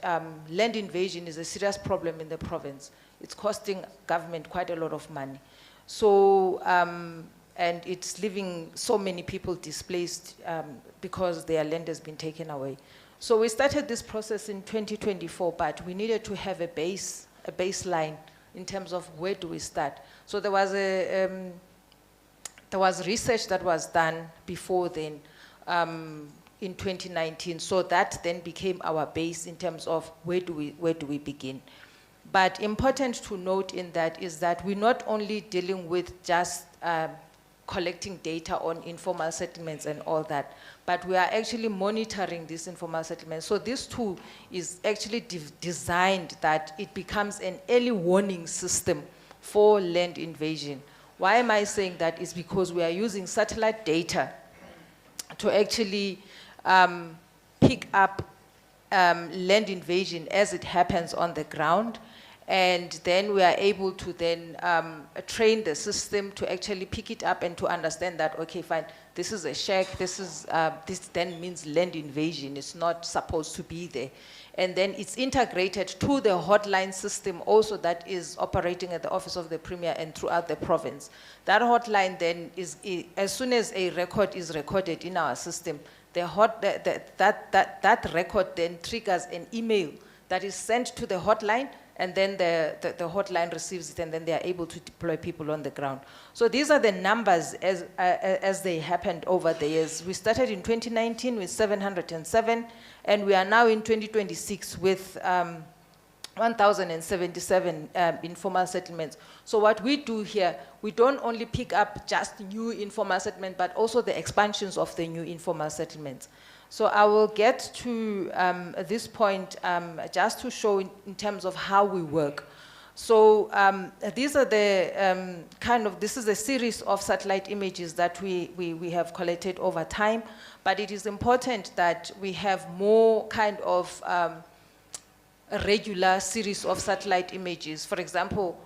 land invasion is a serious problem in the province. It's costing government quite a lot of money. So, and it's leaving so many people displaced because their land has been taken away. So we started this process in 2024, but we needed to have a baseline in terms of where do we start. So there was research that was done before then, in 2019, so that then became our base in terms of where do we begin. But important to note in that is that we're not only dealing with just collecting data on informal settlements and all that, but we are actually monitoring these informal settlements. So this tool is actually designed that it becomes an early warning system for land invasion. Why am I saying that? Is because we are using satellite data to actually pick up land invasion as it happens on the ground, and then we are able to then train the system to actually pick it up and to understand that, okay, fine, this is a shack, this then means land invasion, it's not supposed to be there. And then it's integrated to the hotline system also that is operating at the Office of the Premier and throughout the province. That hotline then is, as soon as a record is recorded in our system, that record then triggers an email that is sent to the hotline, and then the hotline receives it, and then they are able to deploy people on the ground. So these are the numbers as they happened over the years. We started in 2019 with 707, and we are now in 2026 with 1,077 informal settlements. So what we do here, we don't only pick up just new informal settlements, but also the expansions of the new informal settlements. So I will get to this point just to show in terms of how we work. So these are the this is a series of satellite images that we have collected over time, but it is important that we have more kind of a regular series of satellite images. For example,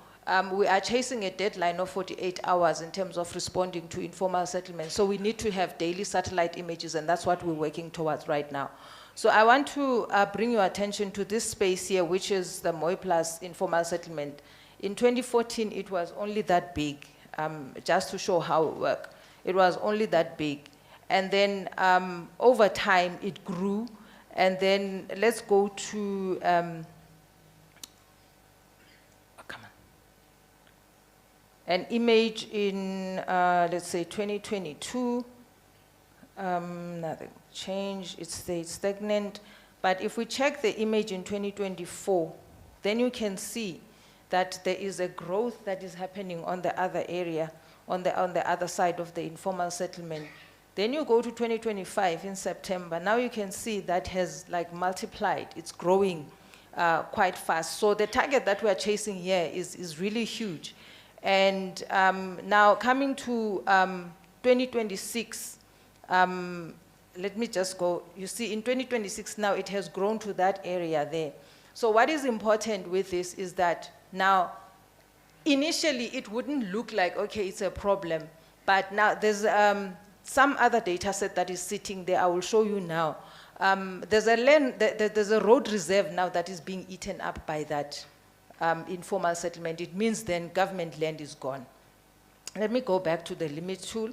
we are chasing a deadline of 48 hours in terms of responding to informal settlements. So we need to have daily satellite images, and that's what we're working towards right now. So I want to bring your attention to this space here, which is the Moy Plus informal settlement. In 2014, it was only that big, just to show how it worked. It was only that big. And then over time, it grew. And then let's go to, an image in, let's say, 2022. Nothing changed, it stayed stagnant. But if we check the image in 2024, then you can see that there is a growth that is happening on the other area, on the other side of the informal settlement. Then you go to 2025 in September. Now you can see that has like multiplied. It's growing quite fast. So the target that we are chasing here is really huge. And now coming to 2026, let me just go. You see, in 2026 now it has grown to that area there. So what is important with this is that now, initially it wouldn't look like, okay, it's a problem. But now there's some other data set that is sitting there. I will show you now. There's a road reserve now that is being eaten up by that informal settlement. It means then government land is gone. Let me go back to the limit tool.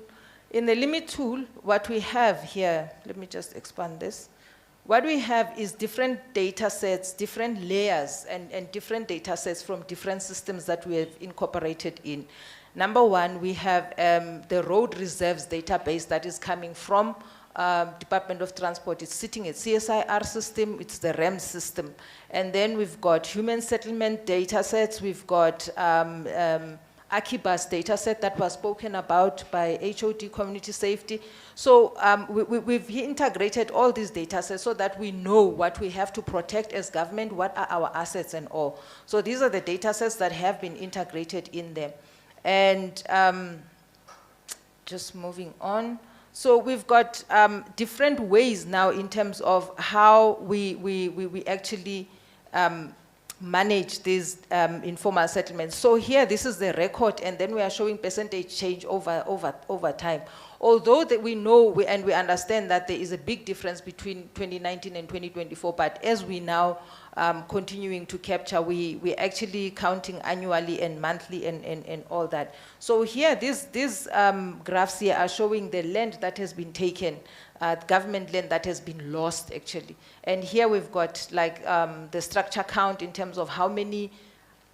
In the limit tool, what we have here, let me just expand this. What we have is different data sets, different layers, and different data sets from different systems that we have incorporated in. Number one, we have the road reserves database that is coming from Department of Transport. It's sitting at CSIR system, it's the REM system. And then we've got human settlement data sets, we've got Akibas data set that was spoken about by HOD Community Safety. So we've integrated all these data sets so that we know what we have to protect as government, what are our assets and all. So these are the data sets that have been integrated in them. And just moving on. So we've got different ways now in terms of how we actually manage these informal settlements. So here, this is the record, and then we are showing percentage change over time. Although that we know and we understand that there is a big difference between 2019 and 2024, but as we now continuing to capture, we're actually counting annually and monthly and all that. So here, these graphs here are showing the land that has been taken, government land that has been lost actually. And here we've got like the structure count in terms of how many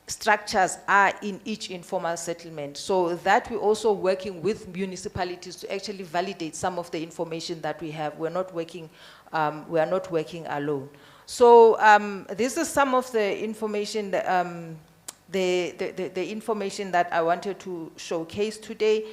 structures are in each informal settlement. So that we're also working with municipalities to actually validate some of the information that we have. We are not working alone. So this is some of the information that, the information that I wanted to showcase today.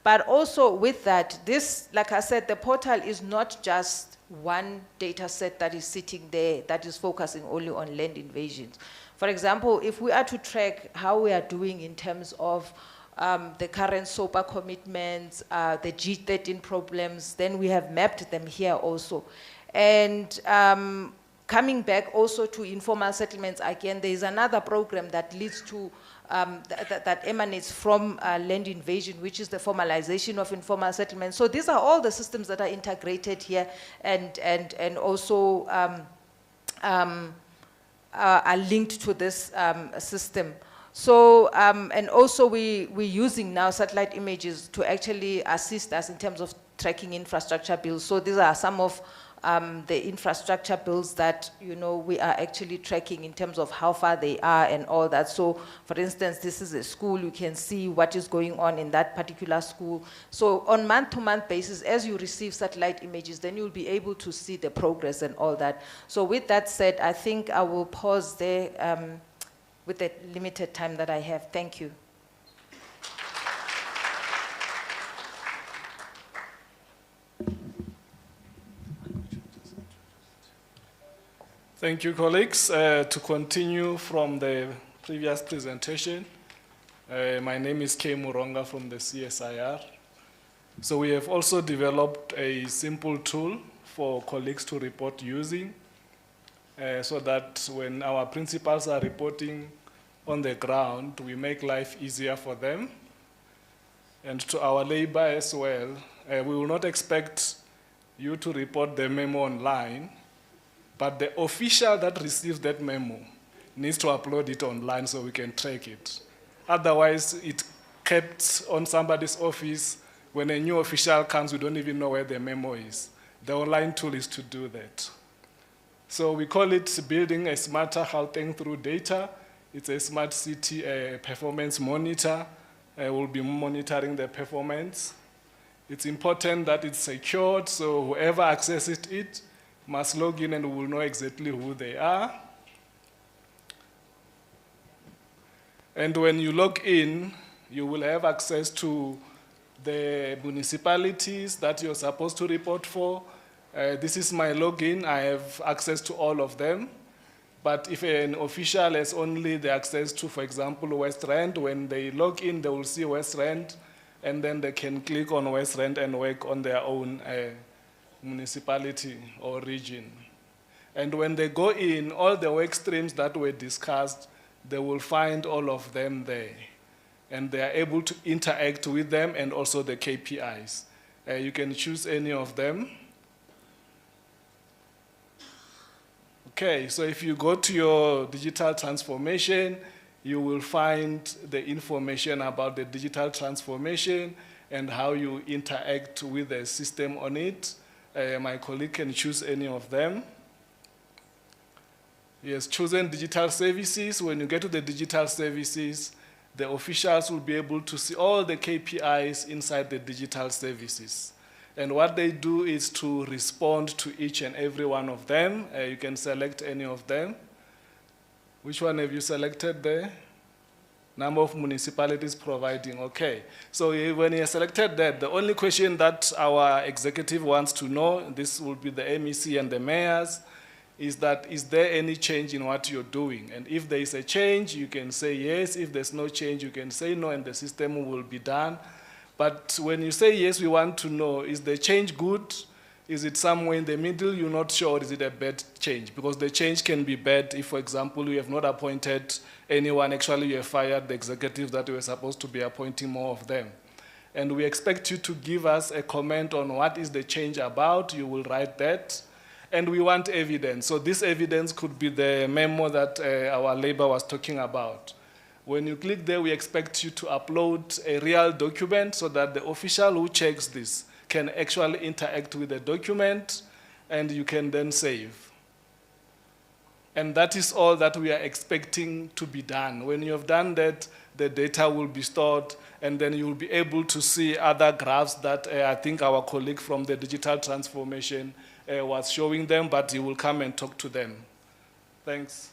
But also with that, this, like I said, the portal is not just one data set that is sitting there that is focusing only on land invasions. For example, if we are to track how we are doing in terms of the current SOPA commitments, the G13 problems, then we have mapped them here also. And coming back also to informal settlements, again, there is another program that leads to that emanates from land invasion, which is the formalization of informal settlements. So these are all the systems that are integrated here and also are linked to this system. So, and also we're using now satellite images to actually assist us in terms of tracking infrastructure bills. So these are some of the infrastructure bills that, you know, we are actually tracking in terms of how far they are and all that. So, for instance, this is a school, you can see what is going on in that particular school. So on month-to-month basis, as you receive satellite images, then you'll be able to see the progress and all that. So with that said, I think I will pause there with the limited time that I have. Thank you. Thank you, colleagues. To continue from the previous presentation, my name is Kay Muronga from the CSIR. So we have also developed a simple tool for colleagues to report using so that when our principals are reporting on the ground, we make life easier for them. And to our labor as well, we will not expect you to report the memo online, but the official that receives that memo needs to upload it online so we can track it. Otherwise, it kept on somebody's office. When a new official comes, we don't even know where the memo is. The online tool is to do that. So we call it building a smarter Gauteng through data. It's a smart city performance monitor. We'll be monitoring the performance. It's important that it's secured, so whoever accesses it must log in and will know exactly who they are. And when you log in, you will have access to the municipalities that you're supposed to report for. This is my login. I have access to all of them. But if an official has only the access to, for example, West Rand, when they log in, they will see West Rand, and then they can click on West Rand and work on their own municipality or region. And when they go in, all the work streams that were discussed, they will find all of them there. And they are able to interact with them and also the KPIs. You can choose any of them. Okay, so if you go to your digital transformation, you will find the information about the digital transformation and how you interact with the system on it. My colleague can choose any of them. He has chosen digital services. When you get to the digital services, the officials will be able to see all the KPIs inside the digital services. And what they do is to respond to each and every one of them. You can select any of them. Which one have you selected there? number of municipalities providing, okay. So when you selected that, the only question that our executive wants to know, this will be the MEC and the mayors, is that is there any change in what you're doing? And if there is a change, you can say yes. If there's no change, you can say no, and the system will be done. But when you say yes, we want to know, is the change good? Is it somewhere in the middle? You're not sure, or is it a bad change? Because the change can be bad if, for example, you have not appointed anyone, actually you have fired the executives that were supposed to be appointing more of them. And we expect you to give us a comment on what is the change about. You will write that. And we want evidence. So this evidence could be the memo that our labor was talking about. When you click there, we expect you to upload a real document so that the official who checks this can actually interact with the document, and you can then save. And that is all that we are expecting to be done. When you have done that, the data will be stored, and then you will be able to see other graphs that I think our colleague from the digital transformation was showing them, but he will come and talk to them. Thanks.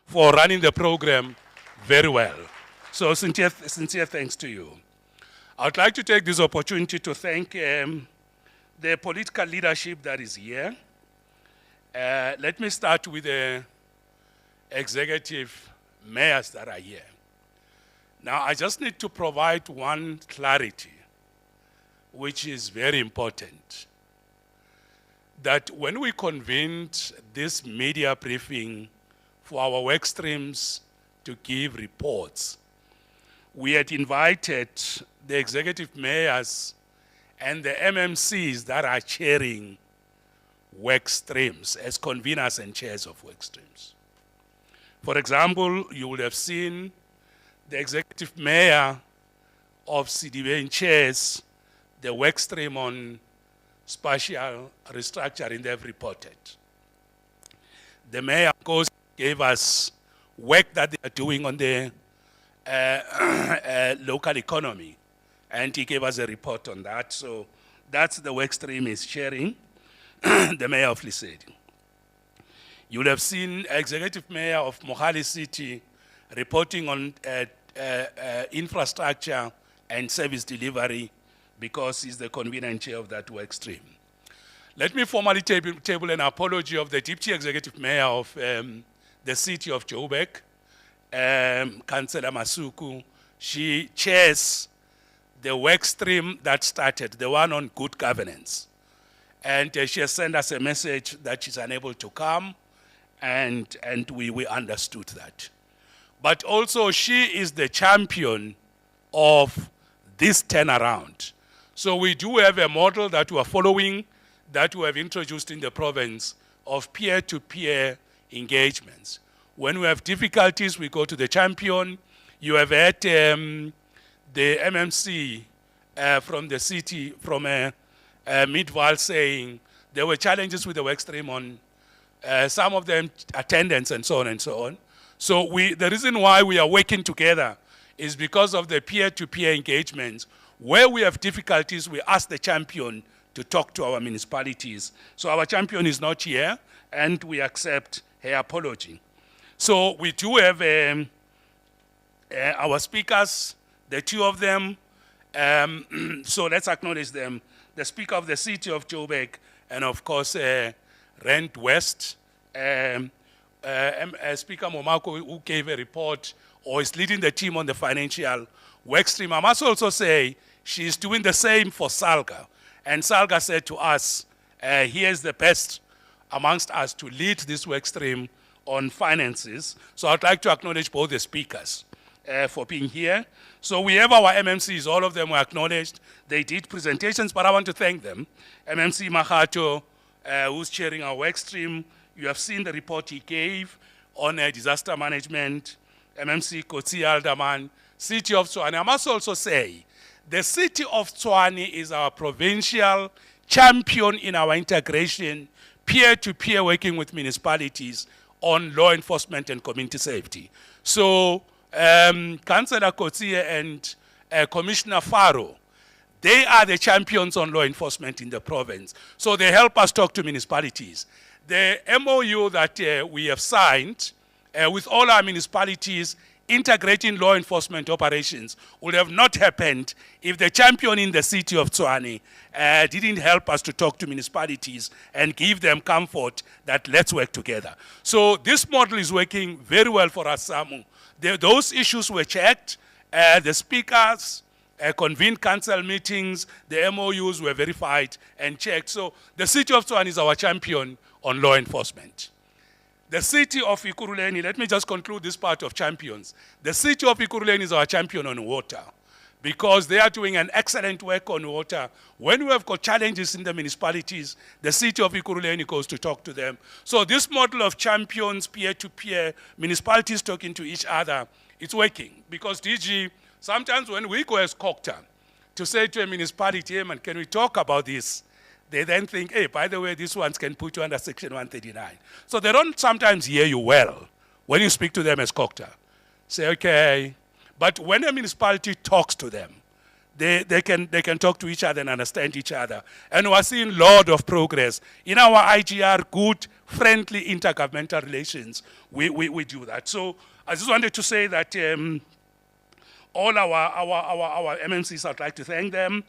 for running the program very well. So sincere thanks to you. I'd like to take this opportunity to thank the political leadership that is here. Let me start with the executive mayors that are here. Now, I just need to provide one clarity, which is very important. That when we convened this media briefing for our work streams to give reports, we had invited the executive mayors and the MMCs that are chairing work streams as conveners and chairs of work streams. For example, you will have seen the executive mayor of CDB chairs the work stream on spatial restructuring they've reported. The mayor, of course, gave us work that they are doing on the local economy, and he gave us a report on that. So that's the work stream he's sharing, the mayor of Lesedi. You'll have seen executive mayor of Mohali City reporting on infrastructure and service delivery because he's the convener and chair of that work stream. Let me formally table an apology of the deputy executive mayor of the city of Joburg, Councillor Masuku. She chairs the work stream that started, the one on good governance. And she has sent us a message that she's unable to come, and we understood that. But also she is the champion of this turnaround. So we do have a model that we are following, that we have introduced in the province of peer-to-peer engagements. When we have difficulties, we go to the champion. You have had the MMC from the city, from Midval saying there were challenges with the work stream on some of them attendance and so on and so on. So the reason why we are working together is because of the peer-to-peer engagements. Where we have difficulties, we ask the champion to talk to our municipalities. So our champion is not here, and we accept her apology. So we do have our speakers, the two of them. So let's acknowledge them. The Speaker of the City of Joburg, and of course, Rand West, Speaker Momako, who gave a report or is leading the team on the financial work stream. I must also say she's doing the same for Salga. And Salga said to us, here's the best amongst us to lead this work stream on finances. So I'd like to acknowledge both the speakers for being here. So we have our MMCs, all of them were acknowledged. They did presentations, but I want to thank them. MMC Mahato, who's chairing our work stream. You have seen the report he gave on disaster management. MMC Kotsi Aldaman, City of Tshwane. I must also say, the City of Tshwane is our provincial champion in our integration, peer-to-peer working with municipalities on law enforcement and community safety. So, Councillor Kotsi and Commissioner Faro, they are the champions on law enforcement in the province. So they help us talk to municipalities. The MOU that we have signed with all our municipalities integrating law enforcement operations would have not happened if the champion in the City of Tshwane didn't help us to talk to municipalities and give them comfort that let's work together. So this model is working very well for us, Samu. Those issues were checked. The speakers convened council meetings. The MOUs were verified and checked. So the City of Tshwane is our champion on law enforcement. The City of Ikuruleni, let me just conclude this part of champions. The City of Ikuruleni is our champion on water because they are doing an excellent work on water. When we have got challenges in the municipalities, the City of Ikuruleni goes to talk to them. So this model of champions, peer-to-peer, municipalities talking to each other, it's working. Because DG, sometimes when we go as COCTA to say to a municipality, hey man, can we talk about this? They then think, hey, by the way, these ones can put you under Section 139. So they don't sometimes hear you well when you speak to them as COCTA. Say, okay. But when a municipality talks to them, they can talk to each other and understand each other. And we're seeing a lot of progress. In our IGR, good, friendly intergovernmental relations, we do that. So I just wanted to say that all our MMCs, I'd like to thank them.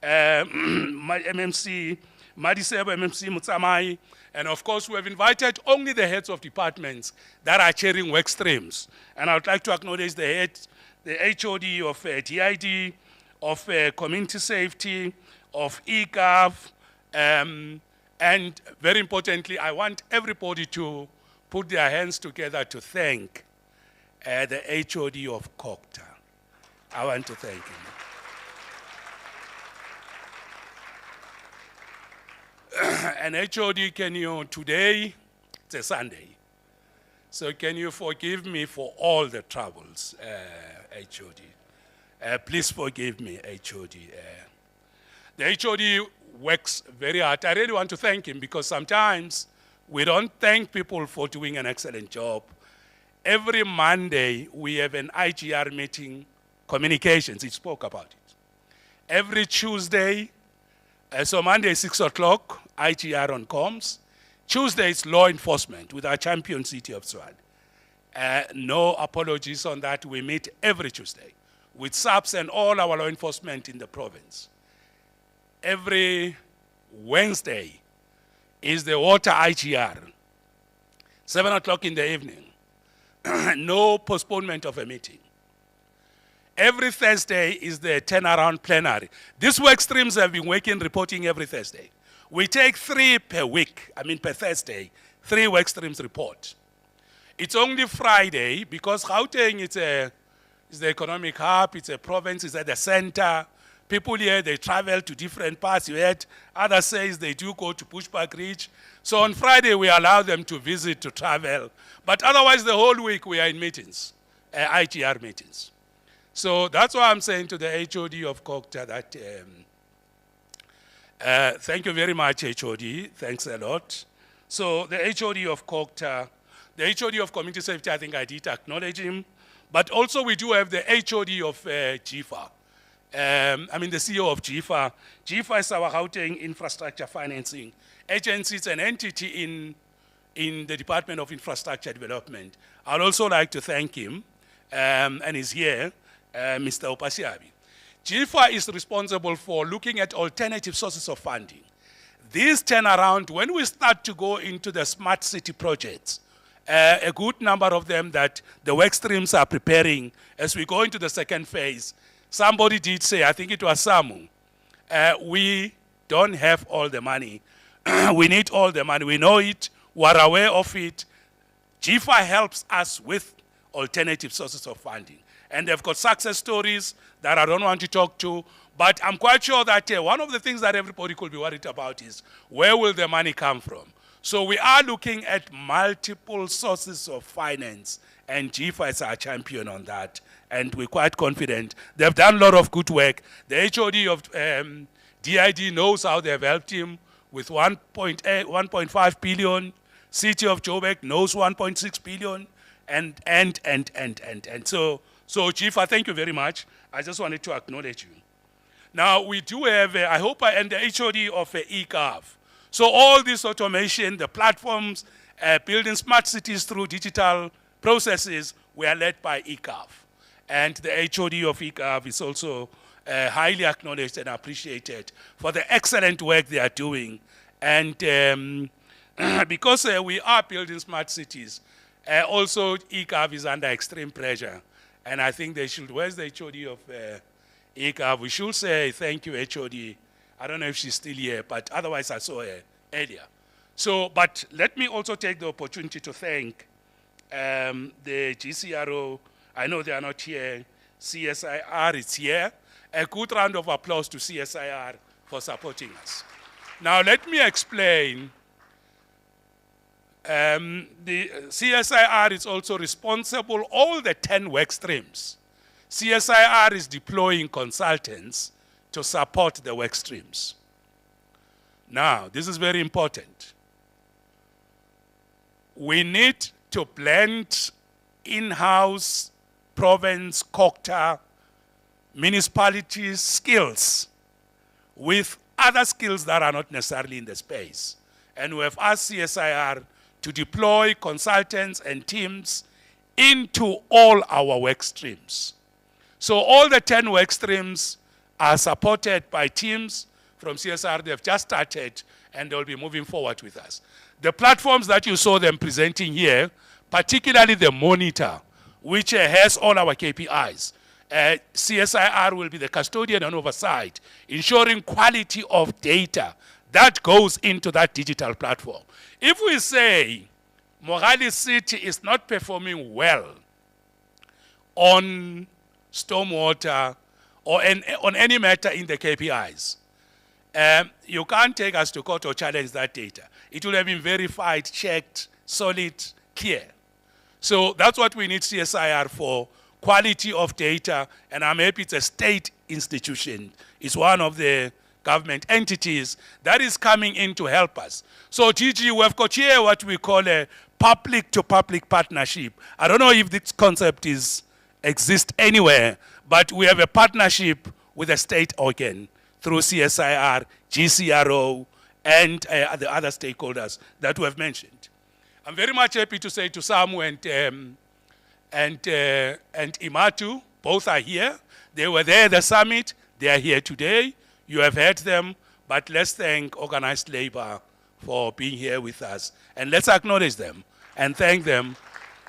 My MMC, Madisebo, MMC Mutsamai, and of course we have invited only the heads of departments that are chairing work streams. And I would like to acknowledge the head, the HOD of DID, of community safety, of eGov, and very importantly, I want everybody to put their hands together to thank the HOD of COCTA. I want to thank him. And HOD, can you, today, it's a Sunday, so can you forgive me for all the troubles, HOD? Please forgive me, HOD. The HOD works very hard. I really want to thank him because sometimes we don't thank people for doing an excellent job. Every Monday, we have an IGR meeting, communications, he spoke about it. Every Tuesday, so Monday, 6 o'clock, IGR on comms. Tuesday is law enforcement with our champion city of Swat. No apologies on that. We meet every Tuesday with SAPS and all our law enforcement in the province. Every Wednesday is the water IGR, 7 o'clock in the evening. No postponement of a meeting. Every Thursday is the turnaround plenary. These work streams have been working, reporting every Thursday. We take 3 per week, per Thursday, 3 work streams report. It's only Friday because Gauteng is the economic hub, it's a province, it's at the center. People here, they travel to different parts. You heard others say they do go to Pushback Ridge. So on Friday, we allow them to visit, to travel. But otherwise, the whole week, we are in meetings, IGR meetings. So that's why I'm saying to the HOD of COCTA that thank you very much, HOD. Thanks a lot. So the HOD of COCTA, the HOD of Community Safety, I think I did acknowledge him. But also we do have the HOD of GIFA. The CEO of GIFA. GIFA is our Gauteng Infrastructure Financing Agency. It's an entity in the Department of Infrastructure Development. I'd also like to thank him, and he's here, Mr. Opasiabi. GIFA is responsible for looking at alternative sources of funding. This turnaround, when we start to go into the smart city projects, a good number of them that the work streams are preparing as we go into the second phase, somebody did say, I think it was Samu, we don't have all the money. We need all the money. We know it. We're aware of it. GIFA helps us with alternative sources of funding. And they've got success stories that I don't want to talk to. But I'm quite sure that one of the things that everybody could be worried about is where will the money come from? So we are looking at multiple sources of finance. And GIFA is our champion on that. And we're quite confident. They've done a lot of good work. The HOD of DID knows how they've helped him with 1.5 billion. City of Joburg knows 1.6 billion. And so Chief, I thank you very much. I just wanted to acknowledge you. Now we do have, I hope and the HOD of eGov. So all this automation, the platforms, building smart cities through digital processes were led by eGov. And the HOD of eGov is also highly acknowledged and appreciated for the excellent work they are doing. And because we are building smart cities, also eGov is under extreme pressure. And I think they should, where's the HOD of eGov? We should say thank you, HOD. I don't know if she's still here, but otherwise I saw her earlier. So, but let me also take the opportunity to thank the GCRO. I know they are not here. CSIR is here. A good round of applause to CSIR for supporting us. Now let me explain. The CSIR is also responsible, all the 10 work streams. CSIR is deploying consultants to support the work streams. Now, this is very important. We need to blend in-house, province, COCTA, municipalities' skills with other skills that are not necessarily in the space. And we have asked CSIR to deploy consultants and teams into all our work streams. So all the 10 work streams are supported by teams from CSR. They've just started and they'll be moving forward with us. The platforms that you saw them presenting here, particularly the monitor, which has all our KPIs. CSIR will be the custodian and oversight, ensuring quality of data that goes into that digital platform. If we say Mogale City is not performing well on stormwater or on any matter in the KPIs, you can't take us to court or challenge that data. It will have been verified, checked, solid, clear. So that's what we need CSIR for, quality of data, and I'm happy it's a state institution. It's one of the government entities that is coming in to help us. So GG, we've got here what we call a public-to-public partnership. I don't know if this concept exists anywhere, but we have a partnership with a state organ through CSIR, GCRO, and the other stakeholders that we have mentioned. I'm very much happy to say to Samu and Imatu, both are here. They were there at the summit. They are here today. You have heard them, but let's thank organized labor for being here with us. And let's acknowledge them and thank them,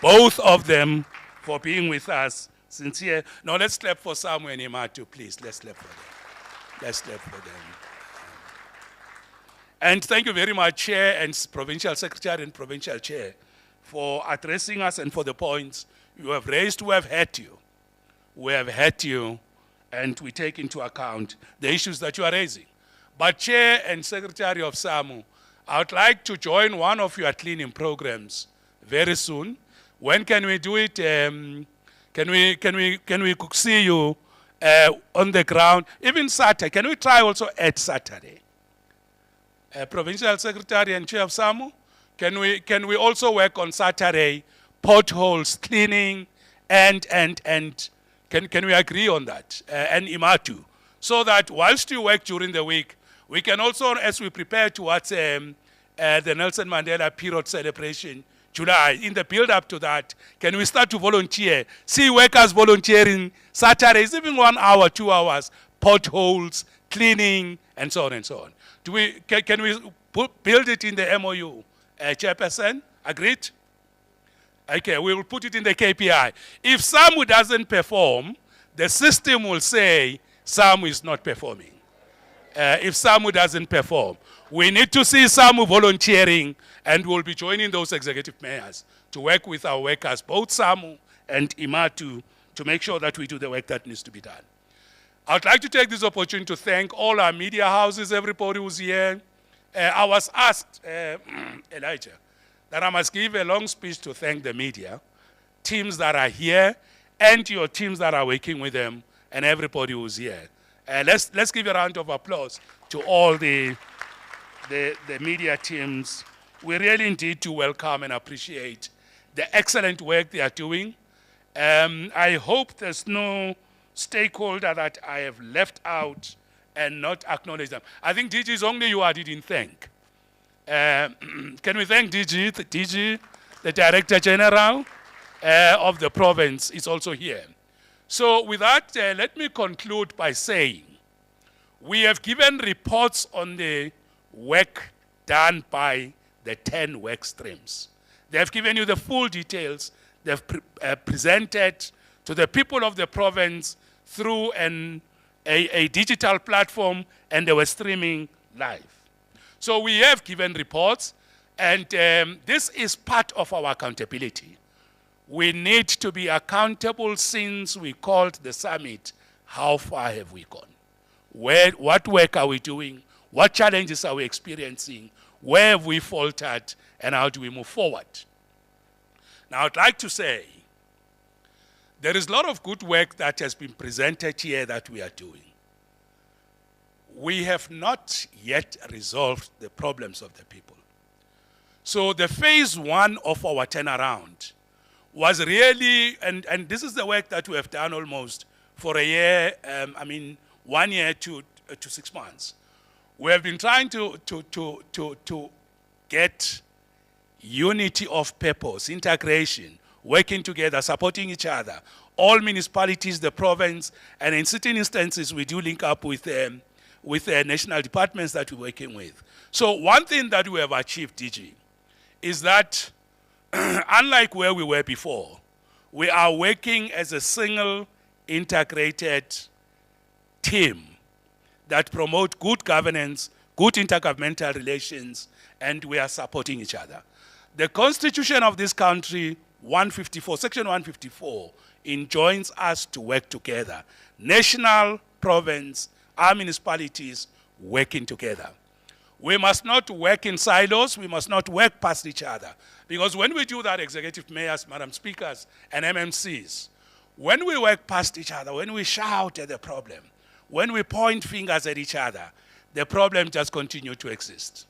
both of them, for being with us. Sincere. Now let's clap for Samu and Imatu, please. Let's clap for them. Let's clap for them. And thank you very much, Chair and Provincial Secretary and Provincial Chair, for addressing us and for the points you have raised. We have heard you. We have heard you, and we take into account the issues that you are raising. But Chair and Secretary of SAMU, I would like to join one of your cleaning programs very soon. When can we do it? Can we see you on the ground? Even Saturday. Can we try also at Saturday? Provincial Secretary and Chair of SAMU, can we also work on Saturday, potholes, cleaning, and can we agree on that? And Imatu, so that whilst you work during the week, we can also, as we prepare towards the Nelson Mandela period celebration, July, in the build-up to that, can we start to volunteer? See workers volunteering Saturdays, even 1 hour, 2 hours, potholes, cleaning, and so on and so on. Can we build it in the MOU? Chairperson, agreed? Okay, we will put it in the KPI. If SAMU doesn't perform, the system will say SAMU is not performing. If SAMU doesn't perform, we need to see SAMU volunteering, and we'll be joining those executive mayors to work with our workers, both SAMU and Imatu, to make sure that we do the work that needs to be done. I would like to take this opportunity to thank all our media houses, everybody who's here. I was asked, Elijah, that I must give a long speech to thank the media, teams that are here, and your teams that are working with them, and everybody who's here. Let's give a round of applause to all the media teams. We really indeed do welcome and appreciate the excellent work they are doing. I hope there's no stakeholder that I have left out and not acknowledge them. I think DG is only you I didn't thank. Can we thank DG? The DG, the Director General of the province, is also here. So with that, let me conclude by saying we have given reports on the work done by the 10 work streams. They have given you the full details. They've presented to the people of the province through a digital platform, and they were streaming live. So we have given reports, and this is part of our accountability. We need to be accountable since we called the summit. How far have we gone? What work are we doing? What challenges are we experiencing? Where have we faltered? And how do we move forward? Now, I'd like to say, there is a lot of good work that has been presented here that we are doing. We have not yet resolved the problems of the people. So the phase 1 of our turnaround was really, and this is the work that we have done almost for a year, 1 year to 6 months. We have been trying to get unity of purpose, integration, working together, supporting each other. All municipalities, the province, and in certain instances, we do link up with national departments that we're working with. So one thing that we have achieved, DG, is that unlike where we were before, we are working as a single integrated team that promote good governance, good intergovernmental relations, and we are supporting each other. The constitution of this country, 154, section 154, enjoins us to work together. National, province, our municipalities working together. We must not work in silos, we must not work past each other. Because when we do that, executive mayors, madam speakers, and MMCs, when we work past each other, when we shout at the problem, when we point fingers at each other, the problem just continues to exist.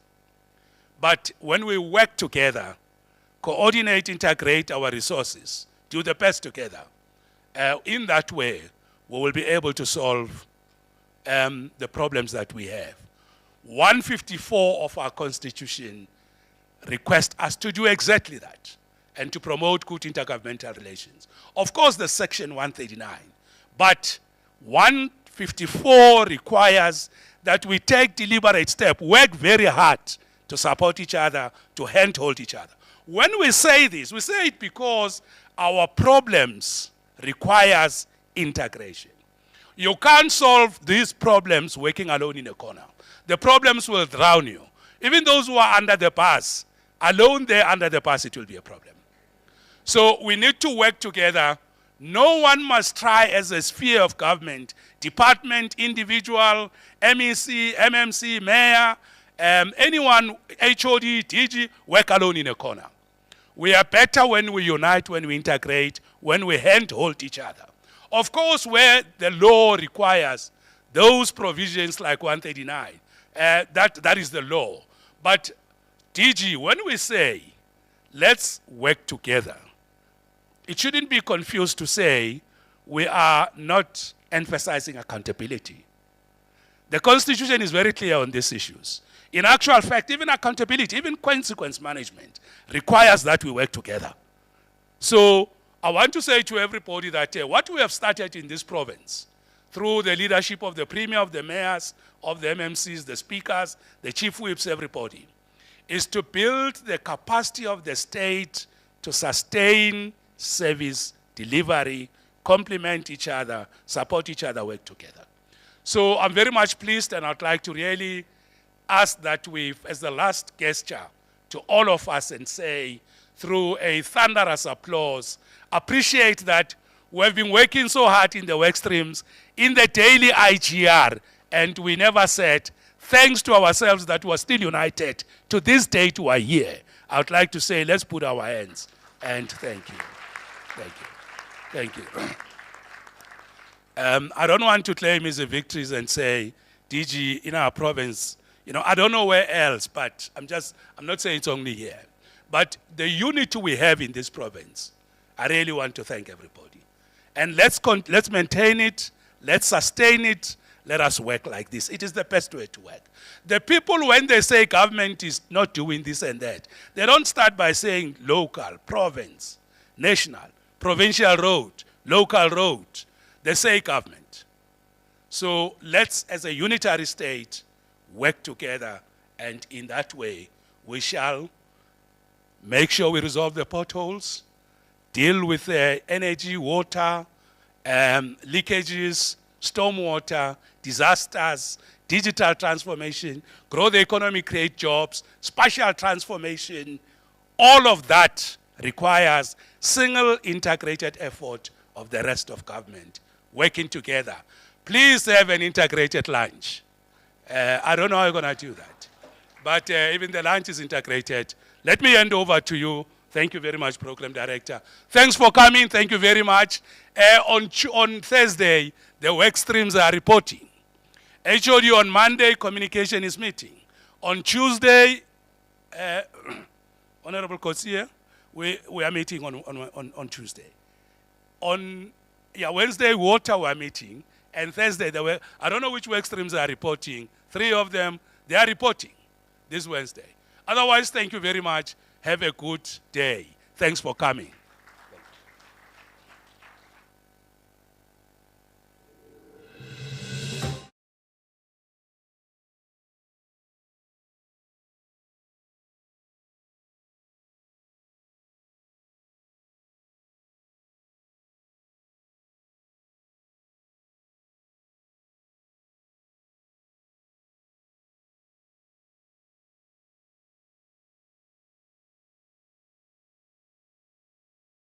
But when we work together, coordinate, integrate our resources, do the best together, in that way, we will be able to solve the problems that we have. 154 of our constitution requests us to do exactly that and to promote good intergovernmental relations. Of course, the section 139, but 154 requires that we take deliberate steps, work very hard to support each other, to handhold each other. When we say this, we say it because our problems requires integration. You can't solve these problems working alone in a corner. The problems will drown you. Even those who are under the bus, alone there under the bus, it will be a problem. So we need to work together. No one must try as a sphere of government, department, individual, MEC, MMC, mayor, anyone, HOD, DG, work alone in a corner. We are better when we unite, when we integrate, when we handhold each other. Of course, where the law requires those provisions like 139, that is the law. But DG, when we say, let's work together, it shouldn't be confused to say we are not emphasizing accountability. The Constitution is very clear on these issues. In actual fact, even accountability, even consequence management requires that we work together. So I want to say to everybody that what we have started in this province, through the leadership of the Premier, of the mayors, of the MMCs, the speakers, the chief whips, everybody, is to build the capacity of the state to sustain service delivery, complement each other, support each other, work together. So I'm very much pleased, and I'd like to really ask that we, as the last gesture to all of us, and say through a thunderous applause, appreciate that we have been working so hard in the work streams, in the daily IGR, and we never said, thanks to ourselves that we're still united. To this date, we are here. I would like to say, let's put our hands, and thank you. Thank you. Thank you. I don't want to claim as a victories and say, DG, in our province, I don't know where else, but I'm not saying it's only here. But the unity we have in this province, I really want to thank everybody. And let's maintain it, let's sustain it, let us work like this. It is the best way to work. The people, when they say government is not doing this and that, they don't start by saying local, province, national, provincial road, local road. They say government. So let's, as a unitary state, work together, and in that way, we shall make sure we resolve the potholes, deal with energy, water, leakages, stormwater, disasters, digital transformation, grow the economy, create jobs, spatial transformation. All of that requires single integrated effort of the rest of government working together. Please have an integrated lunch. I don't know how you're going to do that. But even the lunch is integrated. Let me hand over to you. Thank you very much, Program Director. Thanks for coming. Thank you very much. On Thursday, the work streams are reporting. HOD on Monday, communication is meeting. On Tuesday, Honorable Kosia, we are meeting on Tuesday. On Yeah, Wednesday, water were meeting, and Thursday, there were, I don't know which work streams are reporting. 3 of them, they are reporting this Wednesday. Otherwise, thank you very much. Have a good day. Thanks for coming.